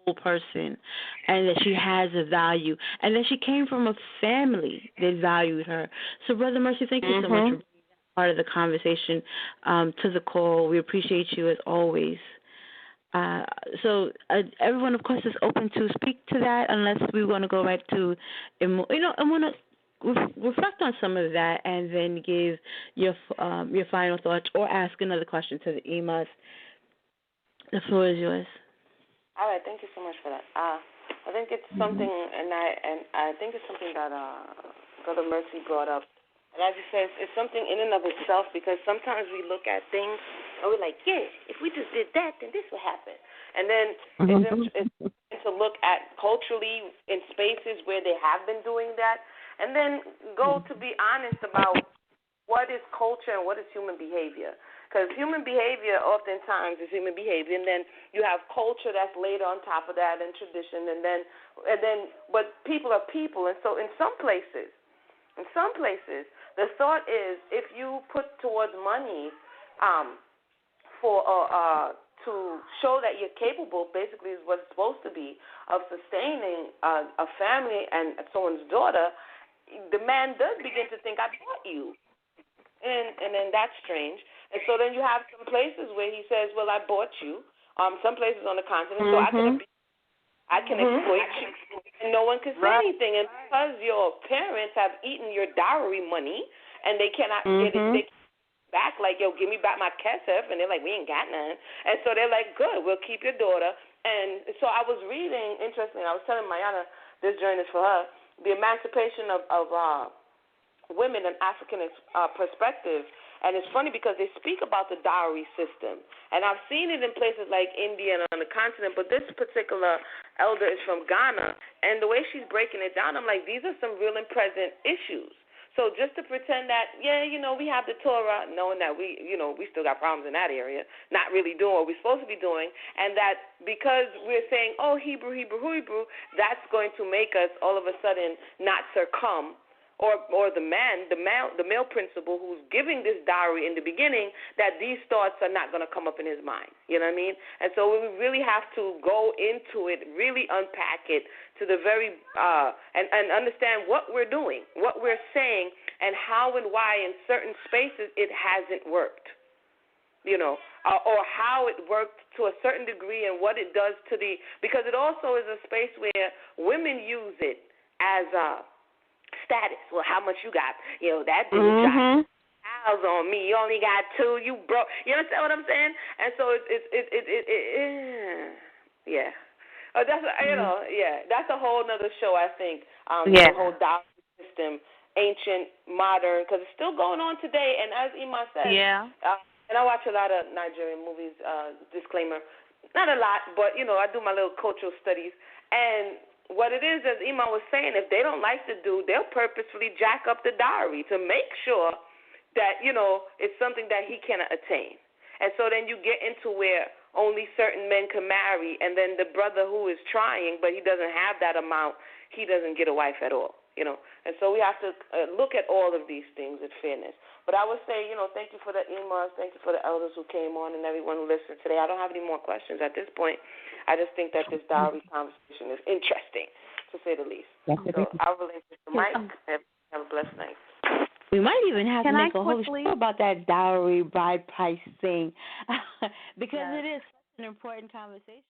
whole person, and that she has a value, and that she came from a family that valued her. So, Brother Mercy, thank you so much for being part of the conversation to the call. We appreciate you as always. So everyone, of course, is open to speak to that, unless we want to go right to, I want to reflect on some of that, and then give your final thoughts, or ask another question to the Emahs. The floor is yours. All right, thank you so much for that. I think it's something, and I think it's something that Brother Mercy brought up. And as you said, it's something in and of itself, because sometimes we look at things and we're like, yeah, if we just did that, then this would happen. And then it's to look at culturally in spaces where they have been doing that, and then go to be honest about what is culture and what is human behavior. Because human behavior oftentimes is human behavior, and then you have culture that's laid on top of that, and tradition, and then but people are people. And so in some places, the thought is, if you put towards money to show that you're capable, basically is what it's supposed to be, of sustaining a family and someone's daughter, the man does begin to think, I bought you. And then that's strange. And so then you have some places where he says, well, I bought you. Some places on the continent, so I can exploit you, and no one can say anything. And because your parents have eaten your dowry money, and they cannot get it back, like, yo, give me back my kesef, and they're like, we ain't got none. And so they're like, good, we'll keep your daughter. And so I was reading, interestingly, I was telling Mayana, this journey is for her, the emancipation of women in African perspective. And it's funny because they speak about the dowry system. And I've seen it in places like India and on the continent, but this particular elder is from Ghana. And the way she's breaking it down, I'm like, these are some real and present issues. So just to pretend that, we have the Torah, knowing that we still got problems in that area, not really doing what we're supposed to be doing, and that because we're saying, oh, Hebrew, that's going to make us all of a sudden not succumb, or the male principal who's giving this dowry in the beginning, that these thoughts are not going to come up in his mind. You know what I mean? And so we really have to go into it, really unpack it to the very and understand what we're doing, what we're saying, and how and why in certain spaces it hasn't worked. Or how it worked to a certain degree, and what it does to because it also is a space where women use it as status. Well, how much you got? That didn't drop house on me. You only got 2. You broke. You understand what I'm saying? And so yeah. That's that's a whole nother show, I think. The whole dowry system, ancient, modern, because it's still going on today. And as Emah said, and I watch a lot of Nigerian movies. Disclaimer, not a lot, but I do my little cultural studies. And what it is, as Emah was saying, if they don't like the dude, they'll purposefully jack up the dowry to make sure that, it's something that he cannot attain. And so then you get into where only certain men can marry, and then the brother who is trying, but he doesn't have that amount, he doesn't get a wife at all, And so we have to look at all of these things with fairness. But I would say, thank you for the Emahs, thank you for the elders who came on and everyone who listened today. I don't have any more questions at this point. I just think that this dowry conversation is interesting, to say the least. So I'll relinquish the mic. Have a blessed night. We might even have to make a whole show about that dowry bride price thing, because it is such an important conversation.